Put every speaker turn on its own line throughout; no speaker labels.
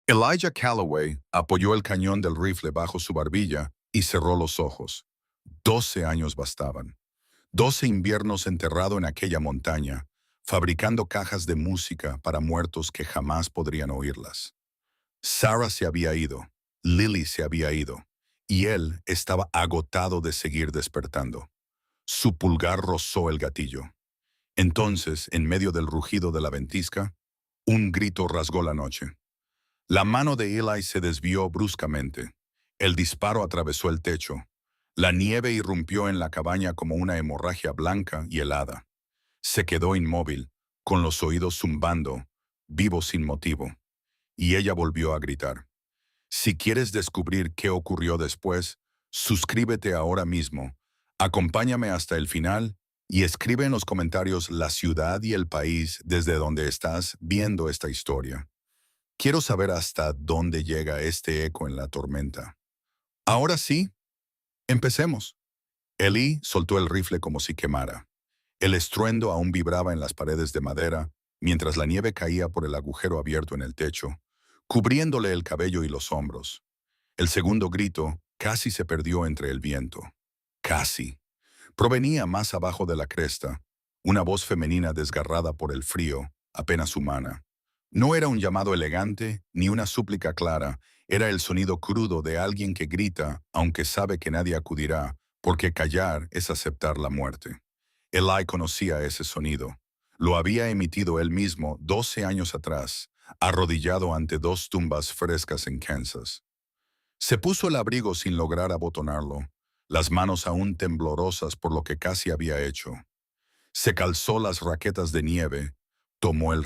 Elijah Calloway apoyó el cañón del rifle bajo su barbilla y cerró los ojos. 12 años bastaban. 12 inviernos enterrado en aquella montaña, fabricando cajas de música para muertos que jamás podrían oírlas. Sarah se había ido, Lily se había ido, y él estaba agotado de seguir despertando. Su pulgar rozó el gatillo. Entonces, en medio del rugido de la ventisca, un grito rasgó la noche. La mano de Eli se desvió bruscamente. El disparo atravesó el techo. La nieve irrumpió en la cabaña como una hemorragia blanca y helada. Se quedó inmóvil, con los oídos zumbando, vivo sin motivo. Y ella volvió a gritar. Si quieres descubrir qué ocurrió después, suscríbete ahora mismo, acompáñame hasta el final y escribe en los comentarios la ciudad y el país desde donde estás viendo esta historia. Quiero saber hasta dónde llega este eco en la tormenta. Ahora sí, empecemos. Eli soltó el rifle como si quemara. El estruendo aún vibraba en las paredes de madera, mientras la nieve caía por el agujero abierto en el techo, cubriéndole el cabello y los hombros. El segundo grito casi se perdió entre el viento. Casi. Provenía más abajo de la cresta, una voz femenina desgarrada por el frío, apenas humana. No era un llamado elegante ni una súplica clara, era el sonido crudo de alguien que grita, aunque sabe que nadie acudirá, porque callar es aceptar la muerte. Eli conocía ese sonido. Lo había emitido él mismo 12 años atrás, arrodillado ante dos tumbas frescas en Kansas. Se puso el abrigo sin lograr abotonarlo, las manos aún temblorosas por lo que casi había hecho. Se calzó las raquetas de nieve, tomó el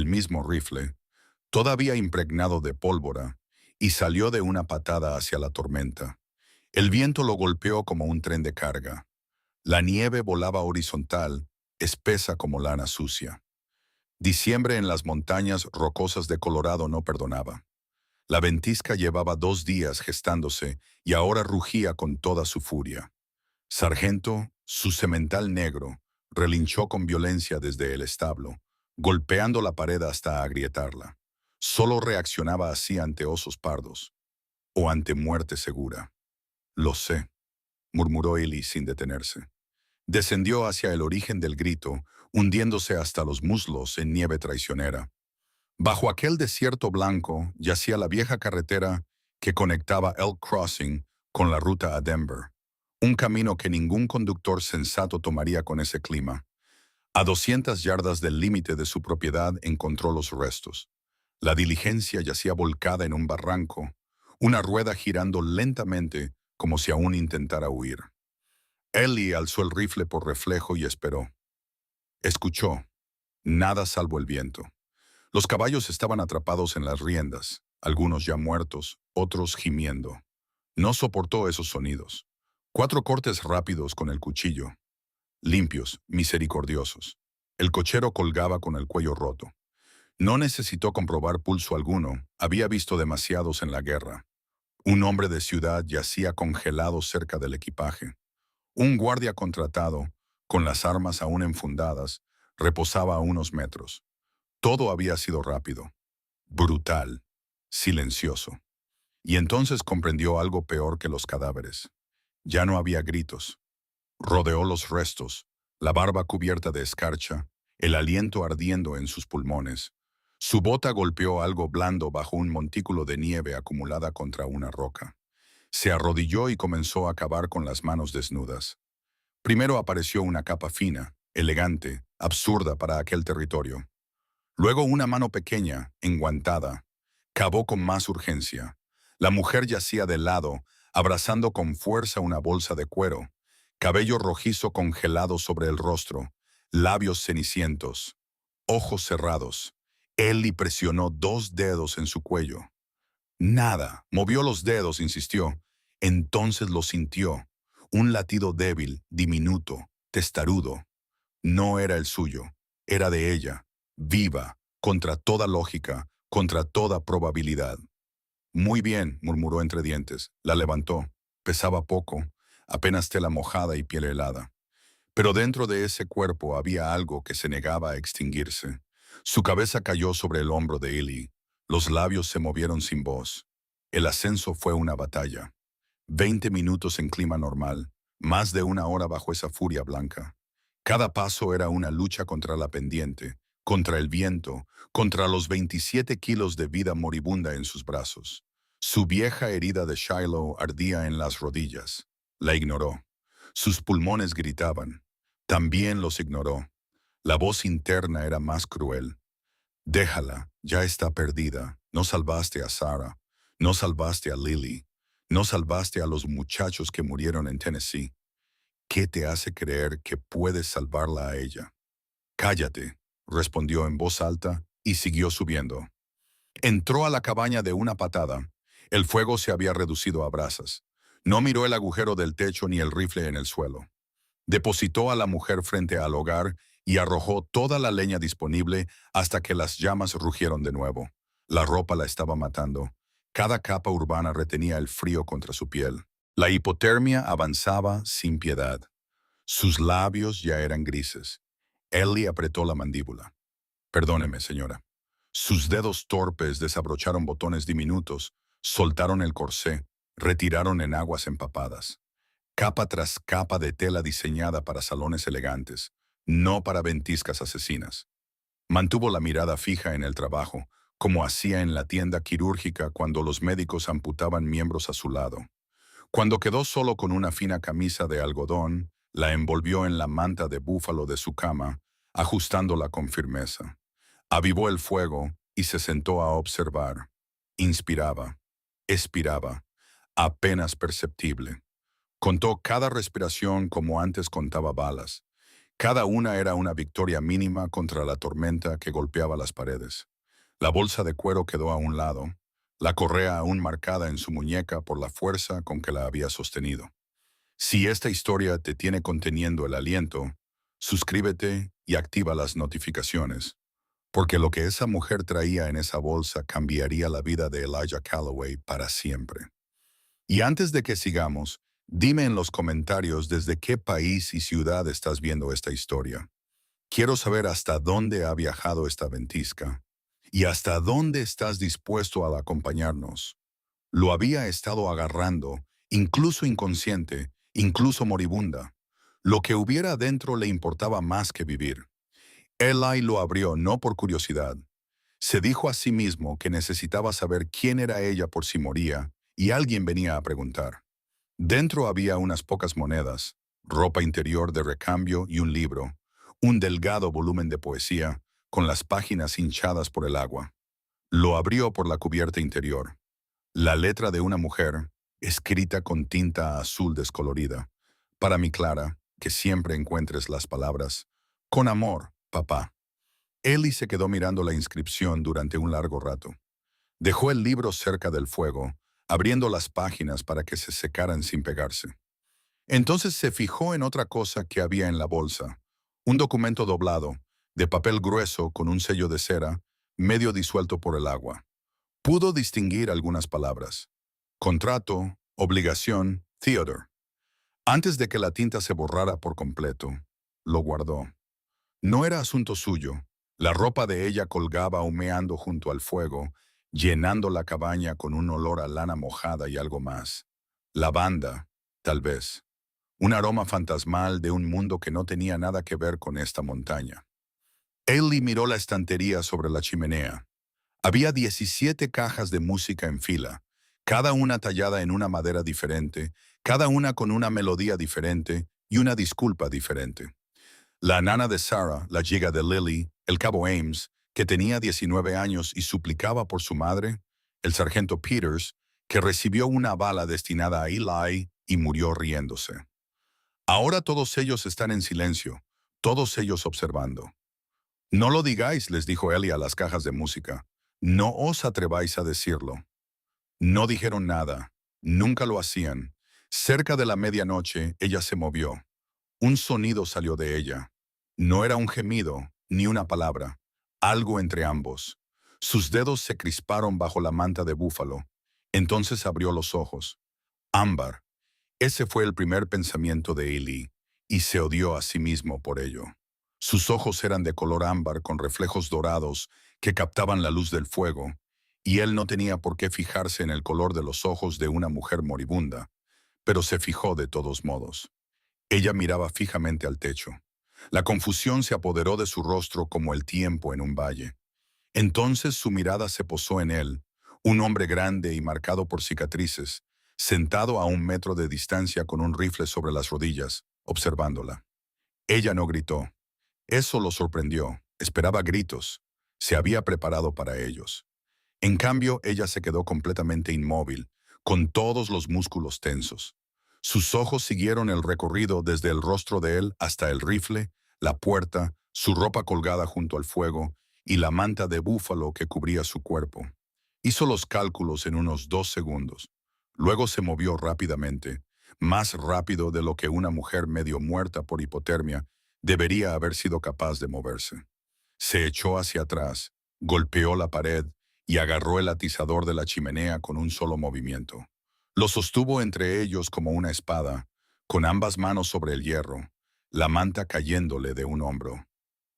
mismo rifle, todavía impregnado de pólvora, y salió de una patada hacia la tormenta. El viento lo golpeó como un tren de carga. La nieve volaba horizontal, espesa como lana sucia. Diciembre en las montañas rocosas de Colorado no perdonaba. La ventisca llevaba 2 días gestándose y ahora rugía con toda su furia. Sargento, su semental negro, relinchó con violencia desde el establo, golpeando la pared hasta agrietarla. Solo reaccionaba así ante osos pardos, o ante muerte segura. Lo sé, murmuró Eli sin detenerse. Descendió hacia el origen del grito, hundiéndose hasta los muslos en nieve traicionera. Bajo aquel desierto blanco yacía la vieja carretera que conectaba Elk Crossing con la ruta a Denver. Un camino que ningún conductor sensato tomaría con ese clima. A 200 yardas del límite de su propiedad encontró los restos. La diligencia yacía volcada en un barranco, una rueda girando lentamente como si aún intentara huir. Ellie alzó el rifle por reflejo y esperó. Escuchó. Nada salvo el viento. Los caballos estaban atrapados en las riendas, algunos ya muertos, otros gimiendo. No soportó esos sonidos. 4 cortes rápidos con el cuchillo. Limpios, misericordiosos. El cochero colgaba con el cuello roto. No necesitó comprobar pulso alguno, había visto demasiados en la guerra. Un hombre de ciudad yacía congelado cerca del equipaje. Un guardia contratado, con las armas aún enfundadas, reposaba a unos metros. Todo había sido rápido, brutal, silencioso. Y entonces comprendió algo peor que los cadáveres. Ya no había gritos. Rodeó los restos, la barba cubierta de escarcha, el aliento ardiendo en sus pulmones. Su bota golpeó algo blando bajo un montículo de nieve acumulada contra una roca. Se arrodilló y comenzó a cavar con las manos desnudas. Primero apareció una capa fina, elegante, absurda para aquel territorio. Luego una mano pequeña, enguantada, cavó con más urgencia. La mujer yacía de lado, abrazando con fuerza una bolsa de cuero, cabello rojizo congelado sobre el rostro, labios cenicientos, ojos cerrados. Ellie presionó 2 dedos en su cuello. Nada, movió los dedos, insistió. Entonces lo sintió, un latido débil, diminuto, testarudo. No era el suyo, era de ella, viva, contra toda lógica, contra toda probabilidad. Muy bien, murmuró entre dientes. La levantó. Pesaba poco, apenas tela mojada y piel helada. Pero dentro de ese cuerpo había algo que se negaba a extinguirse. Su cabeza cayó sobre el hombro de Eli. Los labios se movieron sin voz. El ascenso fue una batalla. 20 minutos en clima normal, más de una hora bajo esa furia blanca. Cada paso era una lucha contra la pendiente, contra el viento, contra los 27 kilos de vida moribunda en sus brazos. Su vieja herida de Shiloh ardía en las rodillas. La ignoró. Sus pulmones gritaban. También los ignoró. La voz interna era más cruel. Déjala, ya está perdida. No salvaste a Sarah. No salvaste a Lily. No salvaste a los muchachos que murieron en Tennessee. ¿Qué te hace creer que puedes salvarla a ella? Cállate, respondió en voz alta y siguió subiendo. Entró a la cabaña de una patada. El fuego se había reducido a brasas. No miró el agujero del techo ni el rifle en el suelo. Depositó a la mujer frente al hogar y arrojó toda la leña disponible hasta que las llamas rugieron de nuevo. La ropa la estaba matando. Cada capa urbana retenía el frío contra su piel. La hipotermia avanzaba sin piedad. Sus labios ya eran grises. Ellie apretó la mandíbula. Perdóneme, señora. Sus dedos torpes desabrocharon botones diminutos, soltaron el corsé, retiraron en aguas empapadas. Capa tras capa de tela diseñada para salones elegantes, no para ventiscas asesinas. Mantuvo la mirada fija en el trabajo, como hacía en la tienda quirúrgica cuando los médicos amputaban miembros a su lado. Cuando quedó solo con una fina camisa de algodón, la envolvió en la manta de búfalo de su cama, ajustándola con firmeza. Avivó el fuego y se sentó a observar. Inspiraba, expiraba, apenas perceptible. Contó cada respiración como antes contaba balas. Cada una era una victoria mínima contra la tormenta que golpeaba las paredes. La bolsa de cuero quedó a un lado, la correa aún marcada en su muñeca por la fuerza con que la había sostenido. Si esta historia te tiene conteniendo el aliento, suscríbete y activa las notificaciones, porque lo que esa mujer traía en esa bolsa cambiaría la vida de Elijah Calloway para siempre. Y antes de que sigamos, dime en los comentarios desde qué país y ciudad estás viendo esta historia. Quiero saber hasta dónde ha viajado esta ventisca y hasta dónde estás dispuesto a acompañarnos. Lo había estado agarrando, incluso inconsciente, incluso moribunda. Lo que hubiera adentro le importaba más que vivir. Eli lo abrió no por curiosidad. Se dijo a sí mismo que necesitaba saber quién era ella por si moría, y alguien venía a preguntar. Dentro había unas pocas monedas, ropa interior de recambio y un libro, un delgado volumen de poesía, con las páginas hinchadas por el agua. Lo abrió por la cubierta interior. La letra de una mujer, escrita con tinta azul descolorida. Para mi Clara, que siempre encuentres las palabras. Con amor, papá. Ellie se quedó mirando la inscripción durante un largo rato. Dejó el libro cerca del fuego, abriendo las páginas para que se secaran sin pegarse. Entonces se fijó en otra cosa que había en la bolsa. Un documento doblado, de papel grueso con un sello de cera, medio disuelto por el agua. Pudo distinguir algunas palabras. Contrato, obligación, Theodore. Antes de que la tinta se borrara por completo, lo guardó. No era asunto suyo. La ropa de ella colgaba humeando junto al fuego, llenando la cabaña con un olor a lana mojada y algo más. Lavanda, tal vez. Un aroma fantasmal de un mundo que no tenía nada que ver con esta montaña. Ellie miró la estantería sobre la chimenea. Había 17 cajas de música en fila, cada una tallada en una madera diferente, cada una con una melodía diferente y una disculpa diferente. La nana de Sarah, la giga de Lily, el cabo Ames, que tenía 19 años y suplicaba por su madre, el sargento Peters, que recibió una bala destinada a Eli y murió riéndose. Ahora todos ellos están en silencio, todos ellos observando. No lo digáis, les dijo Ellie a las cajas de música. No os atreváis a decirlo. No dijeron nada, nunca lo hacían. Cerca de la medianoche, ella se movió. Un sonido salió de ella. No era un gemido, ni una palabra, algo entre ambos. Sus dedos se crisparon bajo la manta de búfalo. Entonces abrió los ojos. Ámbar. Ese fue el primer pensamiento de Ellie, y se odió a sí mismo por ello. Sus ojos eran de color ámbar con reflejos dorados que captaban la luz del fuego, y él no tenía por qué fijarse en el color de los ojos de una mujer moribunda, pero se fijó de todos modos. Ella miraba fijamente al techo. La confusión se apoderó de su rostro como el tiempo en un valle. Entonces su mirada se posó en él, un hombre grande y marcado por cicatrices, sentado a 1 metro de distancia con un rifle sobre las rodillas, observándola. Ella no gritó. Eso lo sorprendió. Esperaba gritos. Se había preparado para ellos. En cambio, ella se quedó completamente inmóvil, con todos los músculos tensos. Sus ojos siguieron el recorrido desde el rostro de él hasta el rifle, la puerta, su ropa colgada junto al fuego y la manta de búfalo que cubría su cuerpo. Hizo los cálculos en unos 2 segundos. Luego se movió rápidamente, más rápido de lo que una mujer medio muerta por hipotermia debería haber sido capaz de moverse. Se echó hacia atrás, golpeó la pared y agarró el atizador de la chimenea con un solo movimiento. Lo sostuvo entre ellos como una espada, con ambas manos sobre el hierro, la manta cayéndole de un hombro.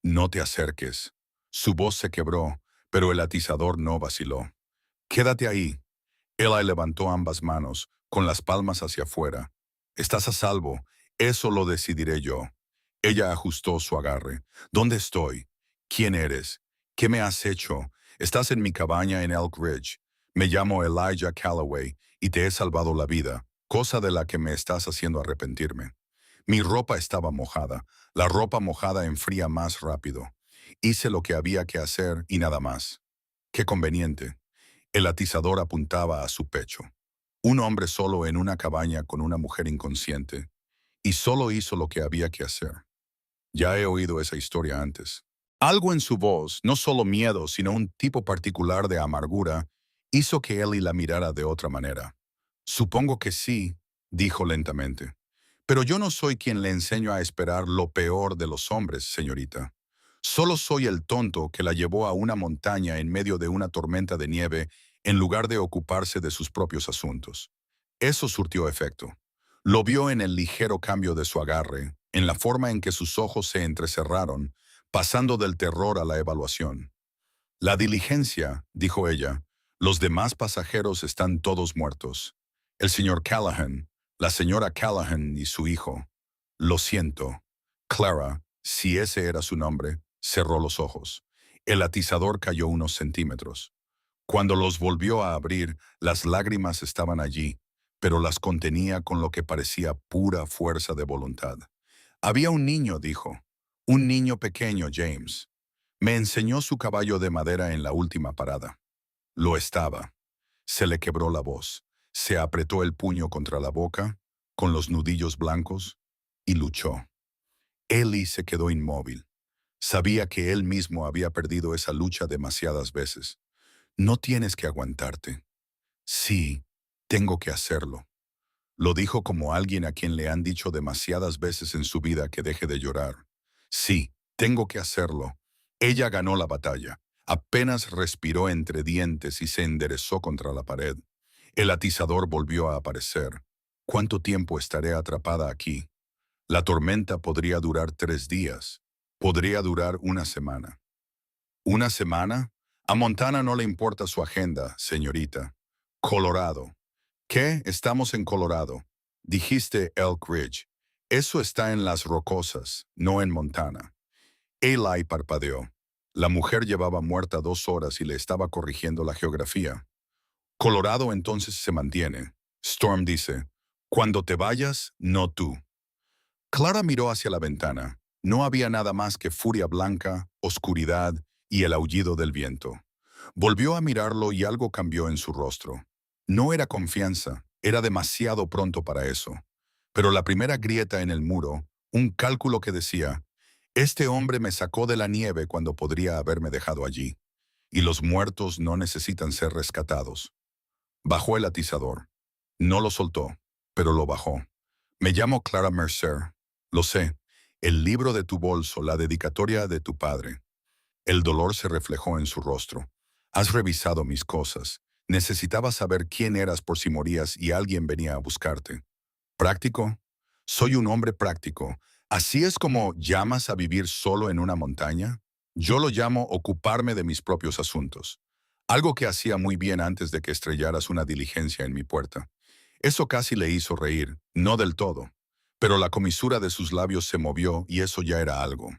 «No te acerques». Su voz se quebró, pero el atizador no vaciló. «Quédate ahí». Eli levantó ambas manos, con las palmas hacia afuera. «Estás a salvo. Eso lo decidiré yo». Ella ajustó su agarre. «¿Dónde estoy? ¿Quién eres? ¿Qué me has hecho? Estás en mi cabaña en Elk Ridge. Me llamo Elijah Calloway y te he salvado la vida, cosa de la que me estás haciendo arrepentirme». Mi ropa estaba mojada. La ropa mojada enfría más rápido. Hice lo que había que hacer y nada más. Qué conveniente. El atizador apuntaba a su pecho. Un hombre solo en una cabaña con una mujer inconsciente. Y solo hizo lo que había que hacer. Ya he oído esa historia antes. Algo en su voz, no solo miedo, sino un tipo particular de amargura, hizo que Ellie la mirara de otra manera. «Supongo que sí», dijo lentamente. «Pero yo no soy quien le enseño a esperar lo peor de los hombres, señorita. Solo soy el tonto que la llevó a una montaña en medio de una tormenta de nieve en lugar de ocuparse de sus propios asuntos». Eso surtió efecto. Lo vio en el ligero cambio de su agarre, en la forma en que sus ojos se entrecerraron, pasando del terror a la evaluación. «La diligencia», dijo ella. «Los demás pasajeros están todos muertos. El señor Callahan, la señora Callahan y su hijo. Lo siento». Clara, si ese era su nombre, cerró los ojos. El atizador cayó unos centímetros. Cuando los volvió a abrir, las lágrimas estaban allí, pero las contenía con lo que parecía pura fuerza de voluntad. «Había un niño», dijo. «Un niño pequeño, James. Me enseñó su caballo de madera en la última parada». Lo estaba. Se le quebró la voz. Se apretó el puño contra la boca, con los nudillos blancos, y luchó. Ellie se quedó inmóvil. Sabía que él mismo había perdido esa lucha demasiadas veces. «No tienes que aguantarte». «Sí, tengo que hacerlo». Lo dijo como alguien a quien le han dicho demasiadas veces en su vida que deje de llorar. «Sí, tengo que hacerlo». Ella ganó la batalla. Apenas respiró entre dientes y se enderezó contra la pared. El atizador volvió a aparecer. «¿Cuánto tiempo estaré atrapada aquí?» La tormenta podría durar 3 días. Podría durar una semana. ¿Una semana? A Montana no le importa su agenda, señorita. Colorado. ¿Qué? Estamos en Colorado. Dijiste Elk Ridge. Eso está en las Rocosas, no en Montana. Eli parpadeó. La mujer llevaba muerta 2 horas y le estaba corrigiendo la geografía. Colorado entonces se mantiene. Storm dice, «Cuando te vayas, no tú». Clara miró hacia la ventana. No había nada más que furia blanca, oscuridad y el aullido del viento. Volvió a mirarlo y algo cambió en su rostro. No era confianza, era demasiado pronto para eso. Pero la primera grieta en el muro, un cálculo que decía, «Este hombre me sacó de la nieve cuando podría haberme dejado allí. Y los muertos no necesitan ser rescatados». Bajó el atizador. No lo soltó, pero lo bajó. «Me llamo Clara Mercer. Lo sé. El libro de tu bolso, la dedicatoria de tu padre». El dolor se reflejó en su rostro. «Has revisado mis cosas. Necesitaba saber quién eras por si morías y alguien venía a buscarte». «¿Práctico? Soy un hombre práctico. ¿Así es como llamas a vivir solo en una montaña? Yo lo llamo ocuparme de mis propios asuntos. Algo que hacía muy bien antes de que estrellaras una diligencia en mi puerta. Eso casi le hizo reír, no del todo, pero la comisura de sus labios se movió y eso ya era algo.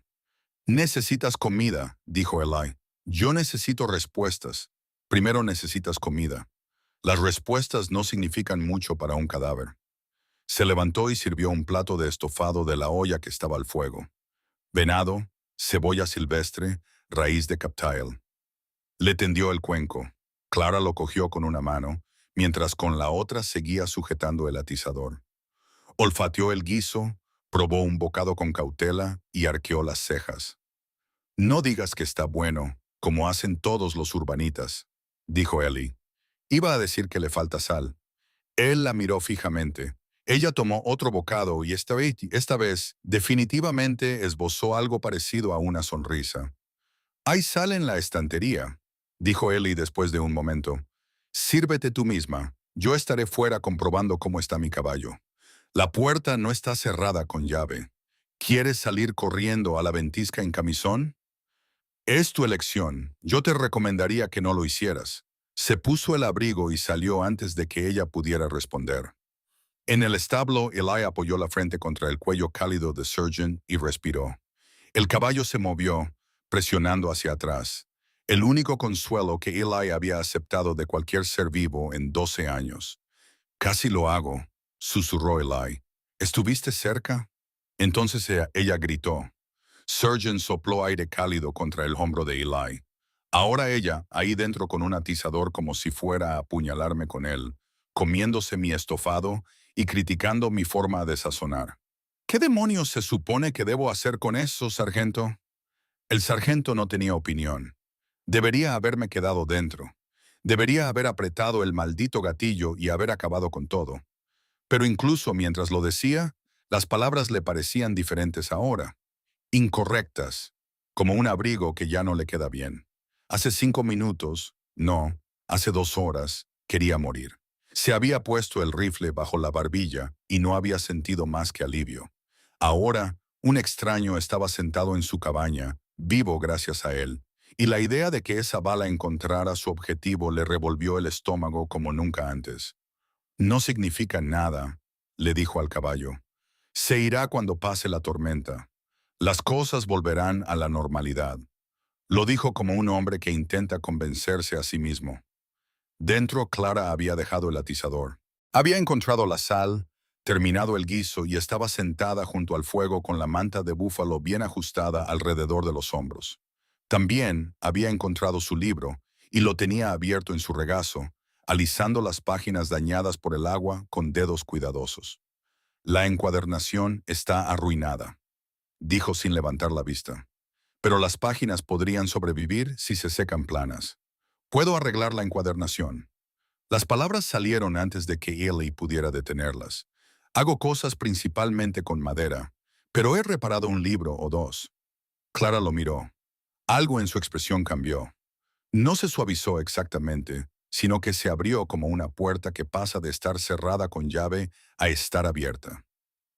Necesitas comida, dijo Eli. Yo necesito respuestas. Primero necesitas comida. Las respuestas no significan mucho para un cadáver. Se levantó y sirvió un plato de estofado de la olla que estaba al fuego. Venado, cebolla silvestre, raíz de cattail. Le tendió el cuenco. Clara lo cogió con una mano, mientras con la otra seguía sujetando el atizador. Olfateó el guiso, probó un bocado con cautela y arqueó las cejas. No digas que está bueno, como hacen todos los urbanitas, dijo Ellie. Iba a decir que le falta sal. Él la miró fijamente. Ella tomó otro bocado y esta vez definitivamente esbozó algo parecido a una sonrisa. Hay sal en la estantería, dijo Ellie después de un momento. Sírvete tú misma. Yo estaré fuera comprobando cómo está mi caballo. La puerta no está cerrada con llave. ¿Quieres salir corriendo a la ventisca en camisón? Es tu elección. Yo te recomendaría que no lo hicieras. Se puso el abrigo y salió antes de que ella pudiera responder. En el establo, Eli apoyó la frente contra el cuello cálido de Surgeon y respiró. El caballo se movió, presionando hacia atrás. El único consuelo que Eli había aceptado de cualquier ser vivo en 12 años. Casi lo hago, susurró Eli. ¿Estuviste cerca? Entonces ella gritó. Surgeon sopló aire cálido contra el hombro de Eli. Ahora ella, ahí dentro con un atizador como si fuera a apuñalarme con él, comiéndose mi estofado y criticando mi forma de sazonar. ¿Qué demonios se supone que debo hacer con eso, sargento? El sargento no tenía opinión. Debería haberme quedado dentro. Debería haber apretado el maldito gatillo y haber acabado con todo. Pero incluso mientras lo decía, las palabras le parecían diferentes ahora. Incorrectas, como un abrigo que ya no le queda bien. Hace 5 minutos, no, hace 2 horas, quería morir. Se había puesto el rifle bajo la barbilla y no había sentido más que alivio. Ahora, un extraño estaba sentado en su cabaña, vivo gracias a él, y la idea de que esa bala encontrara su objetivo le revolvió el estómago como nunca antes. No significa nada, le dijo al caballo. Se irá cuando pase la tormenta. Las cosas volverán a la normalidad. Lo dijo como un hombre que intenta convencerse a sí mismo. Dentro, Clara había dejado el atizador. Había encontrado la sal, terminado el guiso y estaba sentada junto al fuego con la manta de búfalo bien ajustada alrededor de los hombros. También había encontrado su libro y lo tenía abierto en su regazo, alisando las páginas dañadas por el agua con dedos cuidadosos. La encuadernación está arruinada, dijo sin levantar la vista. Pero las páginas podrían sobrevivir si se secan planas. Puedo arreglar la encuadernación. Las palabras salieron antes de que Ellie pudiera detenerlas. Hago cosas principalmente con madera, pero he reparado un libro o dos. Clara lo miró. Algo en su expresión cambió. No se suavizó exactamente, sino que se abrió como una puerta que pasa de estar cerrada con llave a estar abierta.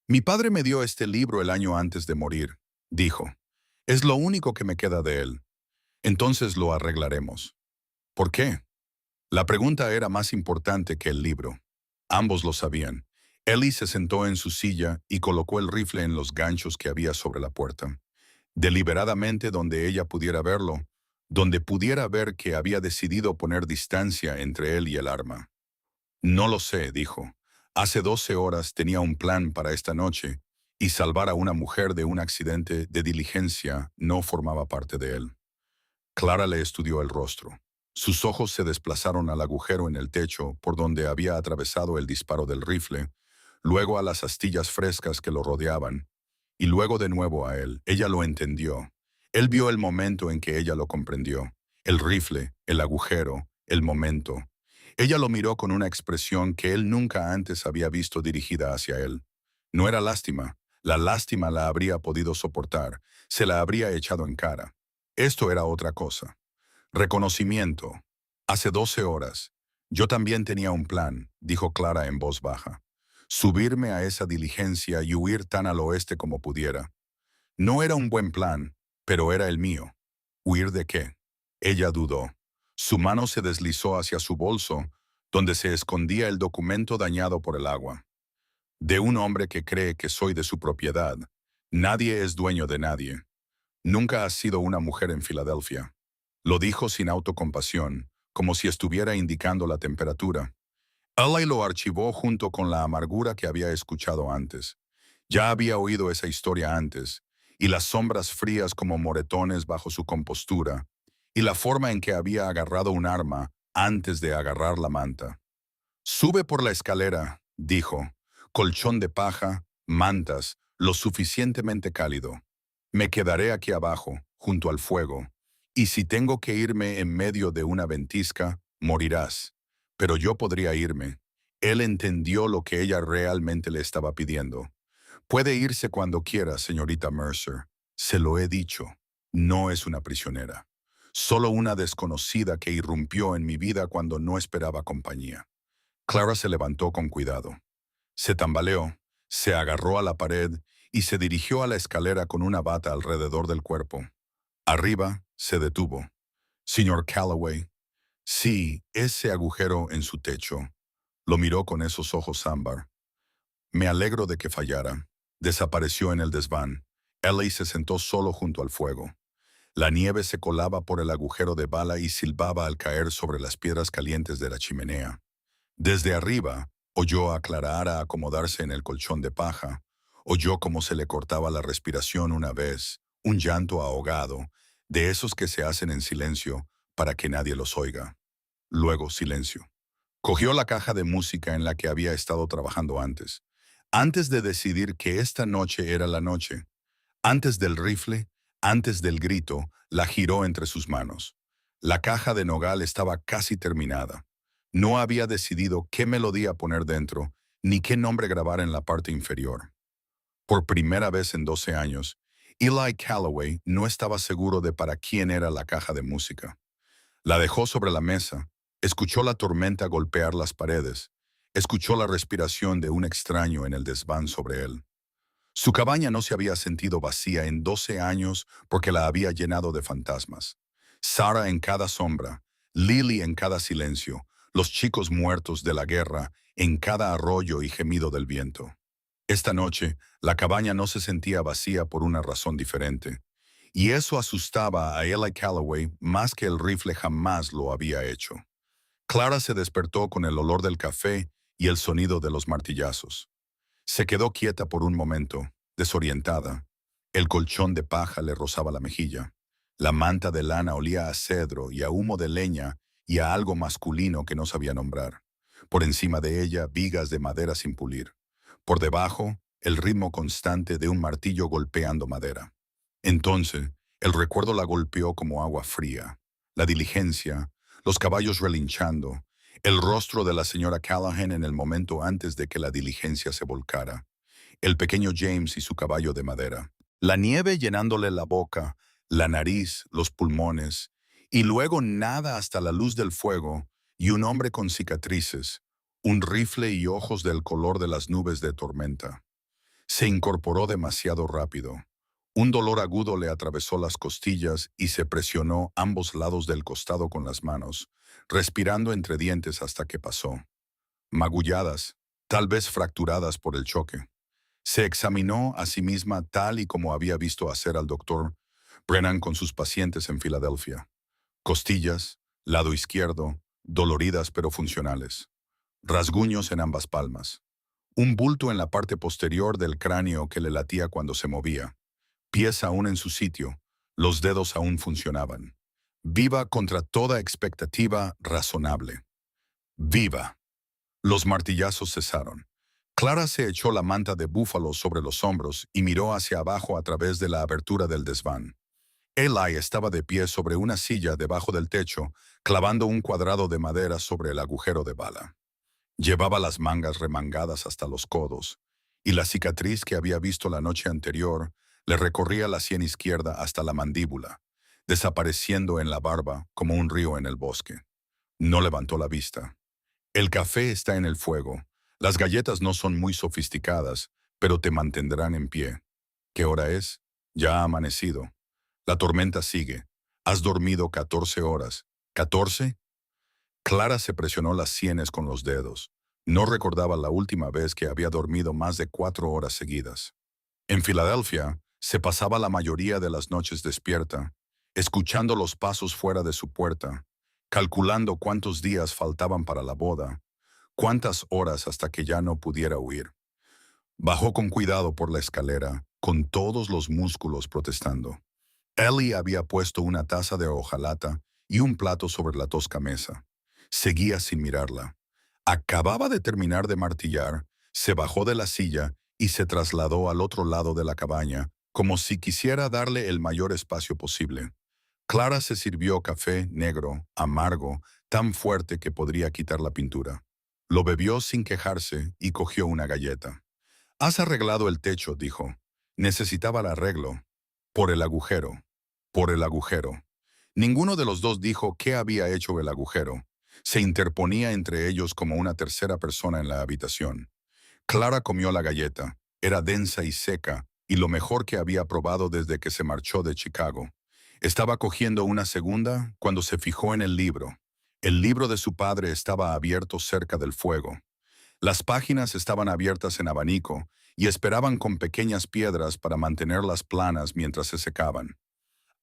Mi padre me dio este libro el año antes de morir, dijo. Es lo único que me queda de él. Entonces lo arreglaremos. ¿Por qué? La pregunta era más importante que el libro. Ambos lo sabían. Ellie se sentó en su silla y colocó el rifle en los ganchos que había sobre la puerta. Deliberadamente donde ella pudiera verlo, donde pudiera ver que había decidido poner distancia entre él y el arma. No lo sé, dijo. Hace 12 horas tenía un plan para esta noche, y salvar a una mujer de un accidente de diligencia no formaba parte de él. Clara le estudió el rostro. Sus ojos se desplazaron al agujero en el techo por donde había atravesado el disparo del rifle, luego a las astillas frescas que lo rodeaban, y luego de nuevo a él. Ella lo entendió. Él vio el momento en que ella lo comprendió. El rifle, el agujero, el momento. Ella lo miró con una expresión que él nunca antes había visto dirigida hacia él. No era lástima. La lástima la habría podido soportar. Se la habría echado en cara. Esto era otra cosa. Reconocimiento. Hace 12 horas. Yo también tenía un plan, dijo Clara en voz baja. Subirme a esa diligencia y huir tan al oeste como pudiera. No era un buen plan, pero era el mío. ¿Huir de qué? Ella dudó. Su mano se deslizó hacia su bolso, donde se escondía el documento dañado por el agua. De un hombre que cree que soy de su propiedad. Nadie es dueño de nadie. Nunca has sido una mujer en Filadelfia. Lo dijo sin autocompasión, como si estuviera indicando la temperatura. Eli lo archivó junto con la amargura que había escuchado antes. Ya había oído esa historia antes, y las sombras frías como moretones bajo su compostura, y la forma en que había agarrado un arma antes de agarrar la manta. Sube por la escalera, dijo. Colchón de paja, mantas, lo suficientemente cálido. Me quedaré aquí abajo, junto al fuego, y si tengo que irme en medio de una ventisca, morirás. Pero yo podría irme. Él entendió lo que ella realmente le estaba pidiendo. Puede irse cuando quiera, señorita Mercer. Se lo he dicho. No es una prisionera. Solo una desconocida que irrumpió en mi vida cuando no esperaba compañía. Clara se levantó con cuidado. Se tambaleó, se agarró a la pared y se dirigió a la escalera con una bata alrededor del cuerpo. Arriba, se detuvo. Señor Calloway. Sí, ese agujero en su techo. Lo miró con esos ojos ámbar. Me alegro de que fallara. Desapareció en el desván. Ellie se sentó solo junto al fuego. La nieve se colaba por el agujero de bala y silbaba al caer sobre las piedras calientes de la chimenea. Desde arriba, oyó a Clara acomodarse en el colchón de paja. Oyó cómo se le cortaba la respiración una vez, un llanto ahogado, de esos que se hacen en silencio para que nadie los oiga. Luego silencio. Cogió la caja de música en la que había estado trabajando antes. Antes de decidir que esta noche era la noche, antes del rifle, antes del grito, la giró entre sus manos. La caja de nogal estaba casi terminada. No había decidido qué melodía poner dentro, ni qué nombre grabar en la parte inferior. Por primera vez en 12 años, Eli Calloway no estaba seguro de para quién era la caja de música. La dejó sobre la mesa, escuchó la tormenta golpear las paredes, escuchó la respiración de un extraño en el desván sobre él. Su cabaña no se había sentido vacía en 12 años porque la había llenado de fantasmas. Sarah en cada sombra, Lily en cada silencio, los chicos muertos de la guerra en cada arroyo y gemido del viento. Esta noche, la cabaña no se sentía vacía por una razón diferente. Y eso asustaba a Eli Calloway más que el rifle jamás lo había hecho. Clara se despertó con el olor del café y el sonido de los martillazos. Se quedó quieta por un momento, desorientada. El colchón de paja le rozaba la mejilla. La manta de lana olía a cedro y a humo de leña y a algo masculino que no sabía nombrar. Por encima de ella, vigas de madera sin pulir. Por debajo, el ritmo constante de un martillo golpeando madera. Entonces, el recuerdo la golpeó como agua fría. La diligencia, los caballos relinchando, el rostro de la señora Callahan en el momento antes de que la diligencia se volcara. El pequeño James y su caballo de madera. La nieve llenándole la boca, la nariz, los pulmones, y luego nada hasta la luz del fuego y un hombre con cicatrices, un rifle y ojos del color de las nubes de tormenta. Se incorporó demasiado rápido. Un dolor agudo le atravesó las costillas y se presionó ambos lados del costado con las manos, respirando entre dientes hasta que pasó. Magulladas, tal vez fracturadas por el choque. Se examinó a sí misma tal y como había visto hacer al doctor Brennan con sus pacientes en Filadelfia. Costillas, lado izquierdo, doloridas pero funcionales. Rasguños en ambas palmas. Un bulto en la parte posterior del cráneo que le latía cuando se movía. Pies aún en su sitio, los dedos aún funcionaban. Viva contra toda expectativa razonable. ¡Viva! Los martillazos cesaron. Clara se echó la manta de búfalo sobre los hombros y miró hacia abajo a través de la abertura del desván. Eli estaba de pie sobre una silla debajo del techo, clavando un cuadrado de madera sobre el agujero de bala. Llevaba las mangas remangadas hasta los codos, y la cicatriz que había visto la noche anterior le recorría la sien izquierda hasta la mandíbula, desapareciendo en la barba como un río en el bosque. No levantó la vista. El café está en el fuego. Las galletas no son muy sofisticadas, pero te mantendrán en pie. ¿Qué hora es? Ya ha amanecido. La tormenta sigue. Has dormido 14 horas. ¿14? Clara se presionó las sienes con los dedos. No recordaba la última vez que había dormido más de 4 horas seguidas. En Filadelfia, se pasaba la mayoría de las noches despierta, escuchando los pasos fuera de su puerta, calculando cuántos días faltaban para la boda, cuántas horas hasta que ya no pudiera huir. Bajó con cuidado por la escalera, con todos los músculos protestando. Ellie había puesto una taza de hojalata y un plato sobre la tosca mesa. Seguía sin mirarla. Acababa de terminar de martillar, se bajó de la silla y se trasladó al otro lado de la cabaña, como si quisiera darle el mayor espacio posible. Clara se sirvió café negro, amargo, tan fuerte que podría quitar la pintura. Lo bebió sin quejarse y cogió una galleta. «Has arreglado el techo», dijo. Necesitaba el arreglo. Por el agujero. Por el agujero. Ninguno de los dos dijo qué había hecho el agujero. Se interponía entre ellos como una tercera persona en la habitación. Clara comió la galleta. Era densa y seca, y lo mejor que había probado desde que se marchó de Chicago. Estaba cogiendo una segunda cuando se fijó en el libro. El libro de su padre estaba abierto cerca del fuego. Las páginas estaban abiertas en abanico y esperaban con pequeñas piedras para mantenerlas planas mientras se secaban.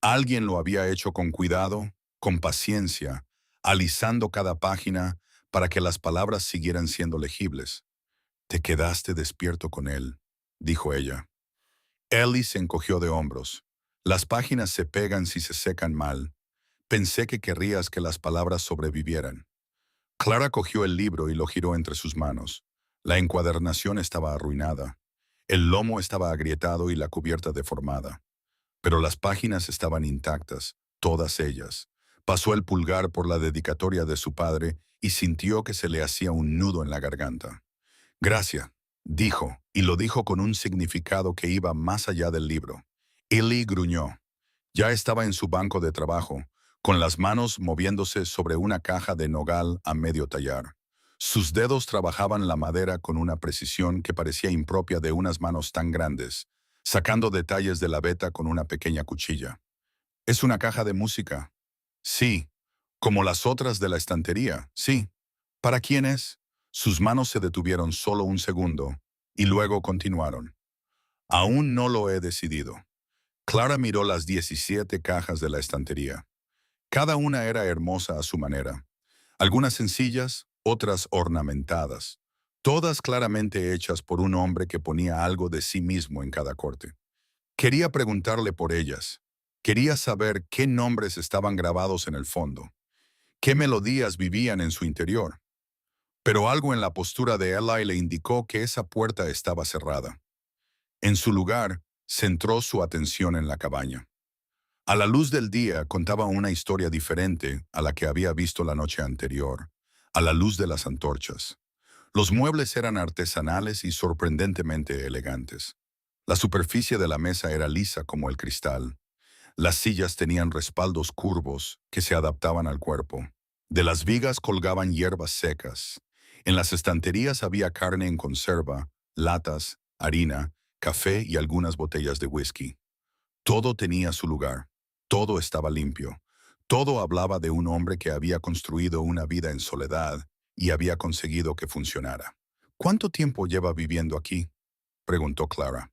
Alguien lo había hecho con cuidado, con paciencia, alisando cada página para que las palabras siguieran siendo legibles. «Te quedaste despierto con él», dijo ella. Ellie se encogió de hombros. «Las páginas se pegan si se secan mal. Pensé que querrías que las palabras sobrevivieran». Clara cogió el libro y lo giró entre sus manos. La encuadernación estaba arruinada. El lomo estaba agrietado y la cubierta deformada. Pero las páginas estaban intactas, todas ellas. Pasó el pulgar por la dedicatoria de su padre y sintió que se le hacía un nudo en la garganta. «Gracias», dijo, y lo dijo con un significado que iba más allá del libro. Ellie gruñó. Ya estaba en su banco de trabajo, con las manos moviéndose sobre una caja de nogal a medio tallar. Sus dedos trabajaban la madera con una precisión que parecía impropia de unas manos tan grandes, sacando detalles de la veta con una pequeña cuchilla. «¿Es una caja de música?» «Sí». «Como las otras de la estantería?» «Sí». «¿Para quién es?» Sus manos se detuvieron solo un segundo, y luego continuaron. «Aún no lo he decidido». Clara miró las 17 cajas de la estantería. Cada una era hermosa a su manera. Algunas sencillas, otras ornamentadas. Todas claramente hechas por un hombre que ponía algo de sí mismo en cada corte. Quería preguntarle por ellas. Quería saber qué nombres estaban grabados en el fondo. Qué melodías vivían en su interior. Pero algo en la postura de Eli le indicó que esa puerta estaba cerrada. En su lugar, centró su atención en la cabaña. A la luz del día contaba una historia diferente a la que había visto la noche anterior, a la luz de las antorchas. Los muebles eran artesanales y sorprendentemente elegantes. La superficie de la mesa era lisa como el cristal. Las sillas tenían respaldos curvos que se adaptaban al cuerpo. De las vigas colgaban hierbas secas. En las estanterías había carne en conserva, latas, harina, café y algunas botellas de whisky. Todo tenía su lugar. Todo estaba limpio. Todo hablaba de un hombre que había construido una vida en soledad y había conseguido que funcionara. «¿Cuánto tiempo lleva viviendo aquí?», preguntó Clara.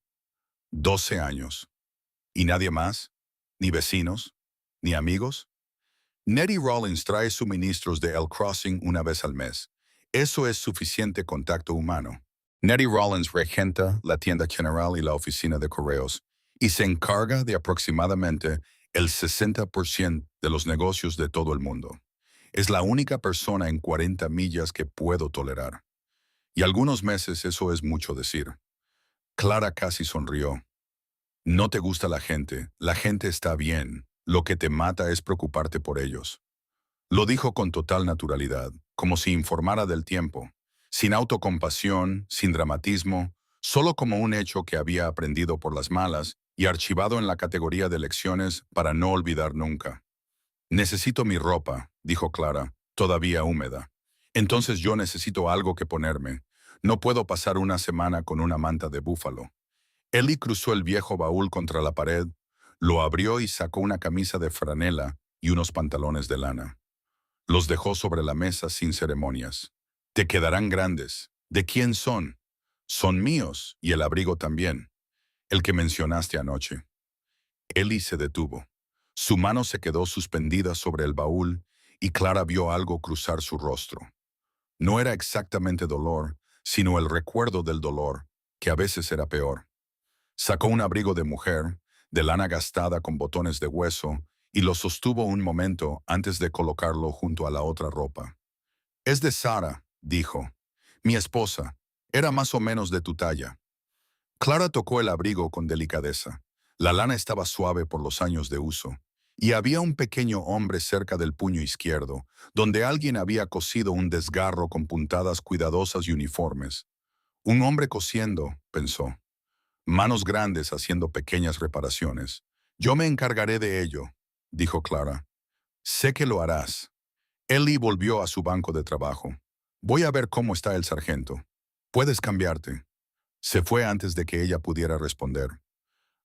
12 años. ¿Y nadie más? ¿Ni vecinos? ¿Ni amigos? Nettie Rollins trae suministros de El Crossing una vez al mes. Eso es suficiente contacto humano. Nettie Rollins regenta la tienda general y la oficina de correos y se encarga de aproximadamente el 60% de los negocios de todo el mundo. Es la única persona en 40 millas que puedo tolerar. Y algunos meses eso es mucho decir. Clara casi sonrió. «No te gusta la gente está bien. Lo que te mata es preocuparte por ellos». Lo dijo con total naturalidad, como si informara del tiempo, sin autocompasión, sin dramatismo, solo como un hecho que había aprendido por las malas y archivado en la categoría de lecciones para no olvidar nunca. «Necesito mi ropa», dijo Clara, todavía húmeda. «Entonces yo necesito algo que ponerme. No puedo pasar una semana con una manta de búfalo». Ellie cruzó el viejo baúl contra la pared, lo abrió y sacó una camisa de franela y unos pantalones de lana. Los dejó sobre la mesa sin ceremonias. Te quedarán grandes. ¿De quién son? Son míos, y el abrigo también, el que mencionaste anoche. Ellie se detuvo. Su mano se quedó suspendida sobre el baúl y Clara vio algo cruzar su rostro. No era exactamente dolor, sino el recuerdo del dolor, que a veces era peor. Sacó un abrigo de mujer, de lana gastada con botones de hueso, y lo sostuvo un momento antes de colocarlo junto a la otra ropa. «Es de Sara», dijo. «Mi esposa. Era más o menos de tu talla». Clara tocó el abrigo con delicadeza. La lana estaba suave por los años de uso, y había un pequeño hombre cerca del puño izquierdo, donde alguien había cosido un desgarro con puntadas cuidadosas y uniformes. Un hombre cosiendo, pensó. Manos grandes haciendo pequeñas reparaciones. «Yo me encargaré de ello», dijo Clara. «Sé que lo harás». Ellie volvió a su banco de trabajo. «Voy a ver cómo está el sargento. Puedes cambiarte». Se fue antes de que ella pudiera responder.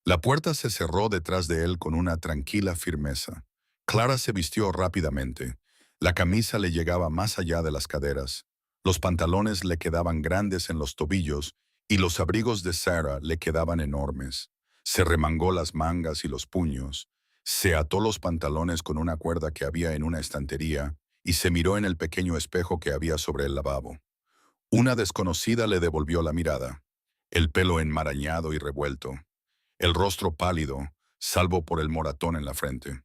La puerta se cerró detrás de él con una tranquila firmeza. Clara se vistió rápidamente. La camisa le llegaba más allá de las caderas. Los pantalones le quedaban grandes en los tobillos y los abrigos de Sarah le quedaban enormes. Se remangó las mangas y los puños. Se ató los pantalones con una cuerda que había en una estantería y se miró en el pequeño espejo que había sobre el lavabo. Una desconocida le devolvió la mirada. El pelo enmarañado y revuelto. El rostro pálido, salvo por el moratón en la frente.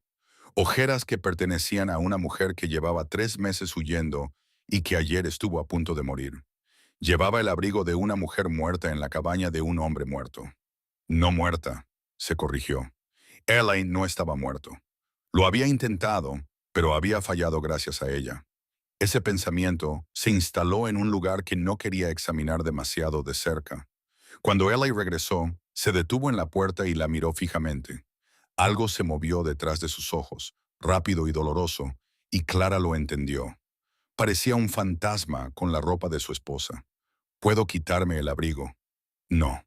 Ojeras que pertenecían a una mujer que llevaba 3 meses huyendo y que ayer estuvo a punto de morir. Llevaba el abrigo de una mujer muerta en la cabaña de un hombre muerto. No muerta, se corrigió. Elaine no estaba muerto. Lo había intentado, pero había fallado gracias a ella. Ese pensamiento se instaló en un lugar que no quería examinar demasiado de cerca. Cuando Ellie regresó, se detuvo en la puerta y la miró fijamente. Algo se movió detrás de sus ojos, rápido y doloroso, y Clara lo entendió. Parecía un fantasma con la ropa de su esposa. «¿Puedo quitarme el abrigo?» «No».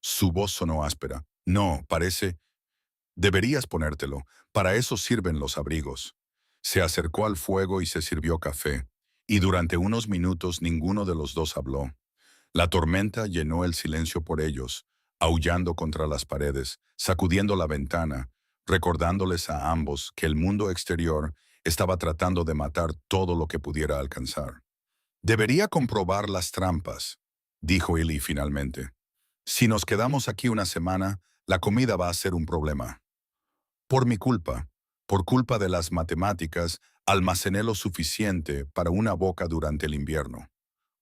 Su voz sonó áspera. «No, parece. Deberías ponértelo. Para eso sirven los abrigos». Se acercó al fuego y se sirvió café, y durante unos minutos ninguno de los dos habló. La tormenta llenó el silencio por ellos, aullando contra las paredes, sacudiendo la ventana, recordándoles a ambos que el mundo exterior estaba tratando de matar todo lo que pudiera alcanzar. «Debería comprobar las trampas», dijo Ellie finalmente. «Si nos quedamos aquí una semana, la comida va a ser un problema». «Por mi culpa, por culpa de las matemáticas, almacené lo suficiente para una boca durante el invierno.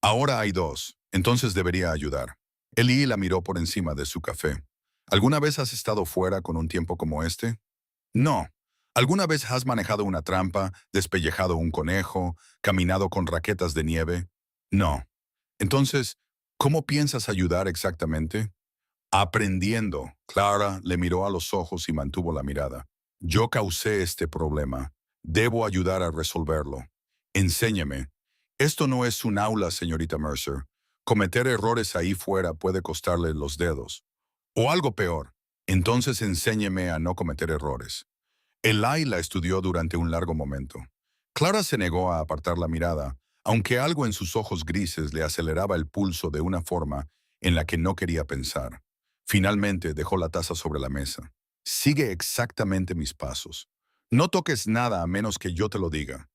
Ahora hay 2, entonces debería ayudar». Ellie la miró por encima de su café. «¿Alguna vez has estado fuera con un tiempo como este?» «No». «¿Alguna vez has manejado una trampa, despellejado un conejo, caminado con raquetas de nieve?» «No». «Entonces, ¿cómo piensas ayudar exactamente?» «Aprendiendo». Clara le miró a los ojos y mantuvo la mirada. «Yo causé este problema. Debo ayudar a resolverlo. Enséñeme». «Esto no es un aula, señorita Mercer. Cometer errores ahí fuera puede costarle los dedos. O algo peor. Entonces enséñeme a no cometer errores». Eli la estudió durante un largo momento. Clara se negó a apartar la mirada, aunque algo en sus ojos grises le aceleraba el pulso de una forma en la que no quería pensar. Finalmente dejó la taza sobre la mesa. «Sigue exactamente mis pasos. No toques nada a menos que yo te lo diga.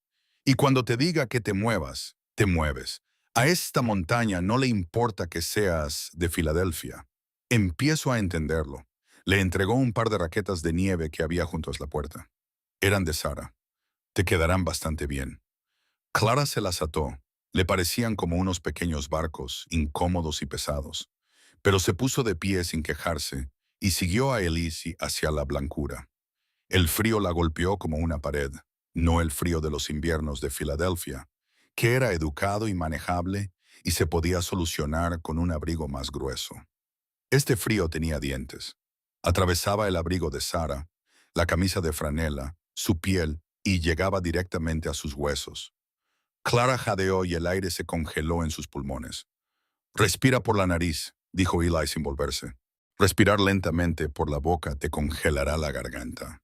Y cuando te diga que te muevas, te mueves. A esta montaña no le importa que seas de Filadelfia». Empiezo a entenderlo. Le entregó un par de raquetas de nieve que había junto a la puerta. Eran de Sara. «Te quedarán bastante bien». Clara se las ató. Le parecían como unos pequeños barcos, incómodos y pesados. Pero se puso de pie sin quejarse y siguió a Elise hacia la blancura. El frío la golpeó como una pared, no el frío de los inviernos de Filadelfia, que era educado y manejable y se podía solucionar con un abrigo más grueso. Este frío tenía dientes. Atravesaba el abrigo de Sara, la camisa de franela, su piel y llegaba directamente a sus huesos. Clara jadeó y el aire se congeló en sus pulmones. «Respira por la nariz», dijo Eli sin volverse. «Respirar lentamente por la boca te congelará la garganta».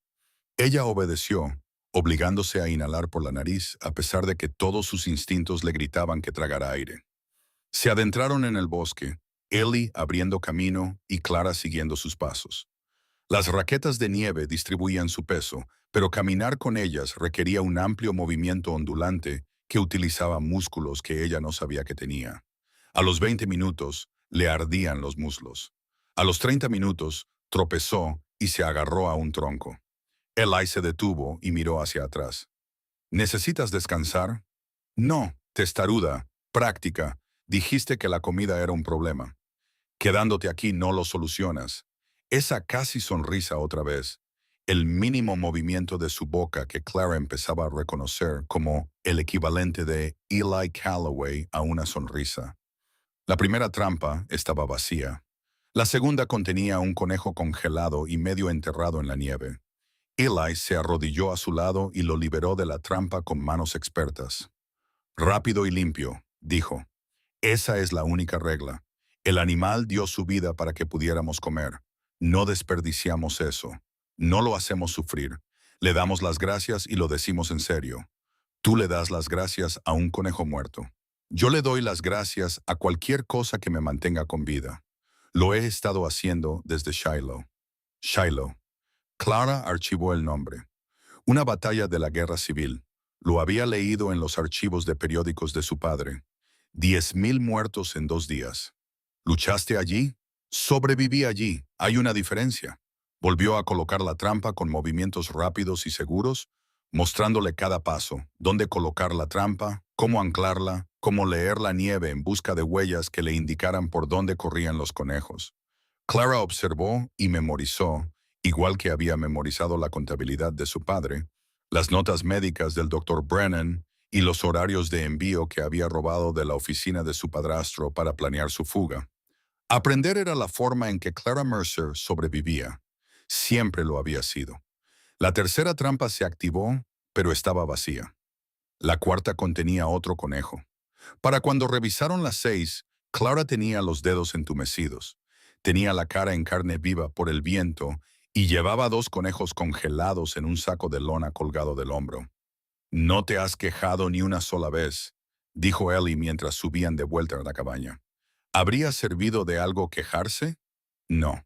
Ella obedeció, obligándose a inhalar por la nariz a pesar de que todos sus instintos le gritaban que tragara aire. Se adentraron en el bosque, Ellie abriendo camino y Clara siguiendo sus pasos. Las raquetas de nieve distribuían su peso, pero caminar con ellas requería un amplio movimiento ondulante que utilizaba músculos que ella no sabía que tenía. A los 20 minutos, le ardían los muslos. A los 30 minutos, tropezó y se agarró a un tronco. Eli se detuvo y miró hacia atrás. ¿Necesitas descansar? No, testaruda, práctica. Dijiste que la comida era un problema. Quedándote aquí no lo solucionas. Esa casi sonrisa otra vez. El mínimo movimiento de su boca que Clara empezaba a reconocer como el equivalente de Eli Calloway a una sonrisa. La primera trampa estaba vacía. La segunda contenía un conejo congelado y medio enterrado en la nieve. Eli se arrodilló a su lado y lo liberó de la trampa con manos expertas. Rápido y limpio, dijo. Esa es la única regla. El animal dio su vida para que pudiéramos comer. No desperdiciamos eso. No lo hacemos sufrir. Le damos las gracias y lo decimos en serio. Tú le das las gracias a un conejo muerto. Yo le doy las gracias a cualquier cosa que me mantenga con vida. Lo he estado haciendo desde Shiloh. Shiloh. Clara archivó el nombre. Una batalla de la guerra civil. Lo había leído en los archivos de periódicos de su padre. 10.000 muertos en 2 días. ¿Luchaste allí? Sobreviví allí. Hay una diferencia. Volvió a colocar la trampa con movimientos rápidos y seguros, mostrándole cada paso, dónde colocar la trampa, cómo anclarla, cómo leer la nieve en busca de huellas que le indicaran por dónde corrían los conejos. Clara observó y memorizó, igual que había memorizado la contabilidad de su padre, las notas médicas del Dr. Brennan y los horarios de envío que había robado de la oficina de su padrastro para planear su fuga. Aprender era la forma en que Clara Mercer sobrevivía. Siempre lo había sido. La tercera trampa se activó, pero estaba vacía. La cuarta contenía otro conejo. Para cuando revisaron las 6, Clara tenía los dedos entumecidos. Tenía la cara en carne viva por el viento y llevaba 2 conejos congelados en un saco de lona colgado del hombro. «No te has quejado ni una sola vez», dijo Ellie mientras subían de vuelta a la cabaña. ¿Habría servido de algo quejarse? No.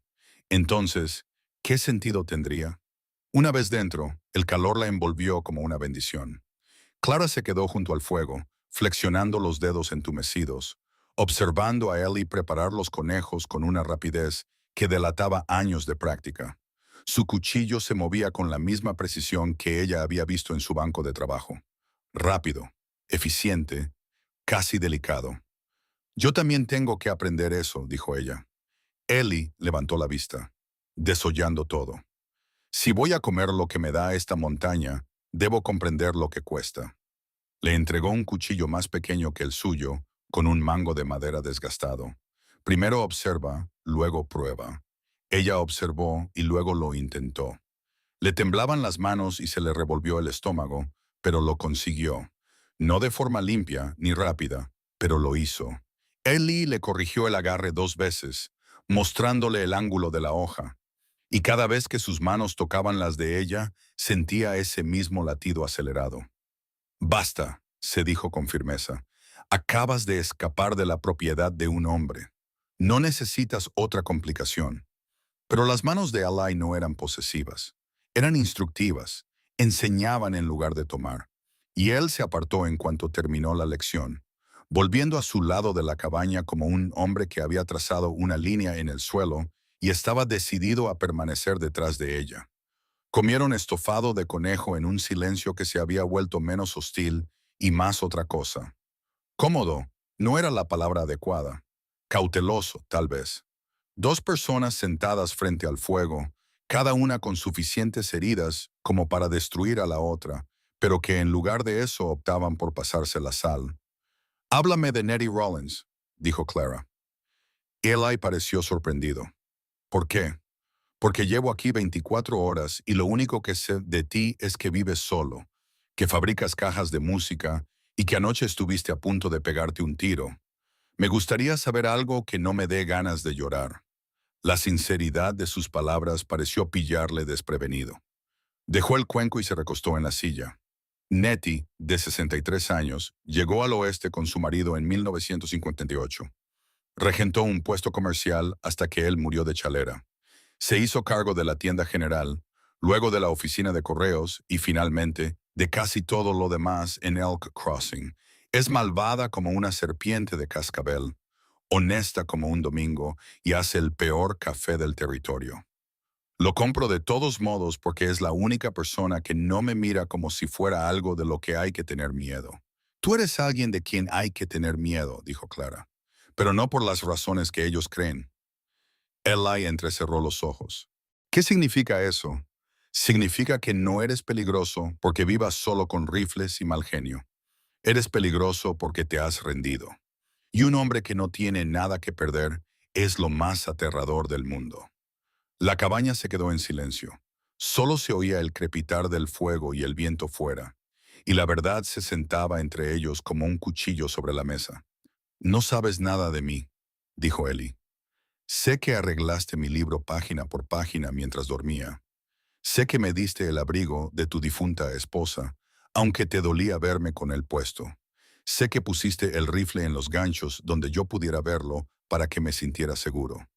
Entonces, ¿qué sentido tendría? Una vez dentro, el calor la envolvió como una bendición. Clara se quedó junto al fuego, flexionando los dedos entumecidos, observando a Ellie preparar los conejos con una rapidez que delataba años de práctica. Su cuchillo se movía con la misma precisión que ella había visto en su banco de trabajo. Rápido, eficiente, casi delicado. «Yo también tengo que aprender eso», dijo ella. Ellie levantó la vista, desollando todo. «Si voy a comer lo que me da esta montaña, debo comprender lo que cuesta». Le entregó un cuchillo más pequeño que el suyo, con un mango de madera desgastado. «Primero observa, luego prueba». Ella observó y luego lo intentó. Le temblaban las manos y se le revolvió el estómago, pero lo consiguió. No de forma limpia ni rápida, pero lo hizo. Ellie le corrigió el agarre 2 veces, mostrándole el ángulo de la hoja. Y cada vez que sus manos tocaban las de ella, sentía ese mismo latido acelerado. «Basta», se dijo con firmeza. «Acabas de escapar de la propiedad de un hombre. No necesitas otra complicación». Pero las manos de Eli no eran posesivas. Eran instructivas. Enseñaban en lugar de tomar. Y él se apartó en cuanto terminó la lección, volviendo a su lado de la cabaña como un hombre que había trazado una línea en el suelo y estaba decidido a permanecer detrás de ella. Comieron estofado de conejo en un silencio que se había vuelto menos hostil y más otra cosa. Cómodo no era la palabra adecuada. Cauteloso, tal vez. 2 personas sentadas frente al fuego, cada una con suficientes heridas como para destruir a la otra, pero que en lugar de eso optaban por pasarse la sal. «Háblame de Nettie Rollins», dijo Clara. Eli pareció sorprendido. «¿Por qué?» «Porque llevo aquí 24 horas y lo único que sé de ti es que vives solo, que fabricas cajas de música y que anoche estuviste a punto de pegarte un tiro. Me gustaría saber algo que no me dé ganas de llorar». La sinceridad de sus palabras pareció pillarle desprevenido. Dejó el cuenco y se recostó en la silla. Nettie, de 63 años, llegó al oeste con su marido en 1958. Regentó un puesto comercial hasta que él murió de chalera. Se hizo cargo de la tienda general, luego de la oficina de correos y finalmente de casi todo lo demás en Elk Crossing. Es malvada como una serpiente de cascabel, honesta como un domingo y hace el peor café del territorio. Lo compro de todos modos porque es la única persona que no me mira como si fuera algo de lo que hay que tener miedo. Tú eres alguien de quien hay que tener miedo, dijo Clara, pero no por las razones que ellos creen. Eli entrecerró los ojos. ¿Qué significa eso? Significa que no eres peligroso porque vivas solo con rifles y mal genio. Eres peligroso porque te has rendido. Y un hombre que no tiene nada que perder es lo más aterrador del mundo. La cabaña se quedó en silencio. Solo se oía el crepitar del fuego y el viento fuera, y la verdad se sentaba entre ellos como un cuchillo sobre la mesa. No sabes nada de mí, dijo Eli. Sé que arreglaste mi libro página por página mientras dormía. Sé que me diste el abrigo de tu difunta esposa, aunque te dolía verme con él puesto. Sé que pusiste el rifle en los ganchos donde yo pudiera verlo para que me sintiera seguro.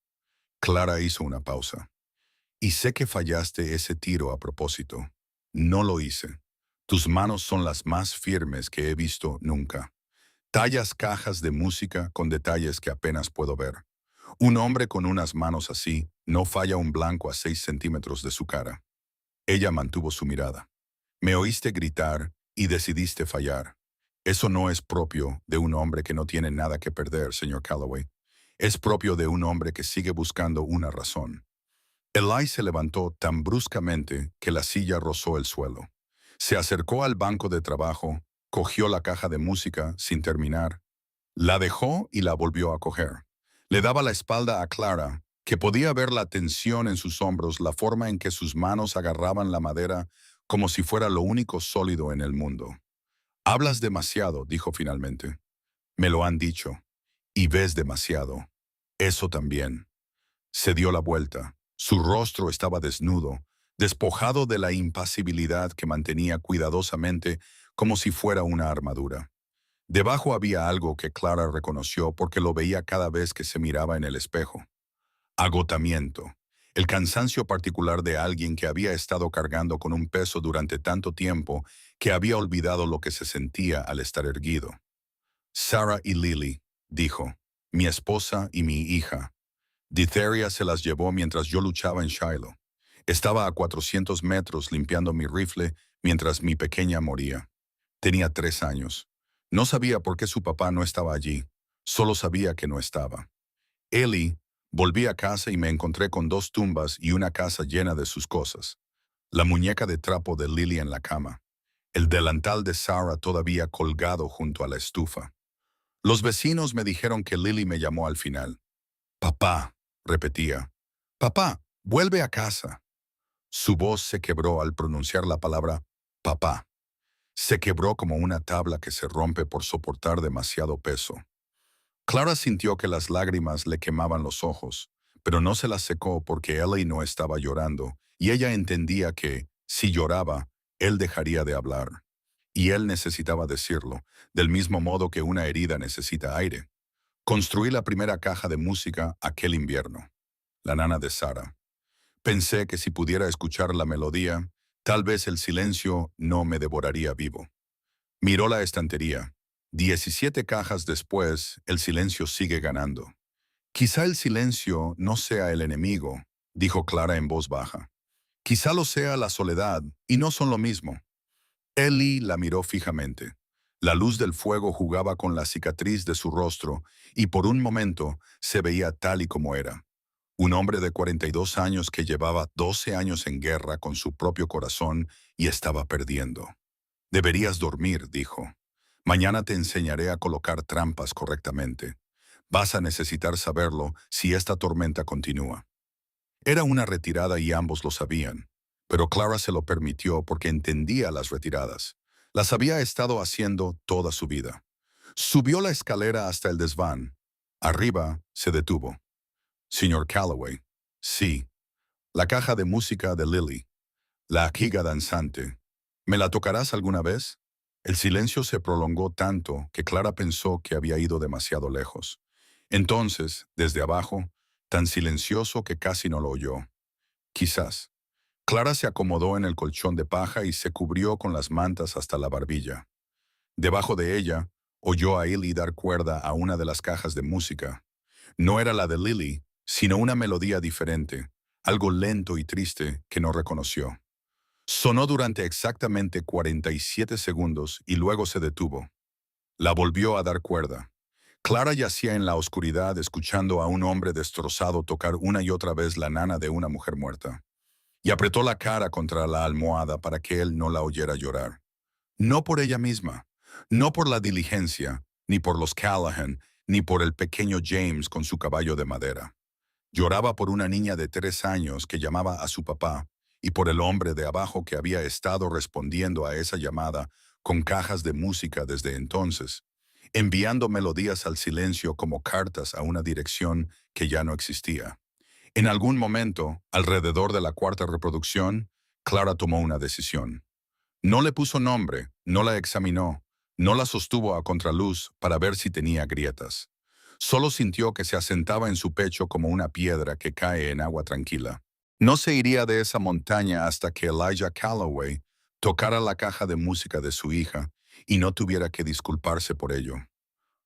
Clara hizo una pausa. Y sé que fallaste ese tiro a propósito. No lo hice. Tus manos son las más firmes que he visto nunca. Tallas cajas de música con detalles que apenas puedo ver. Un hombre con unas manos así no falla un blanco a 6 centímetros de su cara. Ella mantuvo su mirada. Me oíste gritar y decidiste fallar. Eso no es propio de un hombre que no tiene nada que perder, señor Calloway. Es propio de un hombre que sigue buscando una razón. Eli se levantó tan bruscamente que la silla rozó el suelo. Se acercó al banco de trabajo, cogió la caja de música sin terminar, la dejó y la volvió a coger. Le daba la espalda a Clara, que podía ver la tensión en sus hombros, la forma en que sus manos agarraban la madera como si fuera lo único sólido en el mundo. Hablas demasiado, dijo finalmente. Me lo han dicho. Y ves demasiado. Eso también. Se dio la vuelta. Su rostro estaba desnudo, despojado de la impasibilidad que mantenía cuidadosamente como si fuera una armadura. Debajo había algo que Clara reconoció porque lo veía cada vez que se miraba en el espejo. Agotamiento. El cansancio particular de alguien que había estado cargando con un peso durante tanto tiempo que había olvidado lo que se sentía al estar erguido. Sarah y Lily, dijo, mi esposa y mi hija. Diphtheria se las llevó mientras yo luchaba en Shiloh. Estaba a 400 metros limpiando mi rifle mientras mi pequeña moría. Tenía 3 años. No sabía por qué su papá no estaba allí. Solo sabía que no estaba. Eli, volví a casa y me encontré con 2 tumbas y una casa llena de sus cosas. La muñeca de trapo de Lily en la cama. El delantal de Sarah todavía colgado junto a la estufa. Los vecinos me dijeron que Lily me llamó al final. Papá, repetía. Papá, vuelve a casa. Su voz se quebró al pronunciar la palabra papá. Se quebró como una tabla que se rompe por soportar demasiado peso. Clara sintió que las lágrimas le quemaban los ojos, pero no se las secó porque Ellie no estaba llorando, y ella entendía que, si lloraba, él dejaría de hablar. Y él necesitaba decirlo, del mismo modo que una herida necesita aire. Construí la primera caja de música aquel invierno. La nana de Sara. Pensé que si pudiera escuchar la melodía, tal vez el silencio no me devoraría vivo. Miró la estantería. 17 cajas después, el silencio sigue ganando. Quizá el silencio no sea el enemigo, dijo Clara en voz baja. Quizá lo sea la soledad, y no son lo mismo. Ellie la miró fijamente. La luz del fuego jugaba con la cicatriz de su rostro, y por un momento se veía tal y como era. Un hombre de 42 años que llevaba 12 años en guerra con su propio corazón y estaba perdiendo. Deberías dormir, dijo. Mañana te enseñaré a colocar trampas correctamente. Vas a necesitar saberlo si esta tormenta continúa. Era una retirada y ambos lo sabían, pero Clara se lo permitió porque entendía las retiradas. Las había estado haciendo toda su vida. Subió la escalera hasta el desván. Arriba se detuvo. Señor Calloway. Sí. La caja de música de Lily. La giga danzante. ¿Me la tocarás alguna vez? El silencio se prolongó tanto que Clara pensó que había ido demasiado lejos. Entonces, desde abajo, tan silencioso que casi no lo oyó. Quizás. Clara se acomodó en el colchón de paja y se cubrió con las mantas hasta la barbilla. Debajo de ella, oyó a Lily dar cuerda a una de las cajas de música. No era la de Lily, sino una melodía diferente, algo lento y triste que no reconoció. Sonó durante exactamente 47 segundos y luego se detuvo. La volvió a dar cuerda. Clara yacía en la oscuridad escuchando a un hombre destrozado tocar una y otra vez la nana de una mujer muerta. Y apretó la cara contra la almohada para que él no la oyera llorar. No por ella misma, no por la diligencia, ni por los Callahan, ni por el pequeño James con su caballo de madera. Lloraba por una niña de 3 años que llamaba a su papá y por el hombre de abajo que había estado respondiendo a esa llamada con cajas de música desde entonces, enviando melodías al silencio como cartas a una dirección que ya no existía. En algún momento, alrededor de la cuarta reproducción, Clara tomó una decisión. No le puso nombre, no la examinó, no la sostuvo a contraluz para ver si tenía grietas. Solo sintió que se asentaba en su pecho como una piedra que cae en agua tranquila. No se iría de esa montaña hasta que Elijah Calloway tocara la caja de música de su hija y no tuviera que disculparse por ello.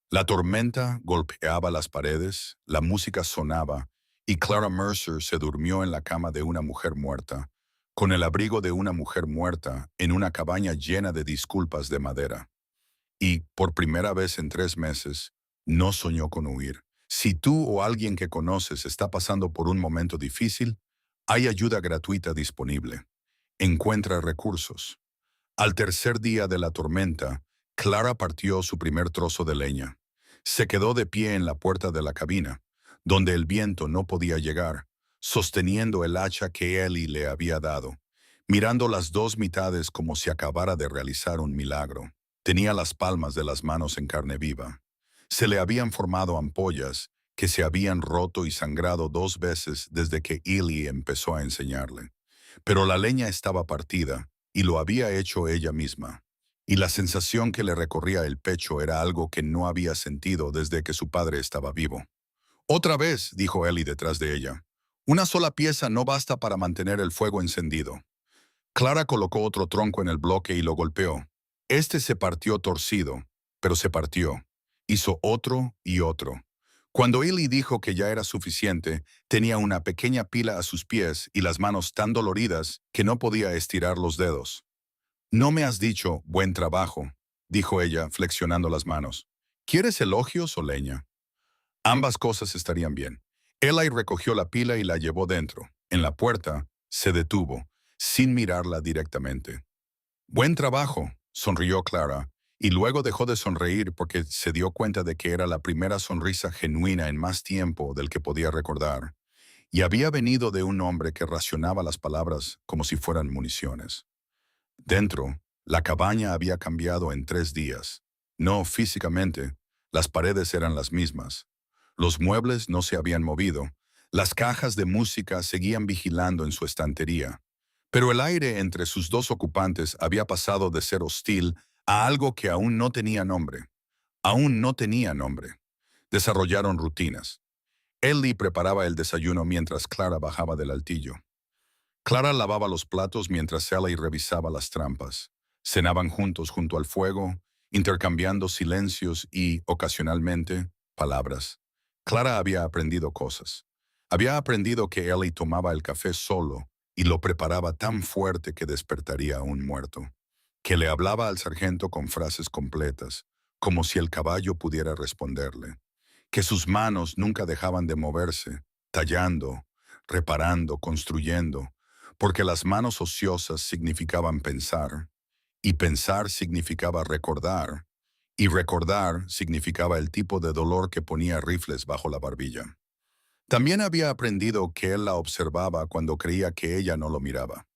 La tormenta golpeaba las paredes, la música sonaba, y Clara Mercer se durmió en la cama de una mujer muerta, con el abrigo de una mujer muerta en una cabaña llena de disculpas de madera. Y, por primera vez en 3 meses, no soñó con huir. Si tú o alguien que conoces está pasando por un momento difícil, hay ayuda gratuita disponible. Encuentra recursos. Al tercer día de la tormenta, Clara partió su primer trozo de leña. Se quedó de pie en la puerta de la cabina, donde el viento no podía llegar, sosteniendo el hacha que Ellie le había dado, mirando las dos mitades como si acabara de realizar un milagro. Tenía las palmas de las manos en carne viva. Se le habían formado ampollas que se habían roto y sangrado 2 veces desde que Ellie empezó a enseñarle. Pero la leña estaba partida, y lo había hecho ella misma. Y la sensación que le recorría el pecho era algo que no había sentido desde que su padre estaba vivo. Otra vez, dijo Ellie detrás de ella. Una sola pieza no basta para mantener el fuego encendido. Clara colocó otro tronco en el bloque y lo golpeó. Este se partió torcido, pero se partió. Hizo otro y otro. Cuando Ellie dijo que ya era suficiente, tenía una pequeña pila a sus pies y las manos tan doloridas que no podía estirar los dedos. No me has dicho buen trabajo, dijo ella, flexionando las manos. ¿Quieres elogios o leña? Ambas cosas estarían bien. Ellie recogió la pila y la llevó dentro. En la puerta, se detuvo, sin mirarla directamente. Buen trabajo, sonrió Clara, y luego dejó de sonreír porque se dio cuenta de que era la primera sonrisa genuina en más tiempo del que podía recordar, y había venido de un hombre que racionaba las palabras como si fueran municiones. Dentro, la cabaña había cambiado en 3 días. No físicamente, las paredes eran las mismas. Los muebles no se habían movido. Las cajas de música seguían vigilando en su estantería. Pero el aire entre sus dos ocupantes había pasado de ser hostil a algo que aún no tenía nombre. Aún no tenía nombre. Desarrollaron rutinas. Ellie preparaba el desayuno mientras Clara bajaba del altillo. Clara lavaba los platos mientras Ellie revisaba las trampas. Cenaban juntos junto al fuego, intercambiando silencios y, ocasionalmente, palabras. Clara había aprendido cosas. Había aprendido que Ellie tomaba el café solo y lo preparaba tan fuerte que despertaría a un muerto. Que le hablaba al sargento con frases completas, como si el caballo pudiera responderle. Que sus manos nunca dejaban de moverse, tallando, reparando, construyendo, porque las manos ociosas significaban pensar, y pensar significaba recordar, y recordar significaba el tipo de dolor que ponía rifles bajo la barbilla. También había aprendido que él la observaba cuando creía que ella no lo miraba.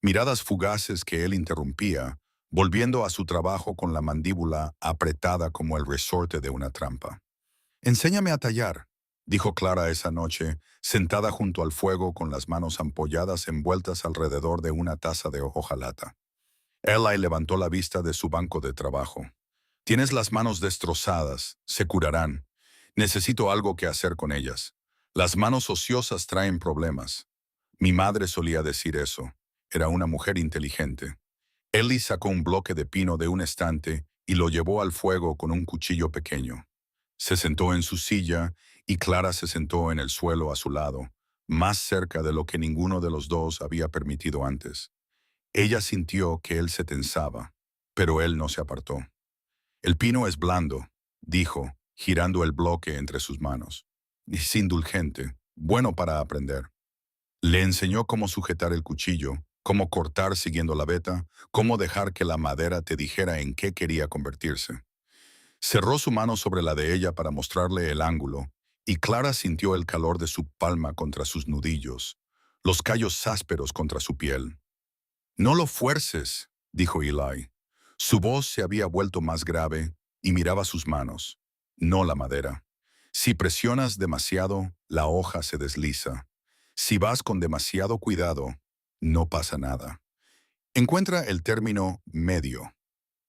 Miradas fugaces que él interrumpía, volviendo a su trabajo con la mandíbula apretada como el resorte de una trampa. Enséñame a tallar, dijo Clara esa noche, sentada junto al fuego con las manos ampolladas envueltas alrededor de una taza de hojalata. Eli levantó la vista de su banco de trabajo. Tienes las manos destrozadas, se curarán. Necesito algo que hacer con ellas. Las manos ociosas traen problemas. Mi madre solía decir eso. Era una mujer inteligente. Ellie sacó un bloque de pino de un estante y lo llevó al fuego con un cuchillo pequeño. Se sentó en su silla y Clara se sentó en el suelo a su lado, más cerca de lo que ninguno de los dos había permitido antes. Ella sintió que él se tensaba, pero él no se apartó. El pino es blando, dijo, girando el bloque entre sus manos. Es indulgente, bueno para aprender. Le enseñó cómo sujetar el cuchillo, cómo cortar siguiendo la veta, cómo dejar que la madera te dijera en qué quería convertirse. Cerró su mano sobre la de ella para mostrarle el ángulo, y Clara sintió el calor de su palma contra sus nudillos, los callos ásperos contra su piel. No lo fuerces, dijo Eli. Su voz se había vuelto más grave y miraba sus manos, no la madera. Si presionas demasiado, la hoja se desliza. Si vas con demasiado cuidado, no pasa nada. Encuentra el término medio.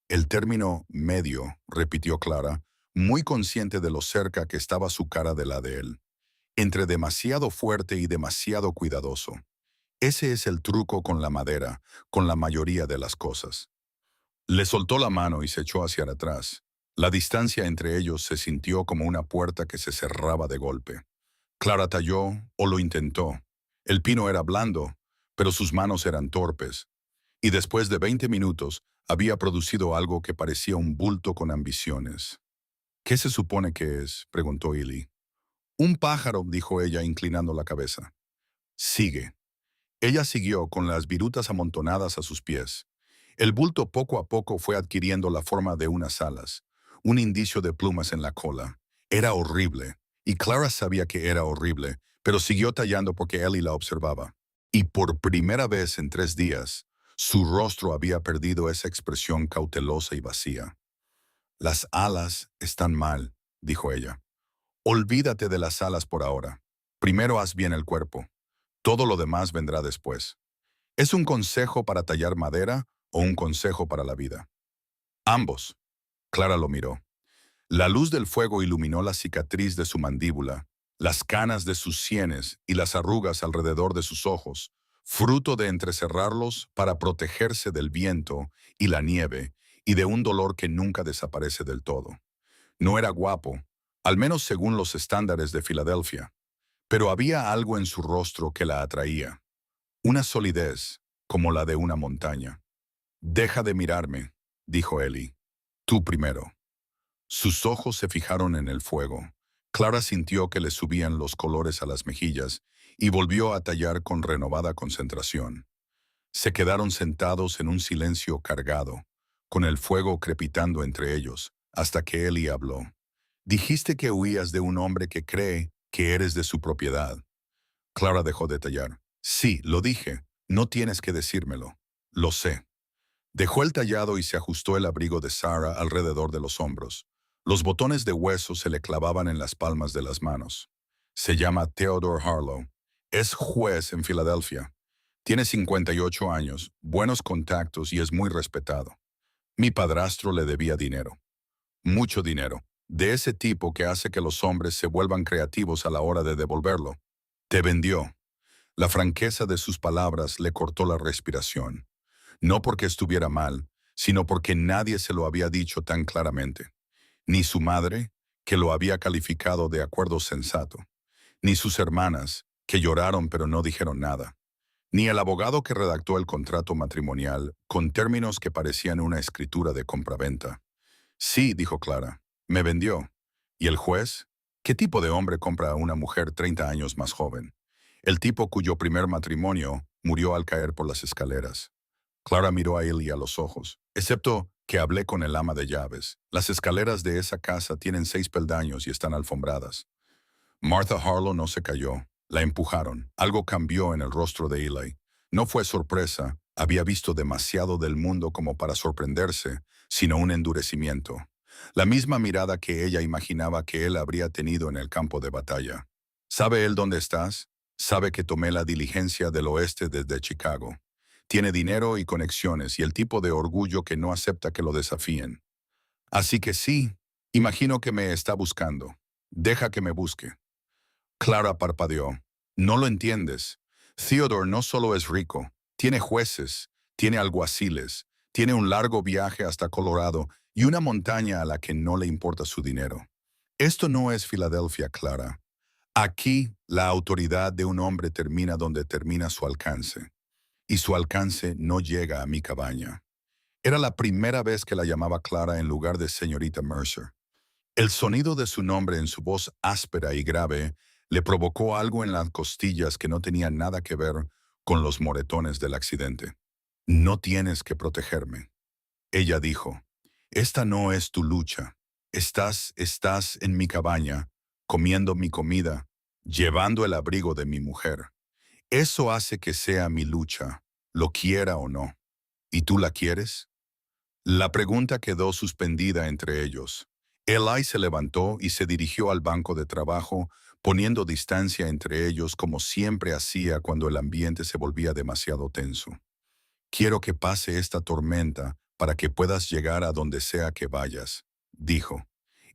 El término medio, repitió Clara, muy consciente de lo cerca que estaba su cara de la de él. Entre demasiado fuerte y demasiado cuidadoso. Ese es el truco con la madera, con la mayoría de las cosas. Le soltó la mano y se echó hacia atrás. La distancia entre ellos se sintió como una puerta que se cerraba de golpe. Clara talló, o lo intentó. El pino era blando, pero sus manos eran torpes. Y después de 20 minutos, había producido algo que parecía un bulto con ambiciones. ¿Qué se supone que es?, preguntó Eli. Un pájaro, dijo ella inclinando la cabeza. Sigue. Ella siguió con las virutas amontonadas a sus pies. El bulto poco a poco fue adquiriendo la forma de unas alas, un indicio de plumas en la cola. Era horrible, y Clara sabía que era horrible, pero siguió tallando porque Ellie la observaba. Y por primera vez en 3 días, su rostro había perdido esa expresión cautelosa y vacía. Las alas están mal, dijo ella. Olvídate de las alas por ahora. Primero haz bien el cuerpo. Todo lo demás vendrá después. ¿Es un consejo para tallar madera o un consejo para la vida? Ambos. Clara lo miró. La luz del fuego iluminó la cicatriz de su mandíbula, las canas de sus sienes y las arrugas alrededor de sus ojos, fruto de entrecerrarlos para protegerse del viento y la nieve y de un dolor que nunca desaparece del todo. No era guapo, al menos según los estándares de Filadelfia, pero había algo en su rostro que la atraía. Una solidez, como la de una montaña. Deja de mirarme, dijo Ellie. Tú primero. Sus ojos se fijaron en el fuego. Clara sintió que le subían los colores a las mejillas y volvió a tallar con renovada concentración. Se quedaron sentados en un silencio cargado, con el fuego crepitando entre ellos, hasta que Ellie habló. Dijiste que huías de un hombre que cree que eres de su propiedad. Clara dejó de tallar. Sí, lo dije. No tienes que decírmelo. Lo sé. Dejó el tallado y se ajustó el abrigo de Sarah alrededor de los hombros. Los botones de hueso se le clavaban en las palmas de las manos. Se llama Theodore Harlow. Es juez en Filadelfia. Tiene 58 años, buenos contactos y es muy respetado. Mi padrastro le debía dinero. Mucho dinero. De ese tipo que hace que los hombres se vuelvan creativos a la hora de devolverlo. Te vendió. La franqueza de sus palabras le cortó la respiración. No porque estuviera mal, sino porque nadie se lo había dicho tan claramente. Ni su madre, que lo había calificado de acuerdo sensato. Ni sus hermanas, que lloraron pero no dijeron nada. Ni el abogado que redactó el contrato matrimonial, con términos que parecían una escritura de compraventa. Sí, dijo Clara, me vendió. ¿Y el juez? ¿Qué tipo de hombre compra a una mujer 30 años más joven? El tipo cuyo primer matrimonio murió al caer por las escaleras. Clara miró a Ellie a los ojos. Excepto que hablé con el ama de llaves. Las escaleras de esa casa tienen 6 peldaños y están alfombradas. Martha Harlow no se cayó. La empujaron. Algo cambió en el rostro de Eli. No fue sorpresa. Había visto demasiado del mundo como para sorprenderse, sino un endurecimiento. la misma mirada que ella imaginaba que él habría tenido en el campo de batalla. ¿Sabe él dónde estás? Sabe que tomé la diligencia del oeste desde Chicago. Tiene dinero y conexiones y el tipo de orgullo que no acepta que lo desafíen. Así que sí, imagino que me está buscando. Deja que me busque. Clara parpadeó. No lo entiendes. Theodore no solo es rico, tiene jueces, tiene alguaciles, tiene un largo viaje hasta Colorado y una montaña a la que no le importa su dinero. Esto no es Filadelfia, Clara. Aquí, la autoridad de un hombre termina donde termina su alcance, y su alcance no llega a mi cabaña. Era la primera vez que la llamaba Clara en lugar de señorita Mercer. El sonido de su nombre en su voz áspera y grave le provocó algo en las costillas que no tenía nada que ver con los moretones del accidente. No tienes que protegerme. Ella dijo, esta no es tu lucha. Estás en mi cabaña, comiendo mi comida, llevando el abrigo de mi mujer. Eso hace que sea mi lucha, lo quiera o no. ¿Y tú la quieres? La pregunta quedó suspendida entre ellos. Eli se levantó y se dirigió al banco de trabajo, poniendo distancia entre ellos como siempre hacía cuando el ambiente se volvía demasiado tenso. Quiero que pase esta tormenta para que puedas llegar a donde sea que vayas, dijo.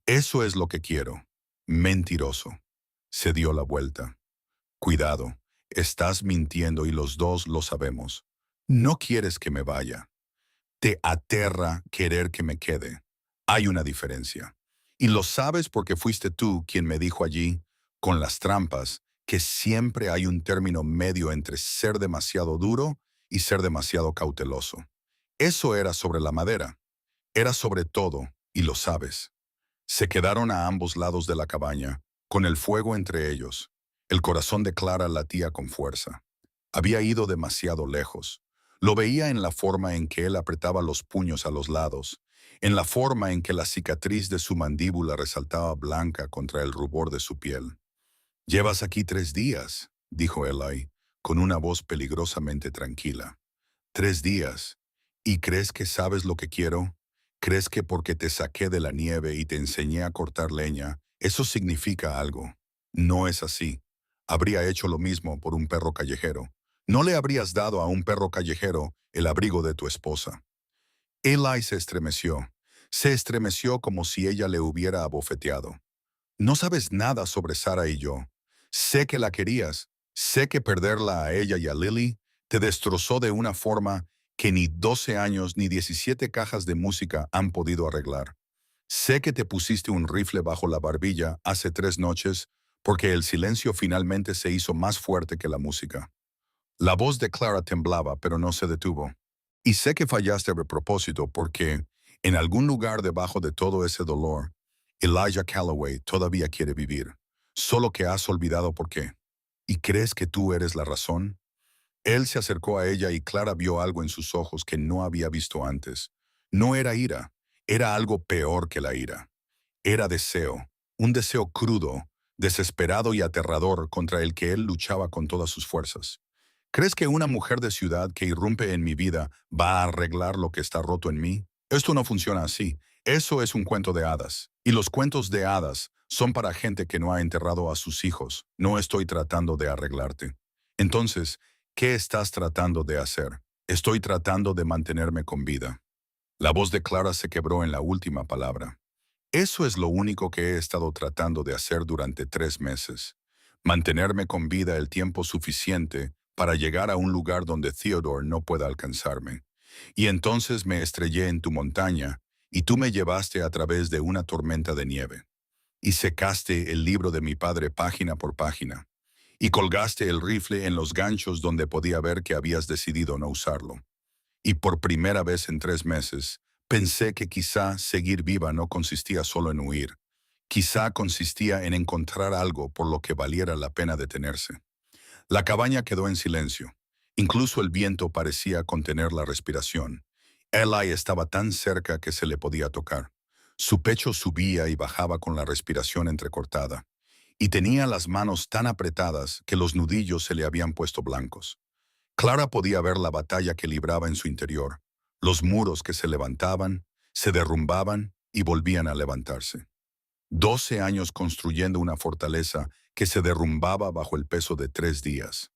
Eso es lo que quiero. Mentiroso. Se dio la vuelta. Cuidado, estás mintiendo y los dos lo sabemos. No quieres que me vaya. Te aterra querer que me quede. Hay una diferencia. Y lo sabes porque fuiste tú quien me dijo allí, con las trampas, que siempre hay un término medio entre ser demasiado duro y ser demasiado cauteloso. Eso era sobre la madera. Era sobre todo, y lo sabes. Se quedaron a ambos lados de la cabaña, con el fuego entre ellos. El corazón de Clara latía con fuerza. Había ido demasiado lejos. Lo veía en la forma en que él apretaba los puños a los lados, en la forma en que la cicatriz de su mandíbula resaltaba blanca contra el rubor de su piel. «Llevas aquí 3 días», dijo Eli, con una voz peligrosamente tranquila. «3 días. ¿Y crees que sabes lo que quiero? ¿Crees que porque te saqué de la nieve y te enseñé a cortar leña, eso significa algo? No es así. Habría hecho lo mismo por un perro callejero. No le habrías dado a un perro callejero el abrigo de tu esposa». Eli se estremeció como si ella le hubiera abofeteado. «No sabes nada sobre Sara y yo. Sé que la querías, sé que perderla a ella y a Lily te destrozó de una forma que ni 12 años ni 17 cajas de música han podido arreglar. Sé que te pusiste un rifle bajo la barbilla hace 3 noches porque el silencio finalmente se hizo más fuerte que la música». La voz de Clara temblaba, pero no se detuvo. «Y sé que fallaste a propósito porque, en algún lugar debajo de todo ese dolor, Elijah Calloway todavía quiere vivir. Solo que has olvidado por qué. ¿Y crees que tú eres la razón?» Él se acercó a ella y Clara vio algo en sus ojos que no había visto antes. No era ira, era algo peor que la ira. Era deseo, un deseo crudo, desesperado y aterrador contra el que él luchaba con todas sus fuerzas. ¿Crees que una mujer de ciudad que irrumpe en mi vida va a arreglar lo que está roto en mí? Esto no funciona así. Eso es un cuento de hadas. Y los cuentos de hadas son para gente que no ha enterrado a sus hijos. No estoy tratando de arreglarte. Entonces, ¿qué estás tratando de hacer? Estoy tratando de mantenerme con vida. La voz de Clara se quebró en la última palabra. Eso es lo único que he estado tratando de hacer durante 3 meses. Mantenerme con vida el tiempo suficiente para llegar a un lugar donde Theodore no pueda alcanzarme. Y entonces me estrellé en tu montaña, y tú me llevaste a través de una tormenta de nieve. Y secaste el libro de mi padre página por página. Y colgaste el rifle en los ganchos donde podía ver que habías decidido no usarlo. Y por primera vez en 3 meses, pensé que quizá seguir viva no consistía solo en huir. Quizá consistía en encontrar algo por lo que valiera la pena detenerse. La cabaña quedó en silencio. Incluso el viento parecía contener la respiración. Eli estaba tan cerca que se le podía tocar. Su pecho subía y bajaba con la respiración entrecortada. Y tenía las manos tan apretadas que los nudillos se le habían puesto blancos. Clara podía ver la batalla que libraba en su interior, los muros que se levantaban, se derrumbaban y volvían a levantarse. 12 años construyendo una fortaleza que se derrumbaba bajo el peso de 3 días.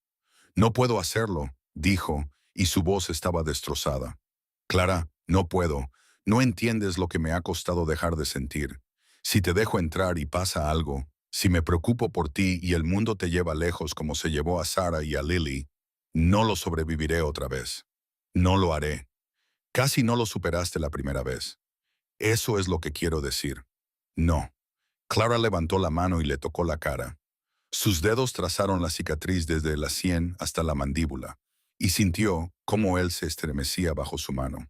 No puedo hacerlo, dijo, y su voz estaba destrozada. Clara, no puedo. No entiendes lo que me ha costado dejar de sentir. Si te dejo entrar y pasa algo, si me preocupo por ti y el mundo te lleva lejos como se llevó a Sarah y a Lily, no lo sobreviviré otra vez. No lo haré. Casi no lo superaste la primera vez. Eso es lo que quiero decir. No. Clara levantó la mano y le tocó la cara. Sus dedos trazaron la cicatriz desde la sien hasta la mandíbula, y sintió cómo él se estremecía bajo su mano.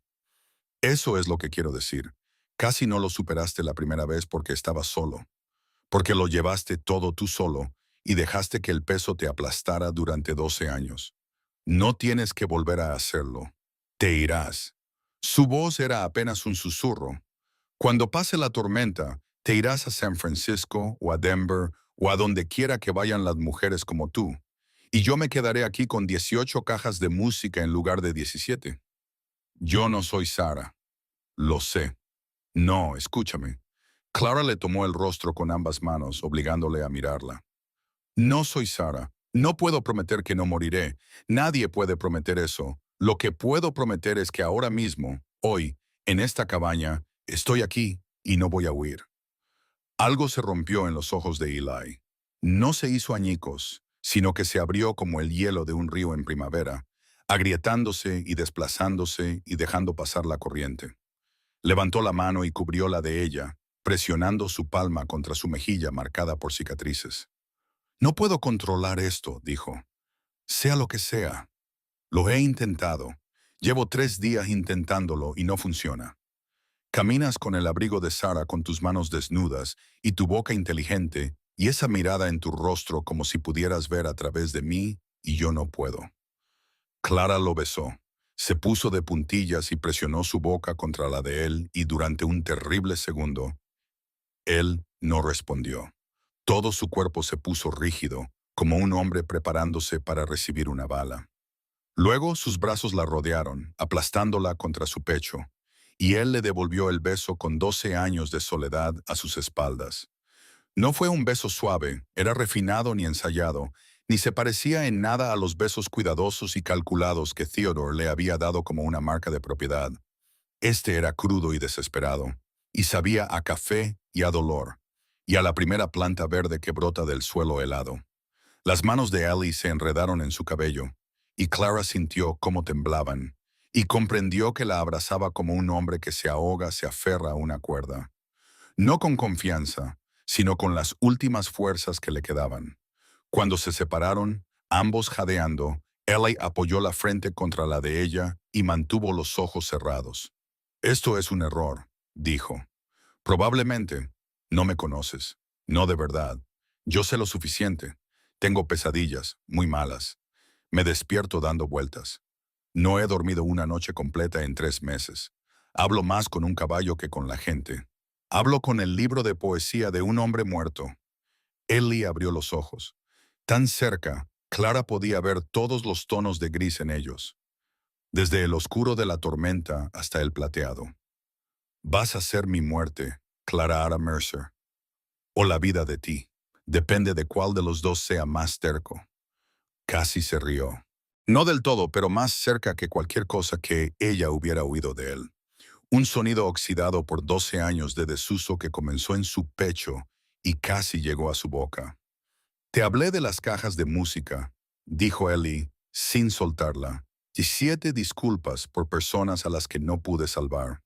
Eso es lo que quiero decir. Casi no lo superaste la primera vez porque estabas solo, porque lo llevaste todo tú solo y dejaste que el peso te aplastara durante 12 años. No tienes que volver a hacerlo. Te irás. Su voz era apenas un susurro. Cuando pase la tormenta, te irás a San Francisco o a Denver o a donde quiera que vayan las mujeres como tú. Y yo me quedaré aquí con 18 cajas de música en lugar de 17. Yo no soy Sarah. Lo sé. No, escúchame. Clara le tomó el rostro con ambas manos, obligándole a mirarla. No soy Sarah. No puedo prometer que no moriré. Nadie puede prometer eso. Lo que puedo prometer es que ahora mismo, hoy, en esta cabaña, estoy aquí y no voy a huir. Algo se rompió en los ojos de Eli. No se hizo añicos, sino que se abrió como el hielo de un río en primavera, agrietándose y desplazándose y dejando pasar la corriente. Levantó la mano y cubrió la de ella, presionando su palma contra su mejilla marcada por cicatrices. No puedo controlar esto, dijo. Sea lo que sea. Lo he intentado. Llevo 3 días intentándolo y no funciona. Caminas con el abrigo de Sarah con tus manos desnudas y tu boca inteligente y esa mirada en tu rostro como si pudieras ver a través de mí y yo no puedo. Clara lo besó. Se puso de puntillas y presionó su boca contra la de él y durante un terrible segundo, él no respondió. Todo su cuerpo se puso rígido, como un hombre preparándose para recibir una bala. Luego sus brazos la rodearon, aplastándola contra su pecho, y él le devolvió el beso con 12 años de soledad a sus espaldas. No fue un beso suave, era refinado ni ensayado, ni se parecía en nada a los besos cuidadosos y calculados que Theodore le había dado como una marca de propiedad. Este era crudo y desesperado, y sabía a café y a dolor, y a la primera planta verde que brota del suelo helado. Las manos de Ellie se enredaron en su cabello, y Clara sintió cómo temblaban, y comprendió que la abrazaba como un hombre que se ahoga se aferra a una cuerda. No con confianza, sino con las últimas fuerzas que le quedaban. Cuando se separaron, ambos jadeando, Ellie apoyó la frente contra la de ella y mantuvo los ojos cerrados. Esto es un error, dijo. Probablemente. No me conoces. No de verdad. Yo sé lo suficiente. Tengo pesadillas, muy malas. Me despierto dando vueltas. No he dormido una noche completa en 3 meses. Hablo más con un caballo que con la gente. Hablo con el libro de poesía de un hombre muerto. Ellie abrió los ojos. Tan cerca, Clara podía ver todos los tonos de gris en ellos, desde el oscuro de la tormenta hasta el plateado. Vas a ser mi muerte, Clara Ara Mercer, o la vida de ti. Depende de cuál de los dos sea más terco. Casi se rió. No del todo, pero más cerca que cualquier cosa que ella hubiera oído de él. Un sonido oxidado por 12 años de desuso que comenzó en su pecho y casi llegó a su boca. Te hablé de las cajas de música, dijo Ellie, sin soltarla, y 7 disculpas por personas a las que no pude salvar.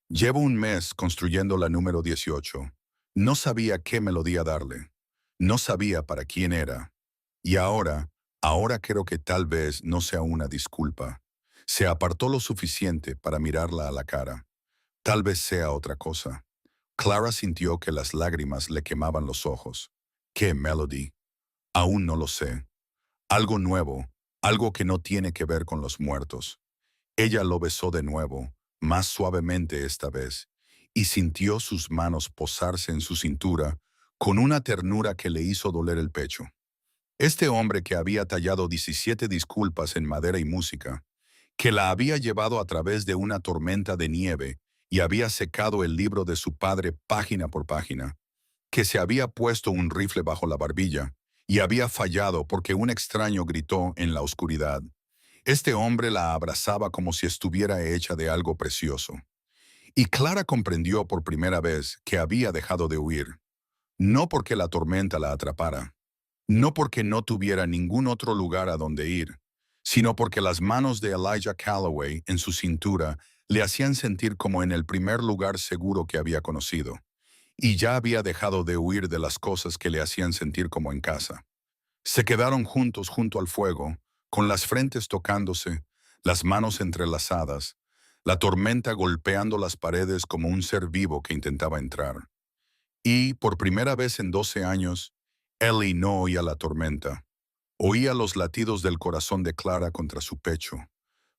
Llevo un mes construyendo la número 18. No sabía qué melodía darle. No sabía para quién era. Y ahora creo que tal vez no sea una disculpa. Se apartó lo suficiente para mirarla a la cara. Tal vez sea otra cosa. Clara sintió que las lágrimas le quemaban los ojos. ¿Qué melody? Aún no lo sé. Algo nuevo, algo que no tiene que ver con los muertos. Ella lo besó de nuevo, más suavemente esta vez, y sintió sus manos posarse en su cintura con una ternura que le hizo doler el pecho. Este hombre que había tallado 17 disculpas en madera y música, que la había llevado a través de una tormenta de nieve y había secado el libro de su padre página por página, que se había puesto un rifle bajo la barbilla y había fallado porque un extraño gritó en la oscuridad. Este hombre la abrazaba como si estuviera hecha de algo precioso. Y Clara comprendió por primera vez que había dejado de huir, no porque la tormenta la atrapara, no porque no tuviera ningún otro lugar a donde ir, sino porque las manos de Elijah Calloway en su cintura le hacían sentir como en el primer lugar seguro que había conocido, y ya había dejado de huir de las cosas que le hacían sentir como en casa. Se quedaron juntos junto al fuego, con las frentes tocándose, las manos entrelazadas, la tormenta golpeando las paredes como un ser vivo que intentaba entrar. Y, por primera vez en 12 años, Ellie no oía la tormenta. Oía los latidos del corazón de Clara contra su pecho,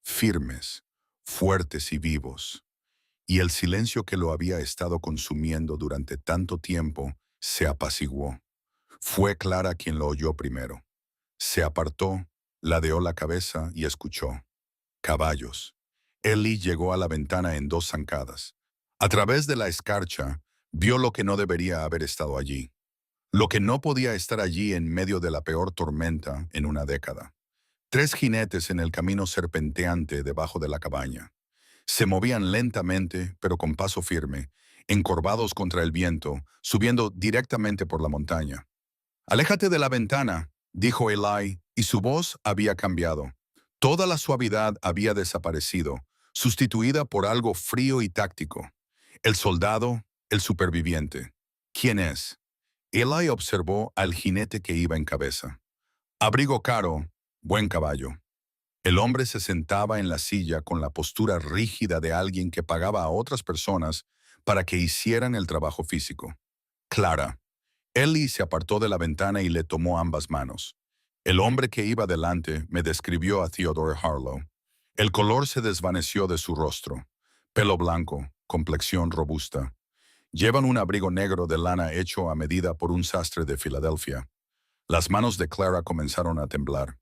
firmes, fuertes y vivos. Y el silencio que lo había estado consumiendo durante tanto tiempo se apaciguó. Fue Clara quien lo oyó primero. Se apartó, ladeó la cabeza y escuchó. Caballos. Ellie llegó a la ventana en 2 zancadas. A través de la escarcha, vio lo que no debería haber estado allí. Lo que no podía estar allí en medio de la peor tormenta en una década. 3 jinetes en el camino serpenteante debajo de la cabaña. Se movían lentamente, pero con paso firme, encorvados contra el viento, subiendo directamente por la montaña. «Aléjate de la ventana», dijo Eli, y su voz había cambiado. Toda la suavidad había desaparecido, sustituida por algo frío y táctico. El soldado, el superviviente. ¿Quién es? Eli observó al jinete que iba en cabeza. Abrigo caro, buen caballo. El hombre se sentaba en la silla con la postura rígida de alguien que pagaba a otras personas para que hicieran el trabajo físico. Clara. Ellie se apartó de la ventana y le tomó ambas manos. El hombre que iba delante me describió a Theodore Harlow. El color se desvaneció de su rostro. Pelo blanco, complexión robusta. Llevan un abrigo negro de lana hecho a medida por un sastre de Filadelfia. Las manos de Clara comenzaron a temblar.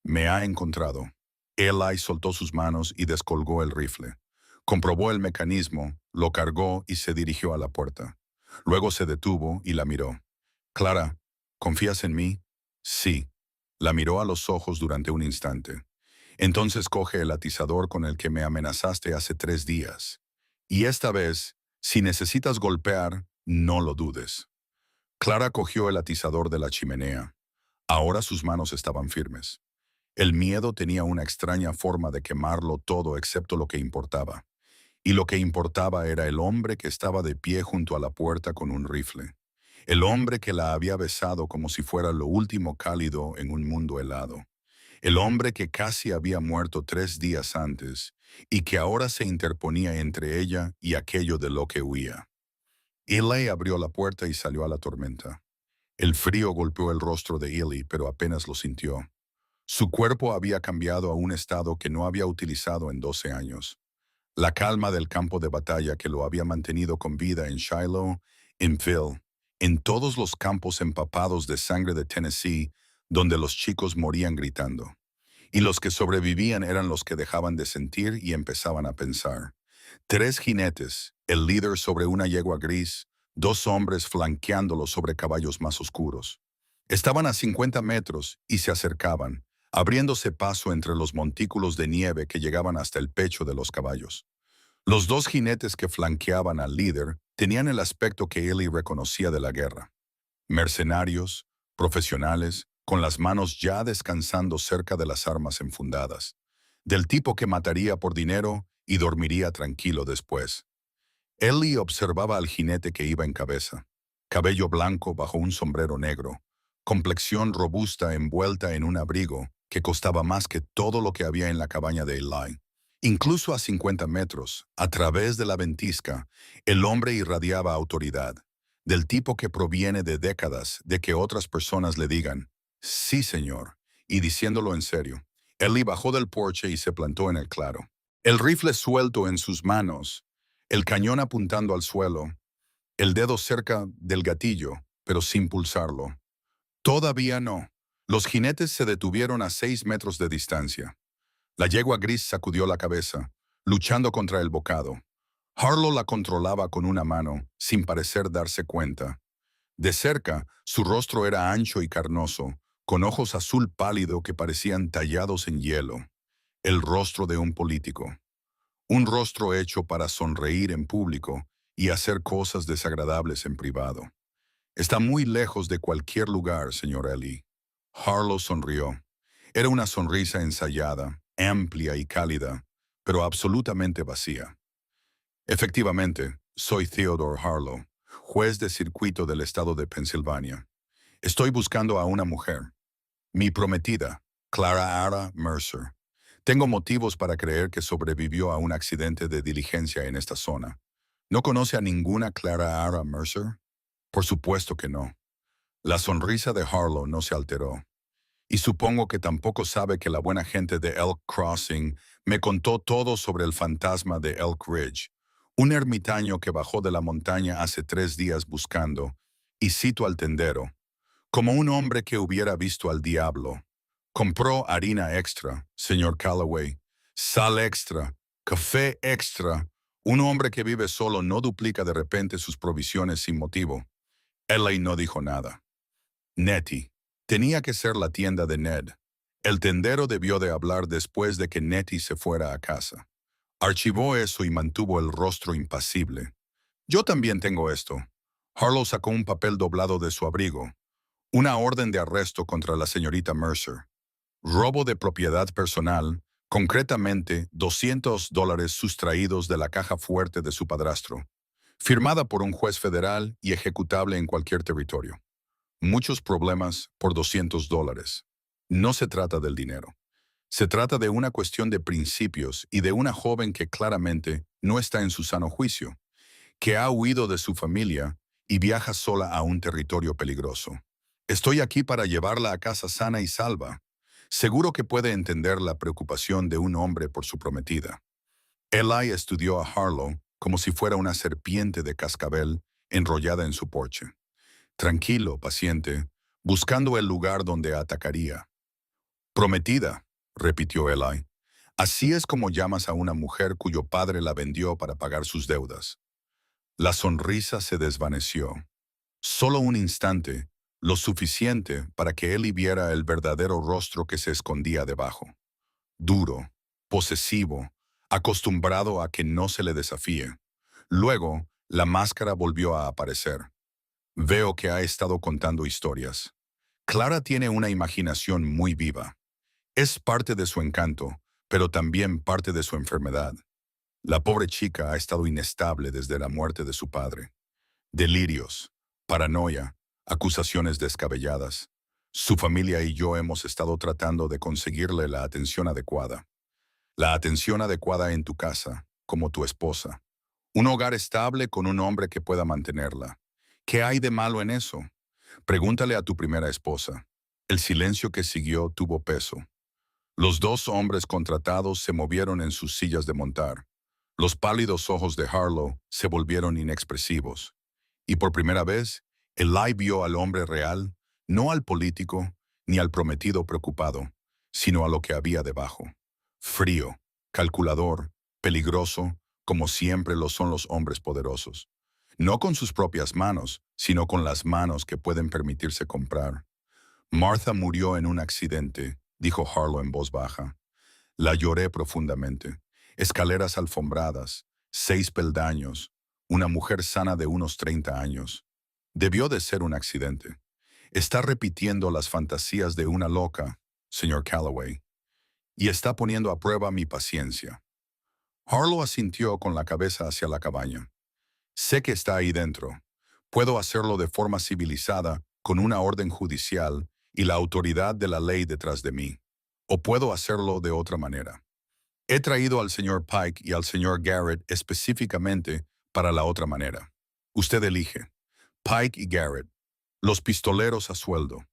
Me ha encontrado. Eli soltó sus manos y descolgó el rifle. Comprobó el mecanismo, lo cargó y se dirigió a la puerta. Luego se detuvo y la miró. Clara, ¿confías en mí? Sí. La miró a los ojos durante un instante. Entonces coge el atizador con el que me amenazaste hace 3 días. Y esta vez, si necesitas golpear, no lo dudes. Clara cogió el atizador de la chimenea. Ahora sus manos estaban firmes. El miedo tenía una extraña forma de quemarlo todo excepto lo que importaba. Y lo que importaba era el hombre que estaba de pie junto a la puerta con un rifle. El hombre que la había besado como si fuera lo último cálido en un mundo helado. El hombre que casi había muerto 3 días antes y que ahora se interponía entre ella y aquello de lo que huía. Eli abrió la puerta y salió a la tormenta. El frío golpeó el rostro de Eli, pero apenas lo sintió. Su cuerpo había cambiado a un estado que no había utilizado en 12 años. La calma del campo de batalla que lo había mantenido con vida en Shiloh, en Phil, en todos los campos empapados de sangre de Tennessee, donde los chicos morían gritando. Y los que sobrevivían eran los que dejaban de sentir y empezaban a pensar. 3 jinetes, el líder sobre una yegua gris, 2 hombres flanqueándolo sobre caballos más oscuros. Estaban a 50 metros y se acercaban, abriéndose paso entre los montículos de nieve que llegaban hasta el pecho de los caballos. Los 2 jinetes que flanqueaban al líder tenían el aspecto que Eli reconocía de la guerra. Mercenarios, profesionales, con las manos ya descansando cerca de las armas enfundadas. Del tipo que mataría por dinero y dormiría tranquilo después. Eli observaba al jinete que iba en cabeza. Cabello blanco bajo un sombrero negro. Complexión robusta envuelta en un abrigo que costaba más que todo lo que había en la cabaña de Eli. Incluso a 50 metros, a través de la ventisca, el hombre irradiaba autoridad, del tipo que proviene de décadas de que otras personas le digan, «Sí, señor», y diciéndolo en serio. Eli bajó del porche y se plantó en el claro. El rifle suelto en sus manos, el cañón apuntando al suelo, el dedo cerca del gatillo, pero sin pulsarlo. Todavía no. Los jinetes se detuvieron a 6 metros de distancia. La yegua gris sacudió la cabeza, luchando contra el bocado. Harlow la controlaba con una mano, sin parecer darse cuenta. De cerca, su rostro era ancho y carnoso, con ojos azul pálido que parecían tallados en hielo. El rostro de un político. Un rostro hecho para sonreír en público y hacer cosas desagradables en privado. Está muy lejos de cualquier lugar, señor Ellie. Harlow sonrió. Era una sonrisa ensayada, amplia y cálida, pero absolutamente vacía. Efectivamente, soy Theodore Harlow, juez de circuito del estado de Pensilvania. Estoy buscando a una mujer, mi prometida, Clara Ara Mercer. Tengo motivos para creer que sobrevivió a un accidente de diligencia en esta zona. ¿No conoce a ninguna Clara Ara Mercer? Por supuesto que no. La sonrisa de Harlow no se alteró. Y supongo que tampoco sabe que la buena gente de Elk Crossing me contó todo sobre el fantasma de Elk Ridge, un ermitaño que bajó de la montaña hace 3 días buscando, y cito al tendero, como un hombre que hubiera visto al diablo. Compró harina extra, señor Calloway, sal extra, café extra. Un hombre que vive solo no duplica de repente sus provisiones sin motivo. Ellie no dijo nada. Nettie. Tenía que ser la tienda de Ned. El tendero debió de hablar después de que Nettie se fuera a casa. Archivó eso y mantuvo el rostro impasible. Yo también tengo esto. Harlow sacó un papel doblado de su abrigo. Una orden de arresto contra la señorita Mercer. Robo de propiedad personal, concretamente $200 sustraídos de la caja fuerte de su padrastro. Firmada por un juez federal y ejecutable en cualquier territorio. Muchos problemas por $200. No se trata del dinero. Se trata de una cuestión de principios y de una joven que claramente no está en su sano juicio, que ha huido de su familia y viaja sola a un territorio peligroso. Estoy aquí para llevarla a casa sana y salva. Seguro que puede entender la preocupación de un hombre por su prometida. Eli estudió a Harlow como si fuera una serpiente de cascabel enrollada en su porche. Tranquilo, paciente, buscando el lugar donde atacaría. Prometida, repitió Eli. Así es como llamas a una mujer cuyo padre la vendió para pagar sus deudas. La sonrisa se desvaneció. Solo un instante, lo suficiente para que Eli viera el verdadero rostro que se escondía debajo. Duro, posesivo, acostumbrado a que no se le desafíe. Luego, la máscara volvió a aparecer. Veo que ha estado contando historias. Clara tiene una imaginación muy viva. Es parte de su encanto, pero también parte de su enfermedad. La pobre chica ha estado inestable desde la muerte de su padre. Delirios, paranoia, acusaciones descabelladas. Su familia y yo hemos estado tratando de conseguirle la atención adecuada. La atención adecuada en tu casa, como tu esposa. Un hogar estable con un hombre que pueda mantenerla. ¿Qué hay de malo en eso? Pregúntale a tu primera esposa. El silencio que siguió tuvo peso. Los dos hombres contratados se movieron en sus sillas de montar. Los pálidos ojos de Harlow se volvieron inexpresivos. Y por primera vez, Eli vio al hombre real, no al político, ni al prometido preocupado, sino a lo que había debajo. Frío, calculador, peligroso, como siempre lo son los hombres poderosos. No con sus propias manos, sino con las manos que pueden permitirse comprar. Martha murió en un accidente, dijo Harlow en voz baja. La lloré profundamente. Escaleras alfombradas, 6 peldaños, una mujer sana de unos 30 años. Debió de ser un accidente. Está repitiendo las fantasías de una loca, señor Calloway, y está poniendo a prueba mi paciencia. Harlow asintió con la cabeza hacia la cabaña. Sé que está ahí dentro. Puedo hacerlo de forma civilizada, con una orden judicial y la autoridad de la ley detrás de mí. O puedo hacerlo de otra manera. He traído al señor Pike y al señor Garrett específicamente para la otra manera. Usted elige. Pike y Garrett, los pistoleros a sueldo.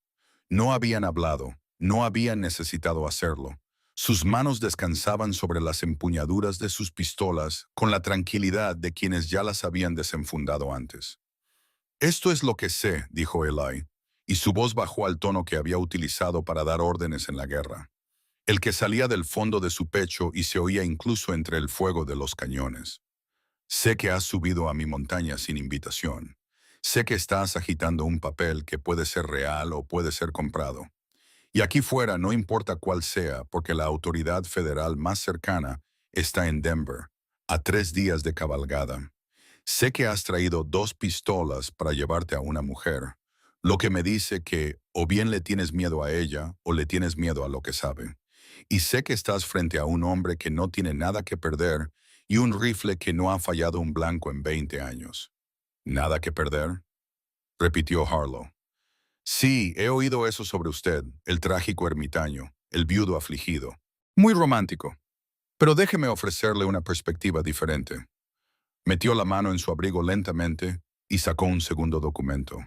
No habían hablado, no habían necesitado hacerlo. Sus manos descansaban sobre las empuñaduras de sus pistolas con la tranquilidad de quienes ya las habían desenfundado antes. Esto es lo que sé, dijo Eli, y su voz bajó al tono que había utilizado para dar órdenes en la guerra, el que salía del fondo de su pecho y se oía incluso entre el fuego de los cañones. Sé que has subido a mi montaña sin invitación. Sé que estás agitando un papel que puede ser real o puede ser comprado. Y aquí fuera no importa cuál sea, porque la autoridad federal más cercana está en Denver, a 3 días de cabalgada. Sé que has traído 2 pistolas para llevarte a una mujer, lo que me dice que o bien le tienes miedo a ella o le tienes miedo a lo que sabe. Y sé que estás frente a un hombre que no tiene nada que perder y un rifle que no ha fallado un blanco en 20 años. ¿Nada que perder?, repitió Harlow. Sí, he oído eso sobre usted, el trágico ermitaño, el viudo afligido. Muy romántico. Pero déjeme ofrecerle una perspectiva diferente. Metió la mano en su abrigo lentamente y sacó un segundo documento.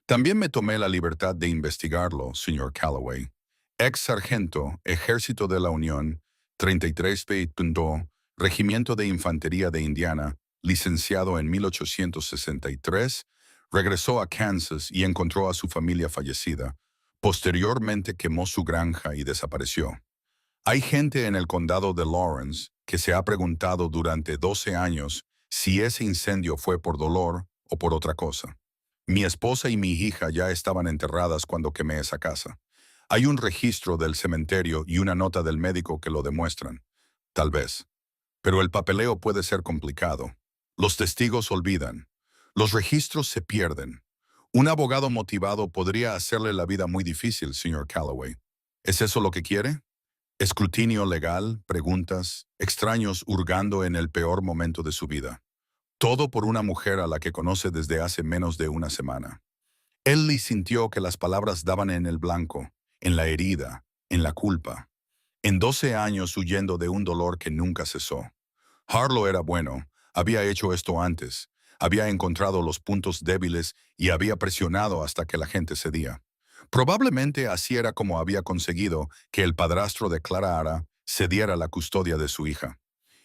También me tomé la libertad de investigarlo, señor Calloway. Ex sargento, Ejército de la Unión, 33 P. Regimiento de Infantería de Indiana, licenciado en 1863, regresó a Kansas y encontró a su familia fallecida. Posteriormente quemó su granja y desapareció. Hay gente en el condado de Lawrence que se ha preguntado durante 12 años si ese incendio fue por dolor o por otra cosa. Mi esposa y mi hija ya estaban enterradas cuando quemé esa casa. Hay un registro del cementerio y una nota del médico que lo demuestran. Tal vez. Pero el papeleo puede ser complicado. Los testigos olvidan. Los registros se pierden. Un abogado motivado podría hacerle la vida muy difícil, señor Calloway. ¿Es eso lo que quiere? Escrutinio legal, preguntas, extraños hurgando en el peor momento de su vida. Todo por una mujer a la que conoce desde hace menos de una semana. Ellie sintió que las palabras daban en el blanco, en la herida, en la culpa. En 12 años huyendo de un dolor que nunca cesó. Harlow era bueno, había hecho esto antes, había encontrado los puntos débiles y había presionado hasta que la gente cedía. Probablemente así era como había conseguido que el padrastro de Clara Ara cediera la custodia de su hija.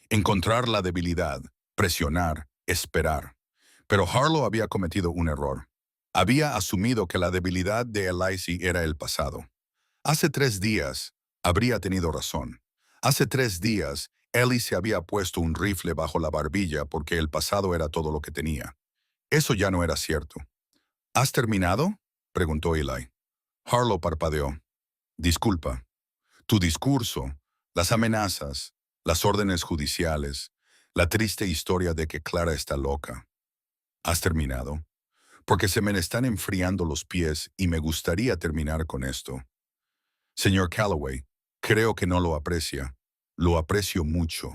Encontrar la debilidad, presionar, esperar. Pero Harlow había cometido un error. Había asumido que la debilidad de Elsie era el pasado. Hace 3 días habría tenido razón. Hace 3 días, Ellie se había puesto un rifle bajo la barbilla porque el pasado era todo lo que tenía. Eso ya no era cierto. ¿Has terminado?, preguntó Eli. Harlow parpadeó. Disculpa. Tu discurso, las amenazas, las órdenes judiciales, la triste historia de que Clara está loca. ¿Has terminado? Porque se me están enfriando los pies y me gustaría terminar con esto. Señor Calloway, creo que no lo aprecia. Lo aprecio mucho.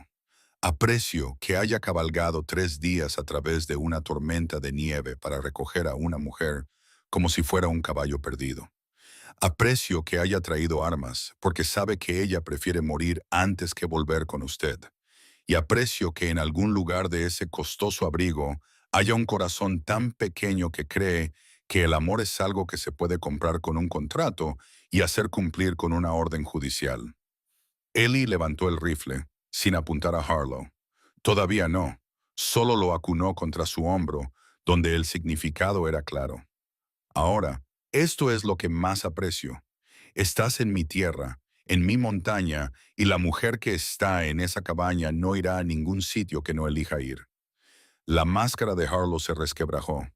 Aprecio que haya cabalgado 3 días a través de una tormenta de nieve para recoger a una mujer como si fuera un caballo perdido. Aprecio que haya traído armas, porque sabe que ella prefiere morir antes que volver con usted. Y aprecio que en algún lugar de ese costoso abrigo haya un corazón tan pequeño que cree que el amor es algo que se puede comprar con un contrato y hacer cumplir con una orden judicial. Ellie levantó el rifle, sin apuntar a Harlow. Todavía no, solo lo acunó contra su hombro, donde el significado era claro. Ahora, esto es lo que más aprecio. Estás en mi tierra, en mi montaña, y la mujer que está en esa cabaña no irá a ningún sitio que no elija ir. La máscara de Harlow se resquebrajó.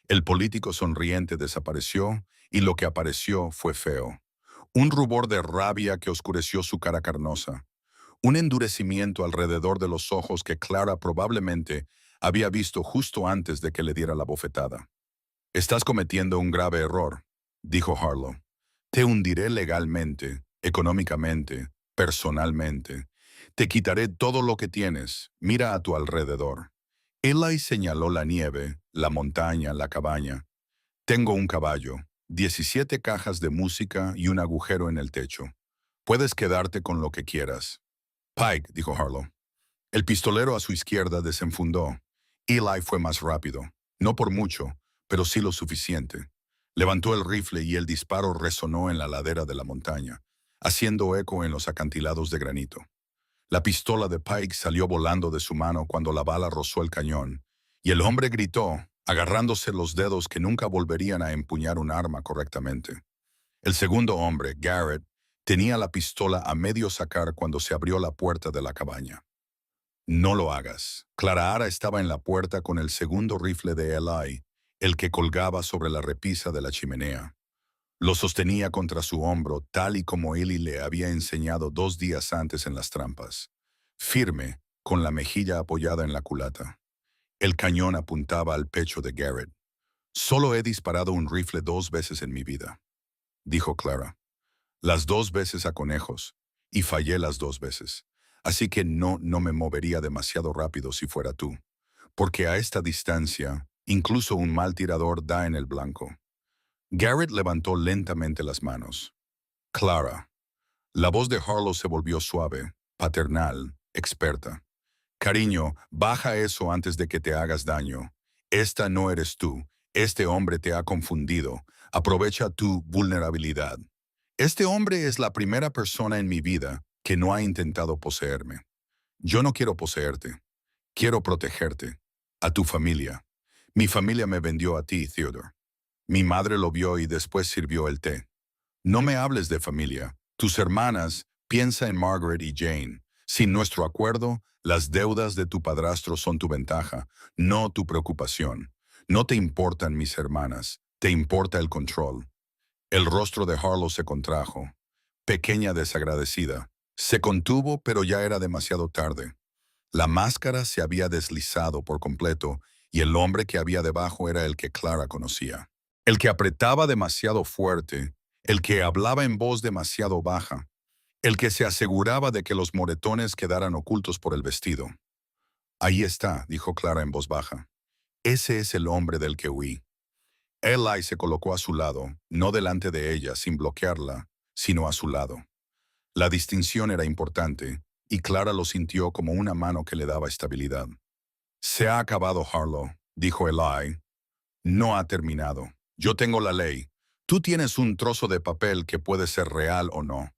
El político sonriente desapareció, y lo que apareció fue feo. Un rubor de rabia que oscureció su cara carnosa. Un endurecimiento alrededor de los ojos que Clara probablemente había visto justo antes de que le diera la bofetada. Estás cometiendo un grave error, dijo Harlow. Te hundiré legalmente, económicamente, personalmente. Te quitaré todo lo que tienes. Mira a tu alrededor. Eli señaló la nieve, la montaña, la cabaña. Tengo un caballo, 17 cajas de música y un agujero en el techo. Puedes quedarte con lo que quieras. Pike, dijo Harlow. El pistolero a su izquierda desenfundó. Eli fue más rápido. No por mucho, pero sí lo suficiente. Levantó el rifle y el disparo resonó en la ladera de la montaña, haciendo eco en los acantilados de granito. La pistola de Pike salió volando de su mano cuando la bala rozó el cañón, y el hombre gritó, agarrándose los dedos que nunca volverían a empuñar un arma correctamente. El segundo hombre, Garrett, tenía la pistola a medio sacar cuando se abrió la puerta de la cabaña. No lo hagas. Clara Ara estaba en la puerta con el segundo rifle de Eli, el que colgaba sobre la repisa de la chimenea. Lo sostenía contra su hombro, tal y como Eli le había enseñado 2 días antes en las trampas. Firme, con la mejilla apoyada en la culata. El cañón apuntaba al pecho de Garrett. «Solo he disparado un rifle 2 veces en mi vida», dijo Clara. «Las 2 veces a conejos, y fallé las 2 veces. Así que no me movería demasiado rápido si fuera tú. Porque a esta distancia, incluso un mal tirador da en el blanco». Garrett levantó lentamente las manos. «Clara». La voz de Harlow se volvió suave, paternal, experta. «Cariño, baja eso antes de que te hagas daño. Esta no eres tú. Este hombre te ha confundido. Aprovecha tu vulnerabilidad. Este hombre es la primera persona en mi vida que no ha intentado poseerme. Yo no quiero poseerte. Quiero protegerte. A tu familia. Mi familia me vendió a ti, Theodore. Mi madre lo vio y después sirvió el té. No me hables de familia. Tus hermanas, piensa en Margaret y Jane. Sin nuestro acuerdo, las deudas de tu padrastro son tu ventaja, no tu preocupación. No te importan mis hermanas, te importa el control». El rostro de Harlow se contrajo. Pequeña desagradecida. Se contuvo, pero ya era demasiado tarde. La máscara se había deslizado por completo y el hombre que había debajo era el que Clara conocía. El que apretaba demasiado fuerte, el que hablaba en voz demasiado baja, el que se aseguraba de que los moretones quedaran ocultos por el vestido. «Ahí está», dijo Clara en voz baja. «Ese es el hombre del que huí». Eli se colocó a su lado, no delante de ella, sin bloquearla, sino a su lado. La distinción era importante, y Clara lo sintió como una mano que le daba estabilidad. «Se ha acabado, Harlow», dijo Eli. «No ha terminado. Yo tengo la ley. Tú tienes un trozo de papel que puede ser real o no.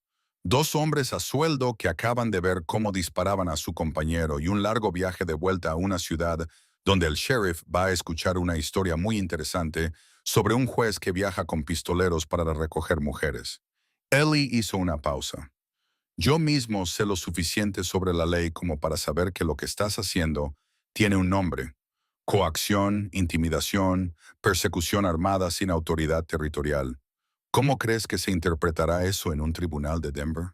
2 hombres a sueldo que acaban de ver cómo disparaban a su compañero y un largo viaje de vuelta a una ciudad donde el sheriff va a escuchar una historia muy interesante sobre un juez que viaja con pistoleros para recoger mujeres». Ellie hizo una pausa. «Yo mismo sé lo suficiente sobre la ley como para saber que lo que estás haciendo tiene un nombre. Coacción, intimidación, persecución armada sin autoridad territorial. ¿Cómo crees que se interpretará eso en un tribunal de Denver?»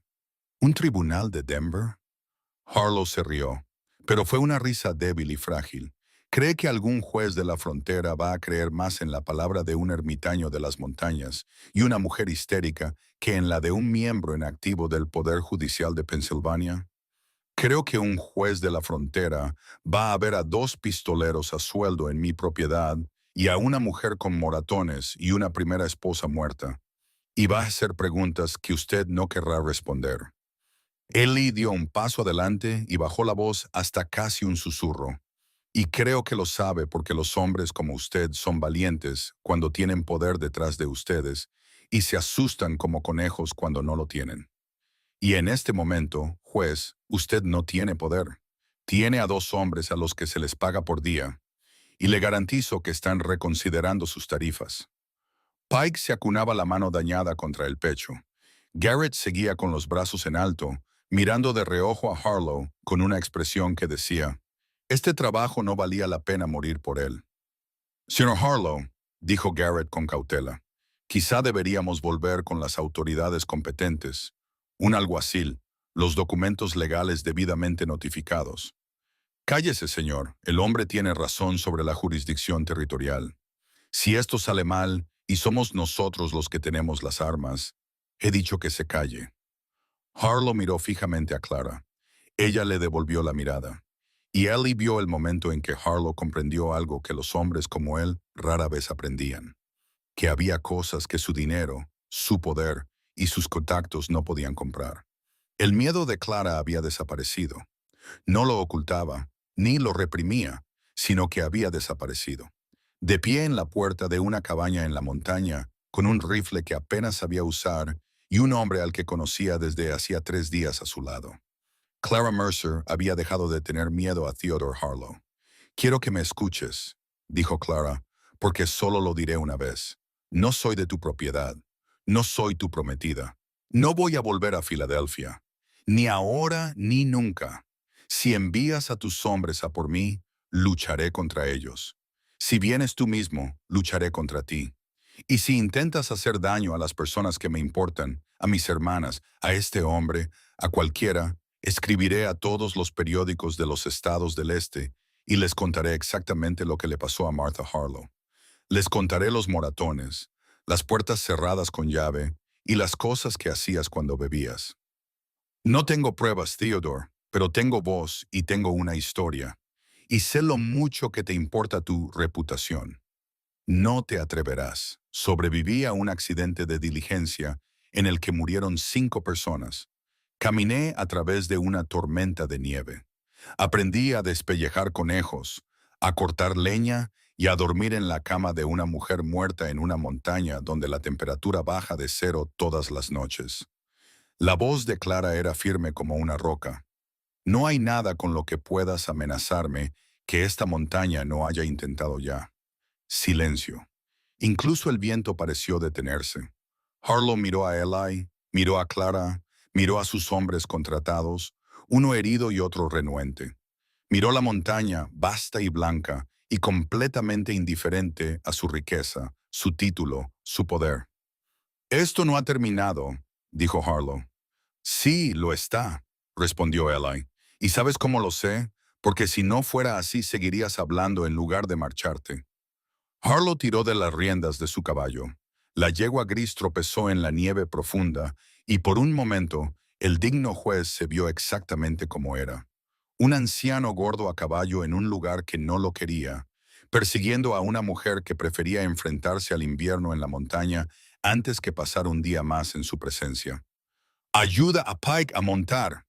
«¿Un tribunal de Denver?». Harlow se rió, pero fue una risa débil y frágil. ¿Cree que algún juez de la frontera va a creer más en la palabra de un ermitaño de las montañas y una mujer histérica que en la de un miembro en activo del Poder Judicial de Pensilvania? Creo que un juez de la frontera va a ver a 2 pistoleros a sueldo en mi propiedad y a una mujer con moratones y una primera esposa muerta, y va a hacer preguntas que usted no querrá responder». Ellie dio un paso adelante y bajó la voz hasta casi un susurro. «Y creo que lo sabe porque los hombres como usted son valientes cuando tienen poder detrás de ustedes y se asustan como conejos cuando no lo tienen. Y en este momento, juez, usted no tiene poder. Tiene a 2 hombres a los que se les paga por día, y le garantizo que están reconsiderando sus tarifas». Pike se acunaba la mano dañada contra el pecho. Garrett seguía con los brazos en alto, mirando de reojo a Harlow con una expresión que decía: «Este trabajo no valía la pena morir por él». «Señor Harlow», dijo Garrett con cautela, «quizá deberíamos volver con las autoridades competentes. Un alguacil, los documentos legales debidamente notificados». «Cállese, señor. El hombre tiene razón sobre la jurisdicción territorial. Si esto sale mal y somos nosotros los que tenemos las armas, he dicho que se calle». Harlow miró fijamente a Clara. Ella le devolvió la mirada. Y Ellie vio el momento en que Harlow comprendió algo que los hombres como él rara vez aprendían: que había cosas que su dinero, su poder y sus contactos no podían comprar. El miedo de Clara había desaparecido. No lo ocultaba, ni lo reprimía, sino que había desaparecido. De pie en la puerta de una cabaña en la montaña, con un rifle que apenas sabía usar y un hombre al que conocía desde hacía 3 días a su lado. Clara Mercer había dejado de tener miedo a Theodore Harlow. «Quiero que me escuches», dijo Clara, «porque solo lo diré una vez. No soy de tu propiedad. No soy tu prometida. No voy a volver a Filadelfia. Ni ahora ni nunca. Si envías a tus hombres a por mí, lucharé contra ellos. Si vienes tú mismo, lucharé contra ti. Y si intentas hacer daño a las personas que me importan, a mis hermanas, a este hombre, a cualquiera, escribiré a todos los periódicos de los estados del este y les contaré exactamente lo que le pasó a Martha Harlow. Les contaré los moratones, las puertas cerradas con llave y las cosas que hacías cuando bebías. No tengo pruebas, Theodore, pero tengo voz y tengo una historia. Y sé lo mucho que te importa tu reputación. No te atreverás. Sobreviví a un accidente de diligencia en el que murieron 5 personas. Caminé a través de una tormenta de nieve. Aprendí a despellejar conejos, a cortar leña y a dormir en la cama de una mujer muerta en una montaña donde la temperatura baja de 0 todas las noches. La voz de Clara era firme como una roca. No hay nada con lo que puedas amenazarme que esta montaña no haya intentado ya. Silencio. Incluso el viento pareció detenerse. Harlow miró a Eli, miró a Clara, miró a sus hombres contratados, uno herido y otro renuente. Miró la montaña, vasta y blanca, y completamente indiferente a su riqueza, su título, su poder. Esto no ha terminado, dijo Harlow. Sí, lo está, respondió Eli. ¿Y sabes cómo lo sé? Porque si no fuera así seguirías hablando en lugar de marcharte. Harlow tiró de las riendas de su caballo. La yegua gris tropezó en la nieve profunda y por un momento el digno juez se vio exactamente como era. Un anciano gordo a caballo en un lugar que no lo quería, persiguiendo a una mujer que prefería enfrentarse al invierno en la montaña antes que pasar un día más en su presencia. «Ayuda a Pike a montar»,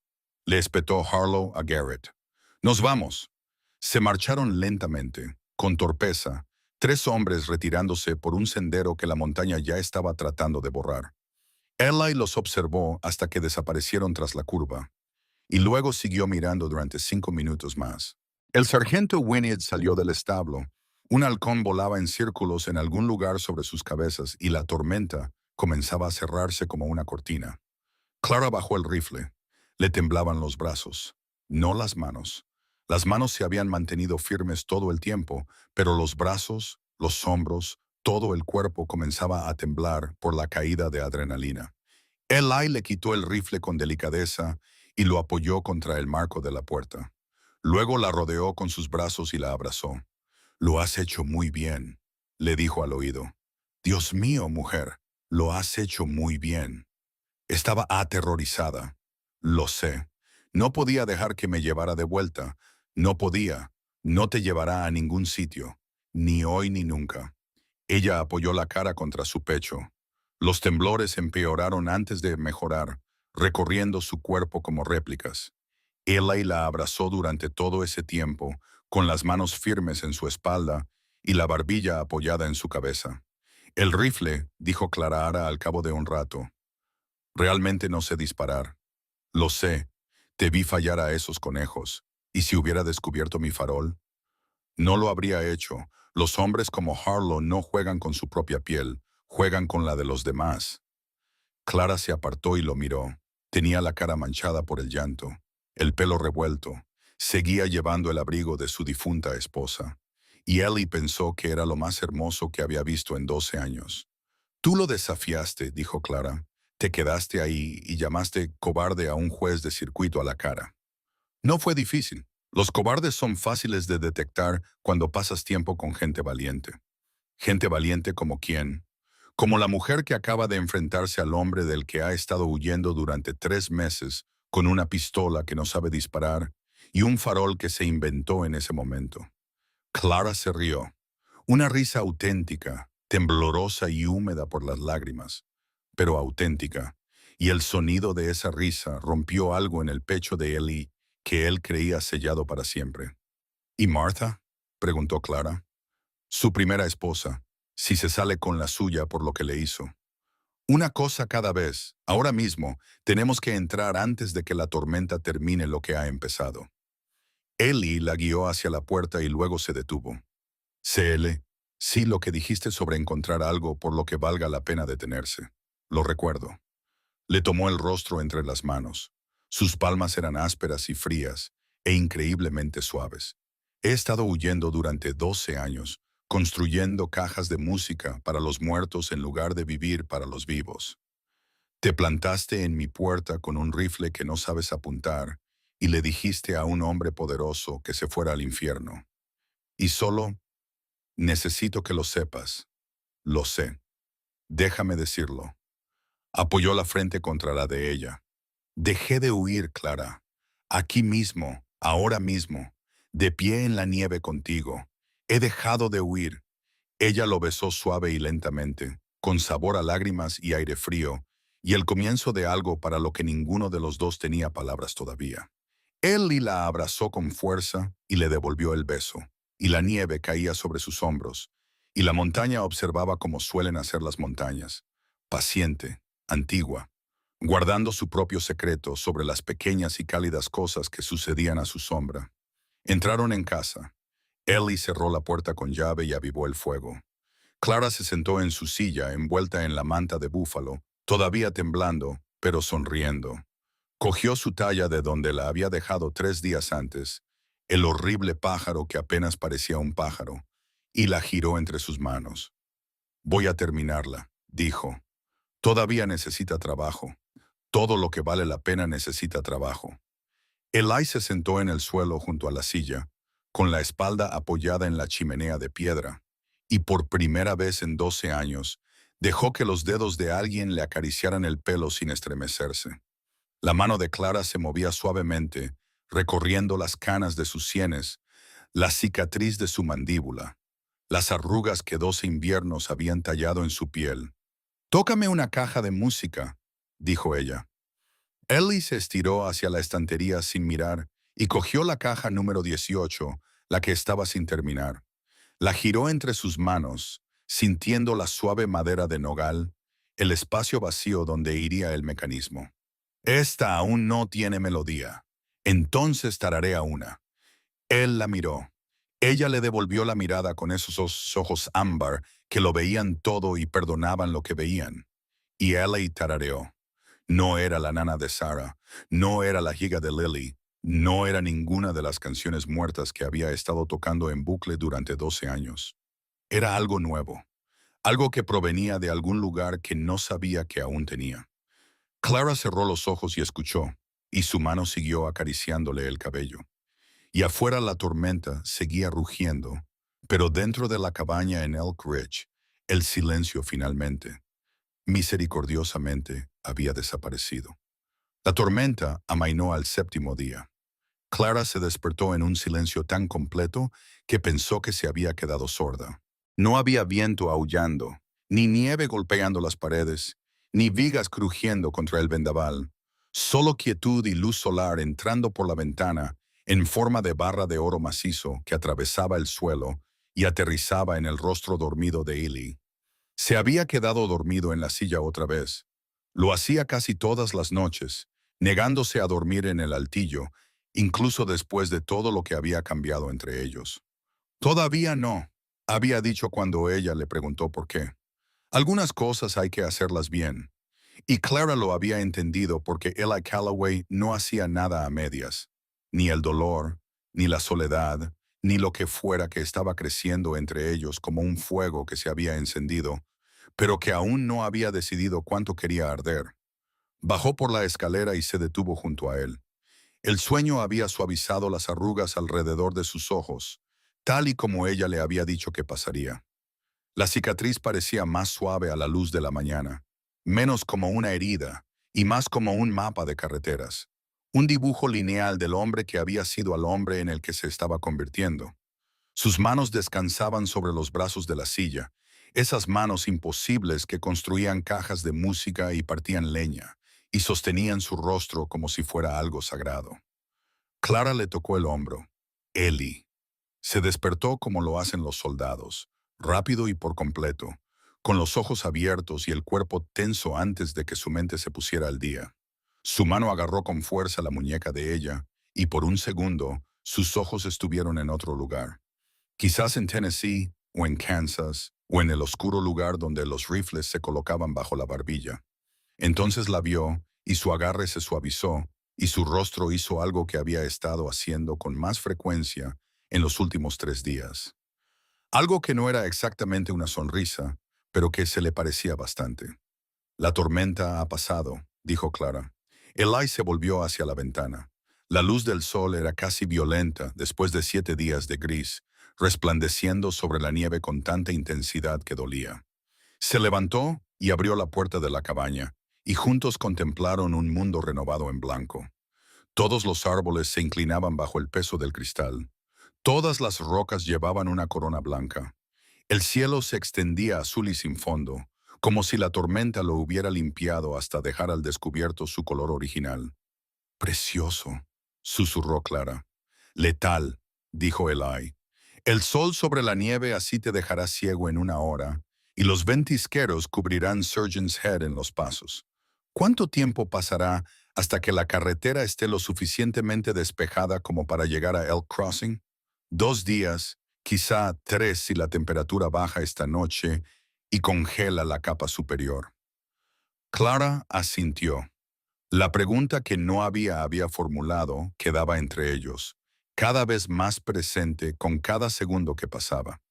le espetó Harlow a Garrett. «Nos vamos». Se marcharon lentamente, con torpeza, 3 hombres retirándose por un sendero que la montaña ya estaba tratando de borrar. Eli los observó hasta que desaparecieron tras la curva, y luego siguió mirando durante 5 minutos más. El sargento Wynnette salió del establo. Un halcón volaba en círculos en algún lugar sobre sus cabezas y la tormenta comenzaba a cerrarse como una cortina. Clara bajó el rifle. Le temblaban los brazos, no las manos. Las manos se habían mantenido firmes todo el tiempo, pero los brazos, los hombros, todo el cuerpo comenzaba a temblar por la caída de adrenalina. Eli le quitó el rifle con delicadeza y lo apoyó contra el marco de la puerta. Luego la rodeó con sus brazos y la abrazó. «Lo has hecho muy bien», le dijo al oído. «Dios mío, mujer, lo has hecho muy bien». Estaba aterrorizada. Lo sé. No podía dejar que me llevara de vuelta. No podía. No te llevará a ningún sitio. Ni hoy ni nunca. Ella apoyó la cara contra su pecho. Los temblores empeoraron antes de mejorar, recorriendo su cuerpo como réplicas. Eli la abrazó durante todo ese tiempo, con las manos firmes en su espalda y la barbilla apoyada en su cabeza. «El rifle», dijo Clara al cabo de un rato. «Realmente no sé disparar. Lo sé. Te vi fallar a esos conejos. ¿Y si hubiera descubierto mi farol? No lo habría hecho. Los hombres como Harlow no juegan con su propia piel, juegan con la de los demás». Clara se apartó y lo miró. Tenía la cara manchada por el llanto, el pelo revuelto. Seguía llevando el abrigo de su difunta esposa. Y Ellie pensó que era lo más hermoso que había visto en 12 años. «Tú lo desafiaste», dijo Clara. «Te quedaste ahí y llamaste cobarde a un juez de circuito a la cara. No fue difícil. Los cobardes son fáciles de detectar cuando pasas tiempo con gente valiente. Gente valiente como quién. Como la mujer que acaba de enfrentarse al hombre del que ha estado huyendo durante 3 meses con una pistola que no sabe disparar y un farol que se inventó en ese momento». Clara se rió. Una risa auténtica, temblorosa y húmeda por las lágrimas, pero auténtica, y el sonido de esa risa rompió algo en el pecho de Ellie que él creía sellado para siempre. «¿Y Martha?», preguntó Clara. «Su primera esposa, si se sale con la suya por lo que le hizo. Una cosa cada vez. Ahora mismo tenemos que entrar antes de que la tormenta termine lo que ha empezado». Ellie la guió hacia la puerta y luego se detuvo. «CL, sí, lo que dijiste sobre encontrar algo por lo que valga la pena detenerse. Lo recuerdo». Le tomó el rostro entre las manos. Sus palmas eran ásperas y frías. e increíblemente suaves. He estado huyendo durante 12 años, construyendo cajas de música para los muertos en lugar de vivir para los vivos. Te plantaste en mi puerta con un rifle que no sabes apuntar y le dijiste a un hombre poderoso que se fuera al infierno. Y solo necesito que lo sepas. Lo sé. Déjame decirlo. Apoyó la frente contra la de ella. Dejé de huir, Clara. Aquí mismo, ahora mismo, de pie en la nieve contigo. He dejado de huir. Ella lo besó suave y lentamente, con sabor a lágrimas y aire frío, y el comienzo de algo para lo que ninguno de los dos tenía palabras todavía. Él la abrazó con fuerza y le devolvió el beso, y la nieve caía sobre sus hombros, y la montaña observaba como suelen hacer las montañas, paciente, antigua, guardando su propio secreto sobre las pequeñas y cálidas cosas que sucedían a su sombra. Entraron en casa. Ellie cerró la puerta con llave y avivó el fuego. Clara se sentó en su silla envuelta en la manta de búfalo, todavía temblando, pero sonriendo. Cogió su talla de donde la había dejado 3 días antes, el horrible pájaro que apenas parecía un pájaro, y la giró entre sus manos. Voy a terminarla, dijo. Todavía necesita trabajo. Todo lo que vale la pena necesita trabajo. Eli se sentó en el suelo junto a la silla, con la espalda apoyada en la chimenea de piedra, y por primera vez en 12 años, dejó que los dedos de alguien le acariciaran el pelo sin estremecerse. La mano de Clara se movía suavemente, recorriendo las canas de sus sienes, la cicatriz de su mandíbula, las arrugas que 12 inviernos habían tallado en su piel. «Tócame una caja de música», dijo ella. Ellie se estiró hacia la estantería sin mirar y cogió la caja número 18, la que estaba sin terminar. La giró entre sus manos, sintiendo la suave madera de nogal, el espacio vacío donde iría el mecanismo. Esta aún no tiene melodía. Entonces tararea una. Él la miró. Ella le devolvió la mirada con esos ojos ámbar que lo veían todo y perdonaban lo que veían. Y Ellie tarareó. No era la nana de Sarah, no era la giga de Lily, no era ninguna de las canciones muertas que había estado tocando en bucle durante 12 años. Era algo nuevo, algo que provenía de algún lugar que no sabía que aún tenía. Clara cerró los ojos y escuchó, y su mano siguió acariciándole el cabello. Y afuera la tormenta seguía rugiendo, pero dentro de la cabaña en Elk Ridge, el silencio finalmente, misericordiosamente, había desaparecido. La tormenta amainó al 7.º día. Clara se despertó en un silencio tan completo que pensó que se había quedado sorda. No había viento aullando, ni nieve golpeando las paredes, ni vigas crujiendo contra el vendaval. Solo quietud y luz solar entrando por la ventana en forma de barra de oro macizo que atravesaba el suelo y aterrizaba en el rostro dormido de Ellie. Se había quedado dormido en la silla otra vez. Lo hacía casi todas las noches, negándose a dormir en el altillo, incluso después de todo lo que había cambiado entre ellos. Todavía no, había dicho cuando ella le preguntó por qué. Algunas cosas hay que hacerlas bien. Y Clara lo había entendido porque Eli Calloway no hacía nada a medias. Ni el dolor, ni la soledad, ni lo que fuera que estaba creciendo entre ellos como un fuego que se había encendido, pero que aún no había decidido cuánto quería arder. Bajó por la escalera y se detuvo junto a él. El sueño había suavizado las arrugas alrededor de sus ojos, tal y como ella le había dicho que pasaría. La cicatriz parecía más suave a la luz de la mañana, menos como una herida y más como un mapa de carreteras, un dibujo lineal del hombre que había sido al hombre en el que se estaba convirtiendo. Sus manos descansaban sobre los brazos de la silla, esas manos imposibles que construían cajas de música y partían leña, y sostenían su rostro como si fuera algo sagrado. Clara le tocó el hombro. Ellie. Se despertó como lo hacen los soldados, rápido y por completo, con los ojos abiertos y el cuerpo tenso antes de que su mente se pusiera al día. Su mano agarró con fuerza la muñeca de ella, y por un segundo, sus ojos estuvieron en otro lugar. Quizás en Tennessee, o en Kansas, o en el oscuro lugar donde los rifles se colocaban bajo la barbilla. Entonces la vio, y su agarre se suavizó, y su rostro hizo algo que había estado haciendo con más frecuencia en los últimos 3 días. Algo que no era exactamente una sonrisa, pero que se le parecía bastante. La tormenta ha pasado, dijo Clara. Eli se volvió hacia la ventana. La luz del sol era casi violenta después de 7 días de gris, resplandeciendo sobre la nieve con tanta intensidad que dolía. Se levantó y abrió la puerta de la cabaña, y juntos contemplaron un mundo renovado en blanco. Todos los árboles se inclinaban bajo el peso del cristal. Todas las rocas llevaban una corona blanca. El cielo se extendía azul y sin fondo, como si la tormenta lo hubiera limpiado hasta dejar al descubierto su color original. Precioso, susurró Clara. Letal, dijo Eli. El sol sobre la nieve así te dejará ciego en 1 hora, y los ventisqueros cubrirán Surgeon's Head en los pasos. ¿Cuánto tiempo pasará hasta que la carretera esté lo suficientemente despejada como para llegar a Elk Crossing? 2 días, quizá 3 si la temperatura baja esta noche y congela la capa superior. Clara asintió. La pregunta que no había formulado quedaba entre ellos, cada vez más presente con cada segundo que pasaba.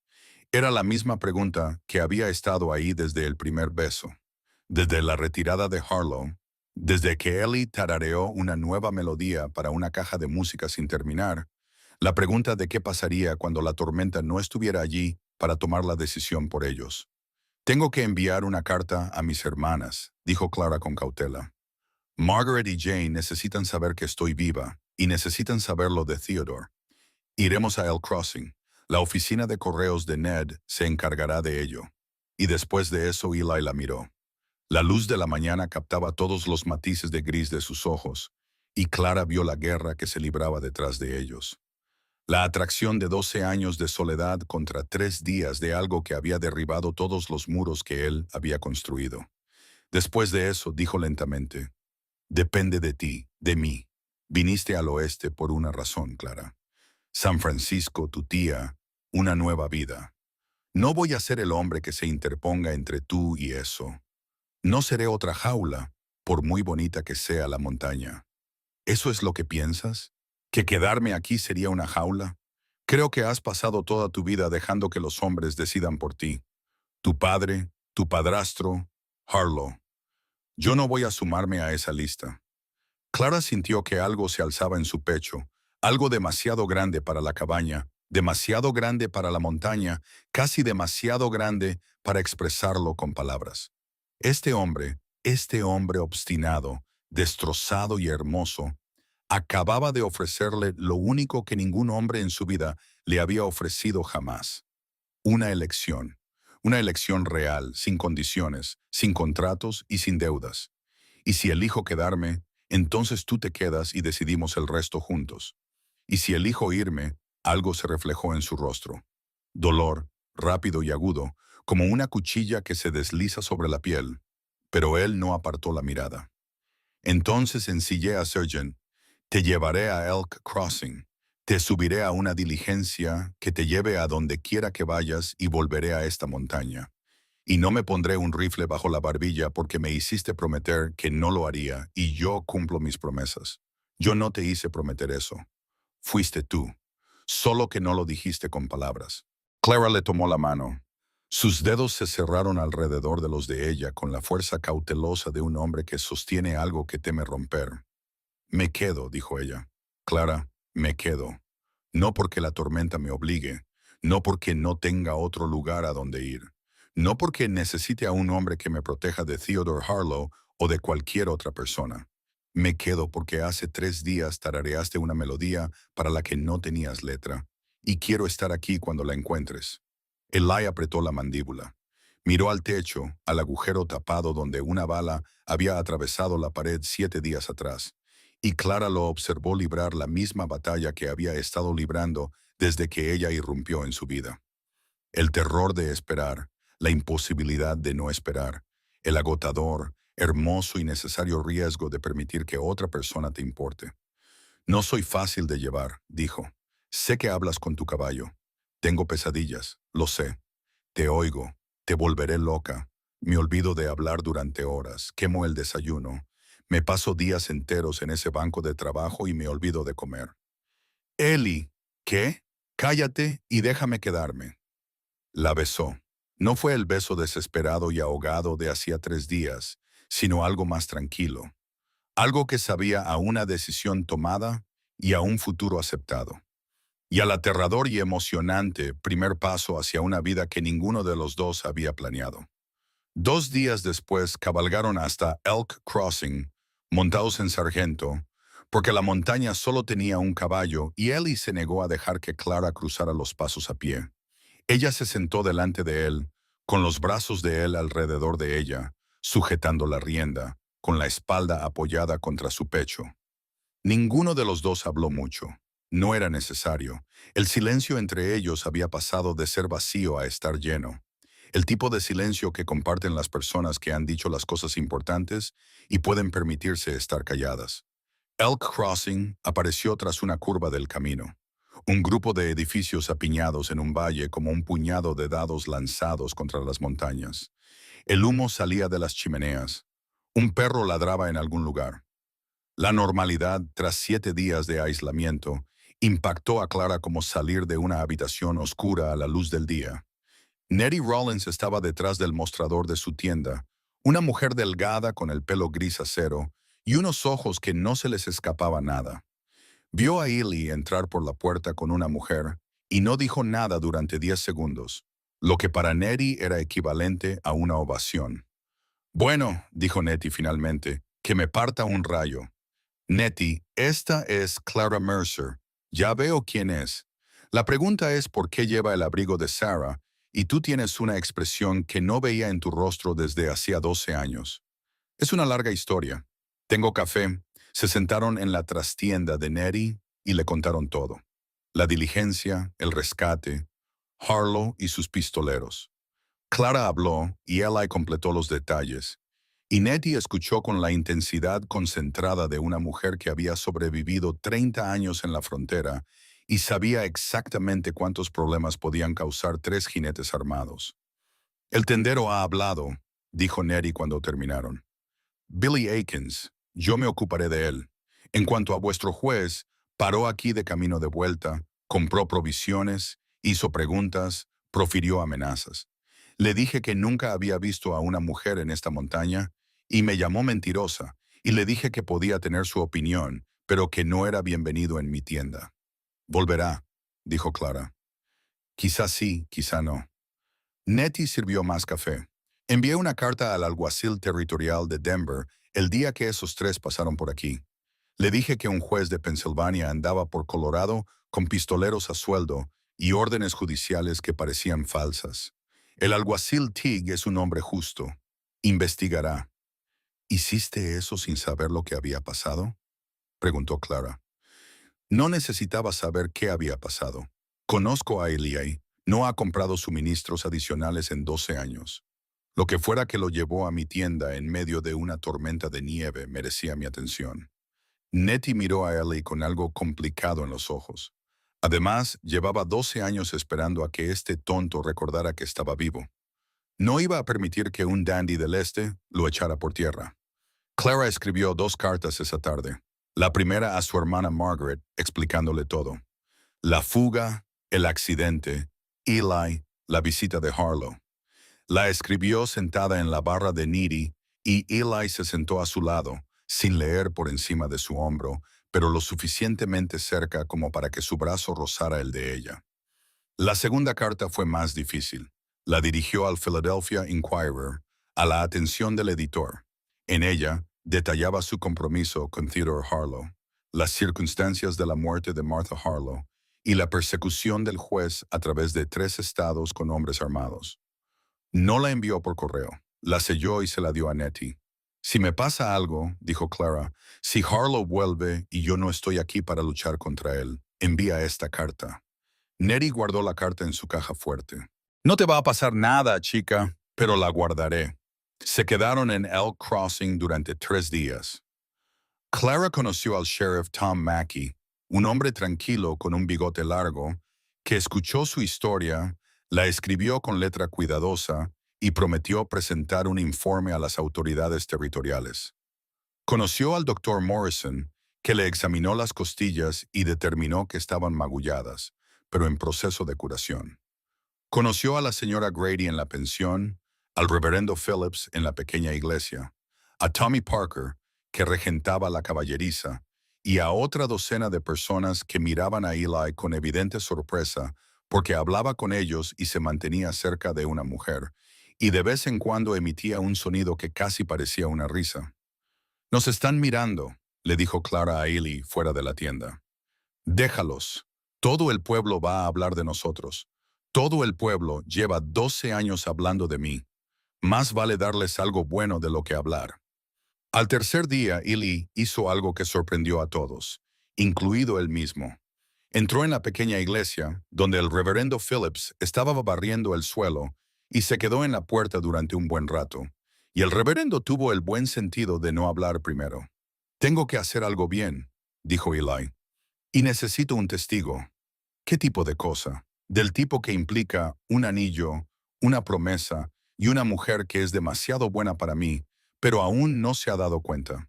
Era la misma pregunta que había estado ahí desde el primer beso, desde la retirada de Harlow, desde que Ellie tarareó una nueva melodía para una caja de música sin terminar, la pregunta de qué pasaría cuando la tormenta no estuviera allí para tomar la decisión por ellos. Tengo que enviar una carta a mis hermanas, dijo Clara con cautela. Margaret y Jane necesitan saber que estoy viva, y necesitan saber lo de Theodore. Iremos a Elk Crossing. La oficina de correos de Ned se encargará de ello. Y después de eso Eli la miró. La luz de la mañana captaba todos los matices de gris de sus ojos, y Clara vio la guerra que se libraba detrás de ellos. La atracción de 12 años de soledad contra 3 días de algo que había derribado todos los muros que él había construido. Después de eso, dijo lentamente, depende de ti, de mí. Viniste al oeste por una razón, Clara. San Francisco, tu tía, una nueva vida. No voy a ser el hombre que se interponga entre tú y eso. No seré otra jaula, por muy bonita que sea la montaña. ¿Eso es lo que piensas? ¿Que quedarme aquí sería una jaula? Creo que has pasado toda tu vida dejando que los hombres decidan por ti. Tu padre, tu padrastro, Harlow. Yo no voy a sumarme a esa lista. Clara sintió que algo se alzaba en su pecho, algo demasiado grande para la cabaña, demasiado grande para la montaña, casi demasiado grande para expresarlo con palabras. Este hombre obstinado, destrozado y hermoso, acababa de ofrecerle lo único que ningún hombre en su vida le había ofrecido jamás. Una elección real, sin condiciones, sin contratos y sin deudas. Y si elijo quedarme, entonces tú te quedas y decidimos el resto juntos. Y si elijo irme, algo se reflejó en su rostro. Dolor, rápido y agudo, como una cuchilla que se desliza sobre la piel. Pero él no apartó la mirada. Entonces ensillé a Surgeon. Te llevaré a Elk Crossing. Te subiré a una diligencia que te lleve a donde quiera que vayas y volveré a esta montaña. Y no me pondré un rifle bajo la barbilla porque me hiciste prometer que no lo haría y yo cumplo mis promesas. Yo no te hice prometer eso. Fuiste tú. Solo que no lo dijiste con palabras. Clara le tomó la mano. Sus dedos se cerraron alrededor de los de ella con la fuerza cautelosa de un hombre que sostiene algo que teme romper. Me quedo, dijo ella. Clara, me quedo. No porque la tormenta me obligue, no porque no tenga otro lugar a donde ir, no porque necesite a un hombre que me proteja de Theodore Harlow o de cualquier otra persona. Me quedo porque hace 3 días tarareaste una melodía para la que no tenías letra, y quiero estar aquí cuando la encuentres. Eli apretó la mandíbula. Miró al techo, al agujero tapado donde una bala había atravesado la pared 7 días atrás, y Clara lo observó librar la misma batalla que había estado librando desde que ella irrumpió en su vida. El terror de esperar, la imposibilidad de no esperar, el agotador, hermoso y necesario riesgo de permitir que otra persona te importe. No soy fácil de llevar, dijo. Sé que hablas con tu caballo. Tengo pesadillas, lo sé. Te oigo, te volveré loca. Me olvido de hablar durante horas, quemo el desayuno. Me paso días enteros en ese banco de trabajo y me olvido de comer. Ellie, ¿qué? Cállate y déjame quedarme. La besó. No fue el beso desesperado y ahogado de hacía 3 días, sino algo más tranquilo. Algo que sabía a una decisión tomada y a un futuro aceptado. Y al aterrador y emocionante primer paso hacia una vida que ninguno de los dos había planeado. 2 días después cabalgaron hasta Elk Crossing, montados en sargento, porque la montaña solo tenía un caballo y Ellie se negó a dejar que Clara cruzara los pasos a pie. Ella se sentó delante de él, con los brazos de él alrededor de ella, sujetando la rienda, con la espalda apoyada contra su pecho. Ninguno de los dos habló mucho. No era necesario. El silencio entre ellos había pasado de ser vacío a estar lleno. El tipo de silencio que comparten las personas que han dicho las cosas importantes y pueden permitirse estar calladas. Elk Crossing apareció tras una curva del camino. Un grupo de edificios apiñados en un valle como un puñado de dados lanzados contra las montañas. El humo salía de las chimeneas. Un perro ladraba en algún lugar. La normalidad, tras 7 días de aislamiento, impactó a Clara como salir de una habitación oscura a la luz del día. Nettie Rollins estaba detrás del mostrador de su tienda, una mujer delgada con el pelo gris acero y unos ojos que no se les escapaba nada. Vio a Ellie entrar por la puerta con una mujer y no dijo nada durante 10 segundos, lo que para Nettie era equivalente a una ovación. Bueno, dijo Nettie finalmente, que me parta un rayo. Nettie, esta es Clara Mercer. Ya veo quién es. La pregunta es por qué lleva el abrigo de Sarah y tú tienes una expresión que no veía en tu rostro desde hacía 12 años. Es una larga historia. Tengo café. Se sentaron en la trastienda de Nettie y le contaron todo. La diligencia, el rescate, Harlow y sus pistoleros. Clara habló y Eli completó los detalles. Y Nettie escuchó con la intensidad concentrada de una mujer que había sobrevivido 30 años en la frontera y sabía exactamente cuántos problemas podían causar 3 jinetes armados. El tendero ha hablado, dijo Nettie cuando terminaron. Billy Akins, yo me ocuparé de él. En cuanto a vuestro juez, paró aquí de camino de vuelta, compró provisiones, hizo preguntas, profirió amenazas. Le dije que nunca había visto a una mujer en esta montaña y me llamó mentirosa y le dije que podía tener su opinión, pero que no era bienvenido en mi tienda. Volverá, dijo Clara. Quizá sí, quizá no. Nettie sirvió más café. Envié una carta al alguacil territorial de Denver el día que esos 3 pasaron por aquí. Le dije que un juez de Pensilvania andaba por Colorado con pistoleros a sueldo y órdenes judiciales que parecían falsas. El alguacil Teague es un hombre justo. Investigará. ¿Hiciste eso sin saber lo que había pasado? Preguntó Clara. No necesitaba saber qué había pasado. Conozco a Eli. No ha comprado suministros adicionales en 12 años. Lo que fuera que lo llevó a mi tienda en medio de una tormenta de nieve merecía mi atención. Nettie miró a Ellie con algo complicado en los ojos. Además, llevaba 12 años esperando a que este tonto recordara que estaba vivo. No iba a permitir que un dandy del este lo echara por tierra. Clara escribió 2 cartas esa tarde. La primera a su hermana Margaret, explicándole todo. La fuga, el accidente, Eli, la visita de Harlow. La escribió sentada en la barra de Needy y Eli se sentó a su lado, sin leer por encima de su hombro, pero lo suficientemente cerca como para que su brazo rozara el de ella. La segunda carta fue más difícil. La dirigió al Philadelphia Inquirer, a la atención del editor. En ella, detallaba su compromiso con Theodore Harlow, las circunstancias de la muerte de Martha Harlow y la persecución del juez a través de 3 estados con hombres armados. No la envió por correo. La selló y se la dio a Nettie. Si me pasa algo, dijo Clara, si Harlow vuelve y yo no estoy aquí para luchar contra él, envía esta carta. Nettie guardó la carta en su caja fuerte. No te va a pasar nada, chica, pero la guardaré. Se quedaron en Elk Crossing durante 3 días. Clara conoció al sheriff Tom Mackey, un hombre tranquilo con un bigote largo, que escuchó su historia, la escribió con letra cuidadosa y prometió presentar un informe a las autoridades territoriales. Conoció al doctor Morrison, que le examinó las costillas y determinó que estaban magulladas, pero en proceso de curación. Conoció a la señora Grady en la pensión, al reverendo Phillips en la pequeña iglesia, a Tommy Parker, que regentaba la caballeriza, y a otra docena de personas que miraban a Eli con evidente sorpresa porque hablaba con ellos y se mantenía cerca de una mujer, y de vez en cuando emitía un sonido que casi parecía una risa. «Nos están mirando», le dijo Clara a Eli fuera de la tienda. «Déjalos. Todo el pueblo va a hablar de nosotros. Todo el pueblo lleva 12 años hablando de mí. Más vale darles algo bueno de lo que hablar». Al tercer día, Eli hizo algo que sorprendió a todos, incluido él mismo. Entró en la pequeña iglesia, donde el reverendo Phillips estaba barriendo el suelo, y se quedó en la puerta durante un buen rato. Y el reverendo tuvo el buen sentido de no hablar primero. «Tengo que hacer algo bien», dijo Eli, «y necesito un testigo». «¿Qué tipo de cosa?» «Del tipo que implica un anillo, una promesa y una mujer que es demasiado buena para mí, pero aún no se ha dado cuenta».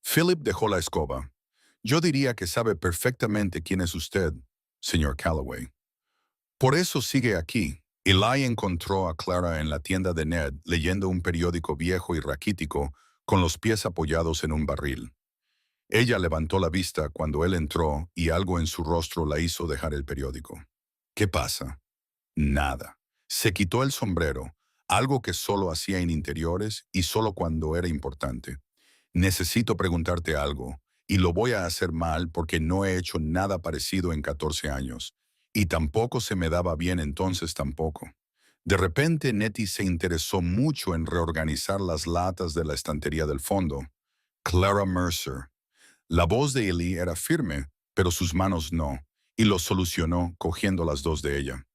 Philip dejó la escoba. «Yo diría que sabe perfectamente quién es usted, señor Calloway. Por eso sigue aquí». Eli encontró a Clara en la tienda de Ned leyendo un periódico viejo y raquítico con los pies apoyados en un barril. Ella levantó la vista cuando él entró y algo en su rostro la hizo dejar el periódico. «¿Qué pasa?» «Nada». Se quitó el sombrero, algo que solo hacía en interiores y solo cuando era importante. «Necesito preguntarte algo, y lo voy a hacer mal porque no he hecho nada parecido en 14 años. Y tampoco se me daba bien entonces tampoco». De repente Nettie se interesó mucho en reorganizar las latas de la estantería del fondo. «Clara Mercer». La voz de Eli era firme, pero sus manos no, y lo solucionó cogiendo las dos de ella.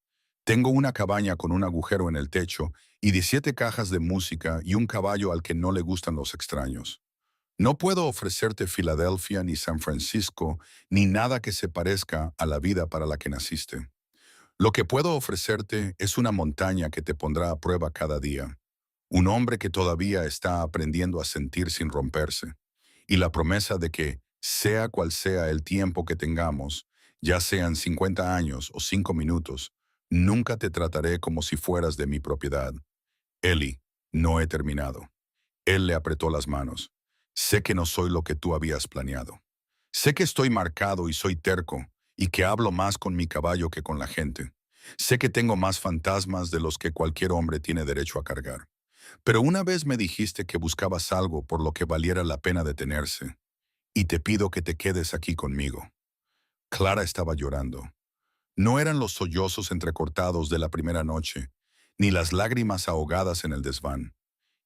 «Tengo una cabaña con un agujero en el techo y 17 cajas de música y un caballo al que no le gustan los extraños. No puedo ofrecerte Filadelfia ni San Francisco ni nada que se parezca a la vida para la que naciste. Lo que puedo ofrecerte es una montaña que te pondrá a prueba cada día, un hombre que todavía está aprendiendo a sentir sin romperse, y la promesa de que, sea cual sea el tiempo que tengamos, ya sean 50 años o 5 minutos, nunca te trataré como si fueras de mi propiedad. Eli, no he terminado». Él le apretó las manos. «Sé que no soy lo que tú habías planeado. Sé que estoy marcado y soy terco, y que hablo más con mi caballo que con la gente. Sé que tengo más fantasmas de los que cualquier hombre tiene derecho a cargar. Pero una vez me dijiste que buscabas algo por lo que valiera la pena detenerse, y te pido que te quedes aquí conmigo». Clara estaba llorando. No eran los sollozos entrecortados de la primera noche, ni las lágrimas ahogadas en el desván.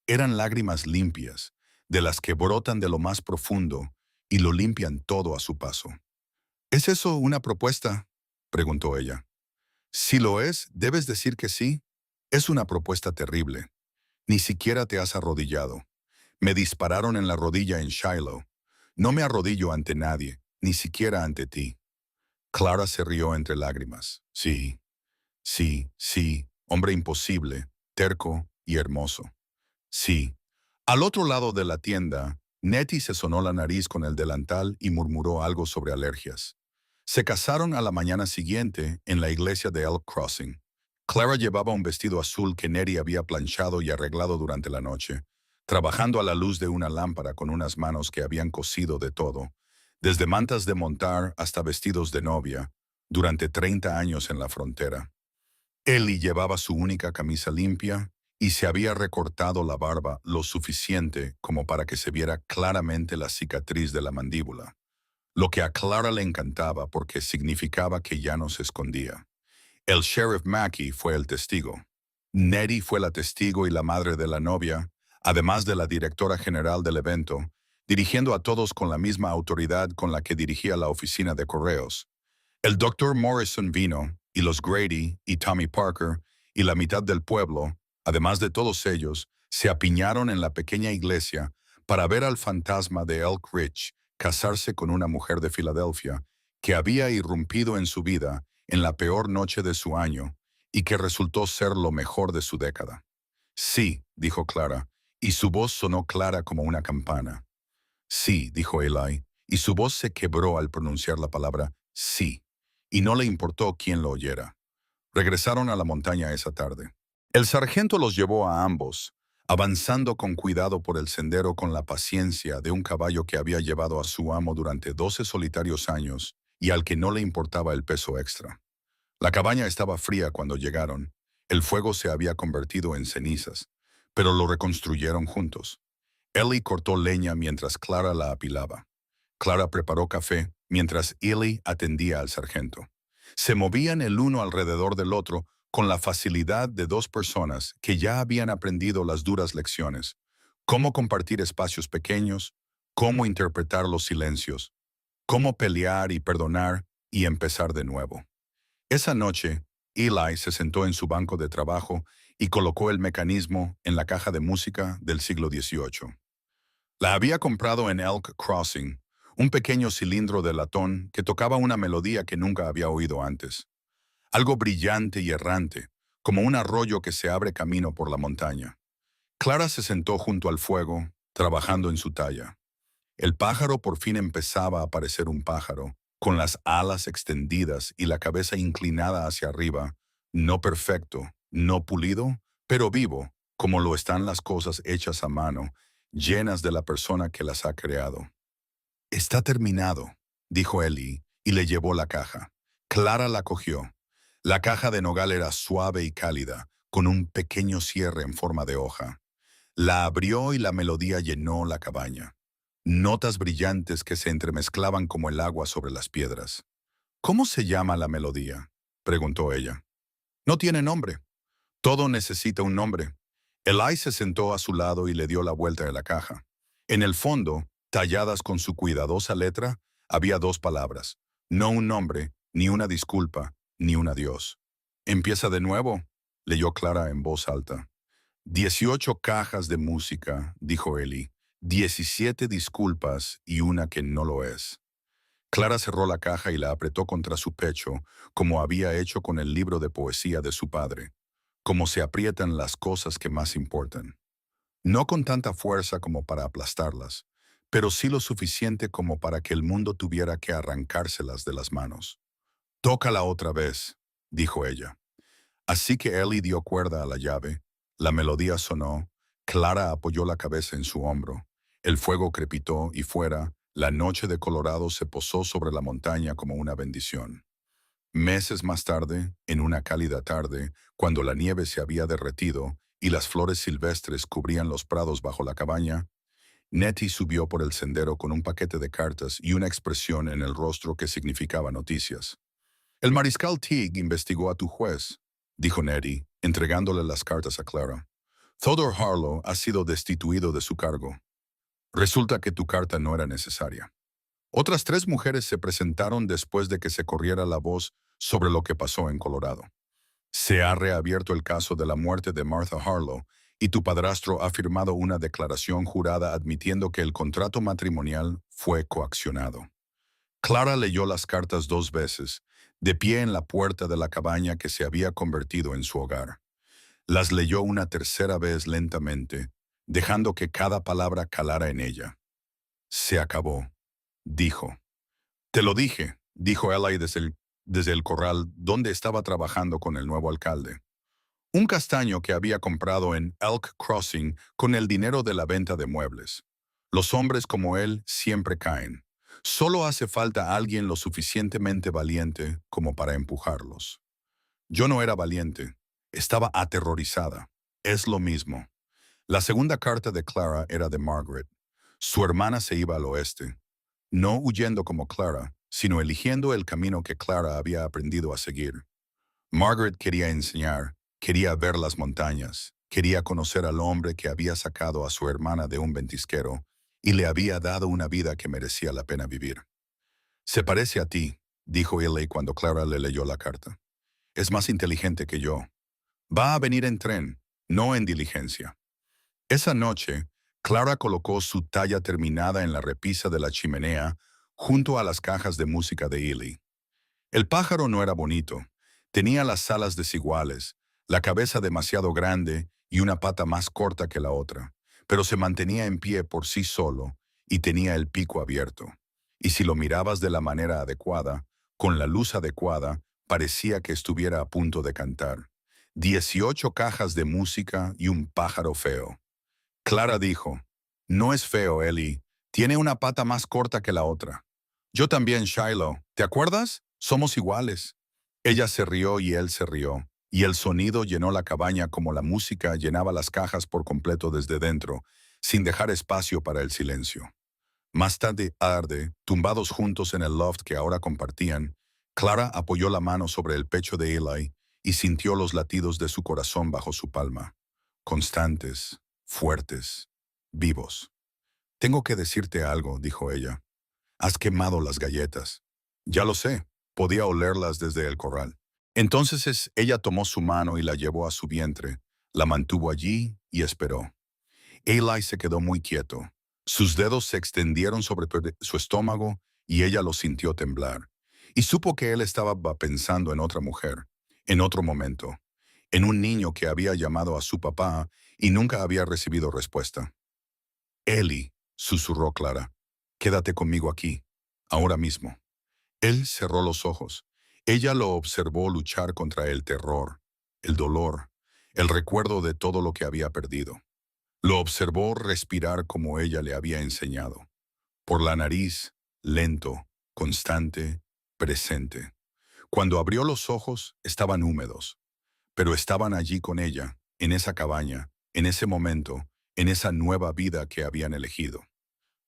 Eran lágrimas limpias, de las que brotan de lo más profundo y lo limpian todo a su paso. «¿Es eso una propuesta?», preguntó ella. «Si lo es, debes decir que sí. Es una propuesta terrible. Ni siquiera te has arrodillado. Me dispararon en la rodilla en Shiloh. No me arrodillo ante nadie, ni siquiera ante ti». Clara se rió entre lágrimas. «Sí, sí, sí, hombre imposible, terco y hermoso. Sí». Al otro lado de la tienda, Nettie se sonó la nariz con el delantal y murmuró algo sobre alergias. Se casaron a la mañana siguiente en la iglesia de Elk Crossing. Clara llevaba un vestido azul que Nettie había planchado y arreglado durante la noche, trabajando a la luz de una lámpara con unas manos que habían cosido de todo, desde mantas de montar hasta vestidos de novia, durante 30 años en la frontera. Ellie llevaba su única camisa limpia y se había recortado la barba lo suficiente como para que se viera claramente la cicatriz de la mandíbula, lo que a Clara le encantaba porque significaba que ya no se escondía. El sheriff Mackey fue el testigo. Nettie fue la testigo y la madre de la novia, además de la directora general del evento, dirigiendo a todos con la misma autoridad con la que dirigía la oficina de correos. El doctor Morrison vino, y los Grady y Tommy Parker, y la mitad del pueblo, además de todos ellos, se apiñaron en la pequeña iglesia para ver al fantasma de Elk Ridge casarse con una mujer de Filadelfia que había irrumpido en su vida en la peor noche de su año y que resultó ser lo mejor de su década. «Sí», dijo Clara, y su voz sonó clara como una campana. Sí, dijo Eli, y su voz se quebró al pronunciar la palabra sí, y no le importó quién lo oyera. Regresaron a la montaña esa tarde. El sargento los llevó a ambos, avanzando con cuidado por el sendero con la paciencia de un caballo que había llevado a su amo durante 12 solitarios años y al que no le importaba el peso extra. La cabaña estaba fría cuando llegaron. El fuego se había convertido en cenizas, pero lo reconstruyeron juntos. Ellie cortó leña mientras Clara la apilaba. Clara preparó café mientras Ellie atendía al sargento. Se movían el uno alrededor del otro con la facilidad de dos personas que ya habían aprendido las duras lecciones. Cómo compartir espacios pequeños, cómo interpretar los silencios, cómo pelear y perdonar y empezar de nuevo. Esa noche, Eli se sentó en su banco de trabajo y colocó el mecanismo en la caja de música del siglo XVIII. La había comprado en Elk Crossing, un pequeño cilindro de latón que tocaba una melodía que nunca había oído antes. Algo brillante y errante, como un arroyo que se abre camino por la montaña. Clara se sentó junto al fuego, trabajando en su talla. El pájaro por fin empezaba a parecer un pájaro, con las alas extendidas y la cabeza inclinada hacia arriba, no perfecto, no pulido, pero vivo, como lo están las cosas hechas a mano, llenas de la persona que las ha creado. Está terminado, dijo Ellie, y le llevó la caja. Clara la cogió. La caja de nogal era suave y cálida, con un pequeño cierre en forma de hoja. La abrió y la melodía llenó la cabaña. Notas brillantes que se entremezclaban como el agua sobre las piedras. ¿Cómo se llama la melodía?, preguntó ella. No tiene nombre. Todo necesita un nombre. Eli se sentó a su lado y le dio la vuelta de la caja. En el fondo, talladas con su cuidadosa letra, había dos palabras. No un nombre, ni una disculpa, ni un adiós. «Empieza de nuevo», leyó Clara en voz alta. 18 cajas de música, dijo Eli. 17 disculpas y una que no lo es. Clara cerró la caja y la apretó contra su pecho, como había hecho con el libro de poesía de su padre, como se aprietan las cosas que más importan. No con tanta fuerza como para aplastarlas, pero sí lo suficiente como para que el mundo tuviera que arrancárselas de las manos. «Tócala otra vez», dijo ella. Así que Ellie dio cuerda a la llave, la melodía sonó, Clara apoyó la cabeza en su hombro, el fuego crepitó y fuera, la noche de Colorado se posó sobre la montaña como una bendición. Meses más tarde, en una cálida tarde, cuando la nieve se había derretido y las flores silvestres cubrían los prados bajo la cabaña, Nettie subió por el sendero con un paquete de cartas y una expresión en el rostro que significaba noticias. «El mariscal Teague investigó a tu juez», dijo Nettie, entregándole las cartas a Clara. «Theodore Harlow ha sido destituido de su cargo. Resulta que tu carta no era necesaria». Otras 3 mujeres se presentaron después de que se corriera la voz sobre lo que pasó en Colorado. «Se ha reabierto el caso de la muerte de Martha Harlow y tu padrastro ha firmado una declaración jurada admitiendo que el contrato matrimonial fue coaccionado». Clara leyó las cartas 2 veces, de pie en la puerta de la cabaña que se había convertido en su hogar. Las leyó una tercera vez lentamente, dejando que cada palabra calara en ella. «Se acabó», dijo. «Te lo dije», dijo Eli desde el corral donde estaba trabajando con el nuevo alcalde. Un castaño que había comprado en Elk Crossing con el dinero de la venta de muebles. Los hombres como él siempre caen. Solo hace falta alguien lo suficientemente valiente como para empujarlos. Yo no era valiente, estaba aterrorizada. Es lo mismo. La segunda carta de Clara era de Margaret. Su hermana se iba al oeste, no huyendo como Clara, sino eligiendo el camino que Clara había aprendido a seguir. Margaret quería enseñar, quería ver las montañas, quería conocer al hombre que había sacado a su hermana de un ventisquero y le había dado una vida que merecía la pena vivir. «Se parece a ti», dijo Eli cuando Clara le leyó la carta. «Es más inteligente que yo. Va a venir en tren, no en diligencia». Esa noche, Clara colocó su talla terminada en la repisa de la chimenea junto a las cajas de música de Eli. El pájaro no era bonito. Tenía las alas desiguales, la cabeza demasiado grande y una pata más corta que la otra, pero se mantenía en pie por sí solo, y tenía el pico abierto. Y si lo mirabas de la manera adecuada, con la luz adecuada, parecía que estuviera a punto de cantar. 18 cajas de música y un pájaro feo. Clara dijo, no es feo, Ellie. Tiene una pata más corta que la otra. Yo también, Shiloh. ¿Te acuerdas? Somos iguales. Ella se rió y él se rió, y el sonido llenó la cabaña como la música llenaba las cajas por completo desde dentro, sin dejar espacio para el silencio. Más tarde, tumbados juntos en el loft que ahora compartían, Clara apoyó la mano sobre el pecho de Eli y sintió los latidos de su corazón bajo su palma. Constantes, fuertes, vivos. Tengo que decirte algo, dijo ella. Has quemado las galletas. Ya lo sé, podía olerlas desde el corral. Entonces ella tomó su mano y la llevó a su vientre, la mantuvo allí y esperó. Eli se quedó muy quieto. Sus dedos se extendieron sobre su estómago y ella lo sintió temblar. Y supo que él estaba pensando en otra mujer, en otro momento, en un niño que había llamado a su papá y nunca había recibido respuesta. Eli, susurró Clara, quédate conmigo aquí, ahora mismo. Él cerró los ojos. Ella lo observó luchar contra el terror, el dolor, el recuerdo de todo lo que había perdido. Lo observó respirar como ella le había enseñado. Por la nariz, lento, constante, presente. Cuando abrió los ojos, estaban húmedos, pero estaban allí con ella, en esa cabaña, en ese momento, en esa nueva vida que habían elegido.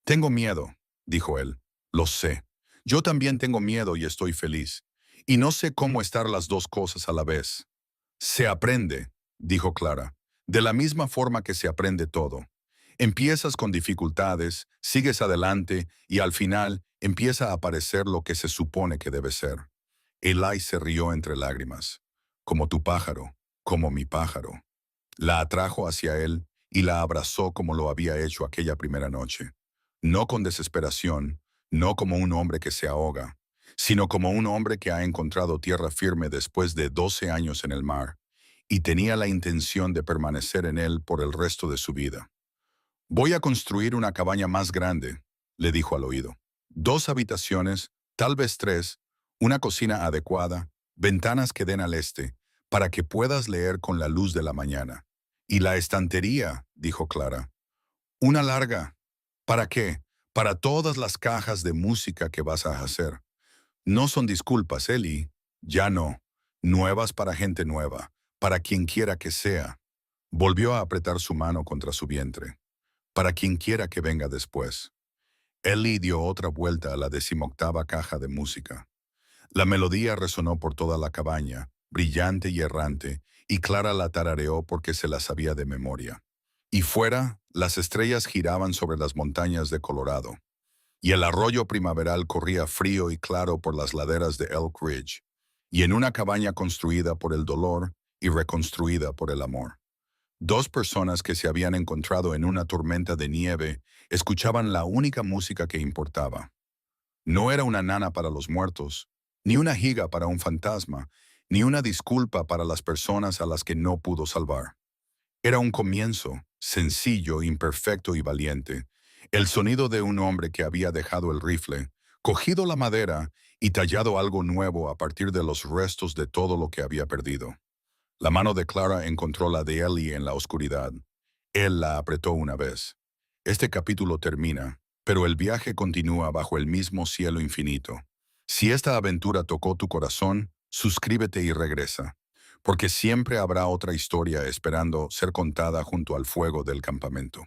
Tengo miedo, dijo él. Lo sé. Yo también tengo miedo y estoy feliz. Y no sé cómo estar las dos cosas a la vez. Se aprende, dijo Clara, de la misma forma que se aprende todo. Empiezas con dificultades, sigues adelante y al final empieza a aparecer lo que se supone que debe ser. Eli se rió entre lágrimas. Como tu pájaro, como mi pájaro. La atrajo hacia él y la abrazó como lo había hecho aquella primera noche. No con desesperación, no como un hombre que se ahoga, sino como un hombre que ha encontrado tierra firme después de 12 años en el mar, y tenía la intención de permanecer en él por el resto de su vida. Voy a construir una cabaña más grande, le dijo al oído. 2 habitaciones, tal vez 3, una cocina adecuada, ventanas que den al este, para que puedas leer con la luz de la mañana. Y la estantería, dijo Clara. Una larga. ¿Para qué? Para todas las cajas de música que vas a hacer. No son disculpas, Eli. Ya no. Nuevas para gente nueva, para quien quiera que sea. Volvió a apretar su mano contra su vientre. Para quien quiera que venga después. Eli dio otra vuelta a la 18ª caja de música. La melodía resonó por toda la cabaña, brillante y errante, y Clara la tarareó porque se la sabía de memoria. Y fuera, las estrellas giraban sobre las montañas de Colorado, y el arroyo primaveral corría frío y claro por las laderas de Elk Ridge, y en una cabaña construida por el dolor y reconstruida por el amor. 2 personas que se habían encontrado en una tormenta de nieve escuchaban la única música que importaba. No era una nana para los muertos, ni una giga para un fantasma, ni una disculpa para las personas a las que no pudo salvar. Era un comienzo, sencillo, imperfecto y valiente, el sonido de un hombre que había dejado el rifle, cogido la madera y tallado algo nuevo a partir de los restos de todo lo que había perdido. La mano de Clara encontró la de Ellie en la oscuridad. Él la apretó una vez. Este capítulo termina, pero el viaje continúa bajo el mismo cielo infinito. Si esta aventura tocó tu corazón, suscríbete y regresa, porque siempre habrá otra historia esperando ser contada junto al fuego del campamento.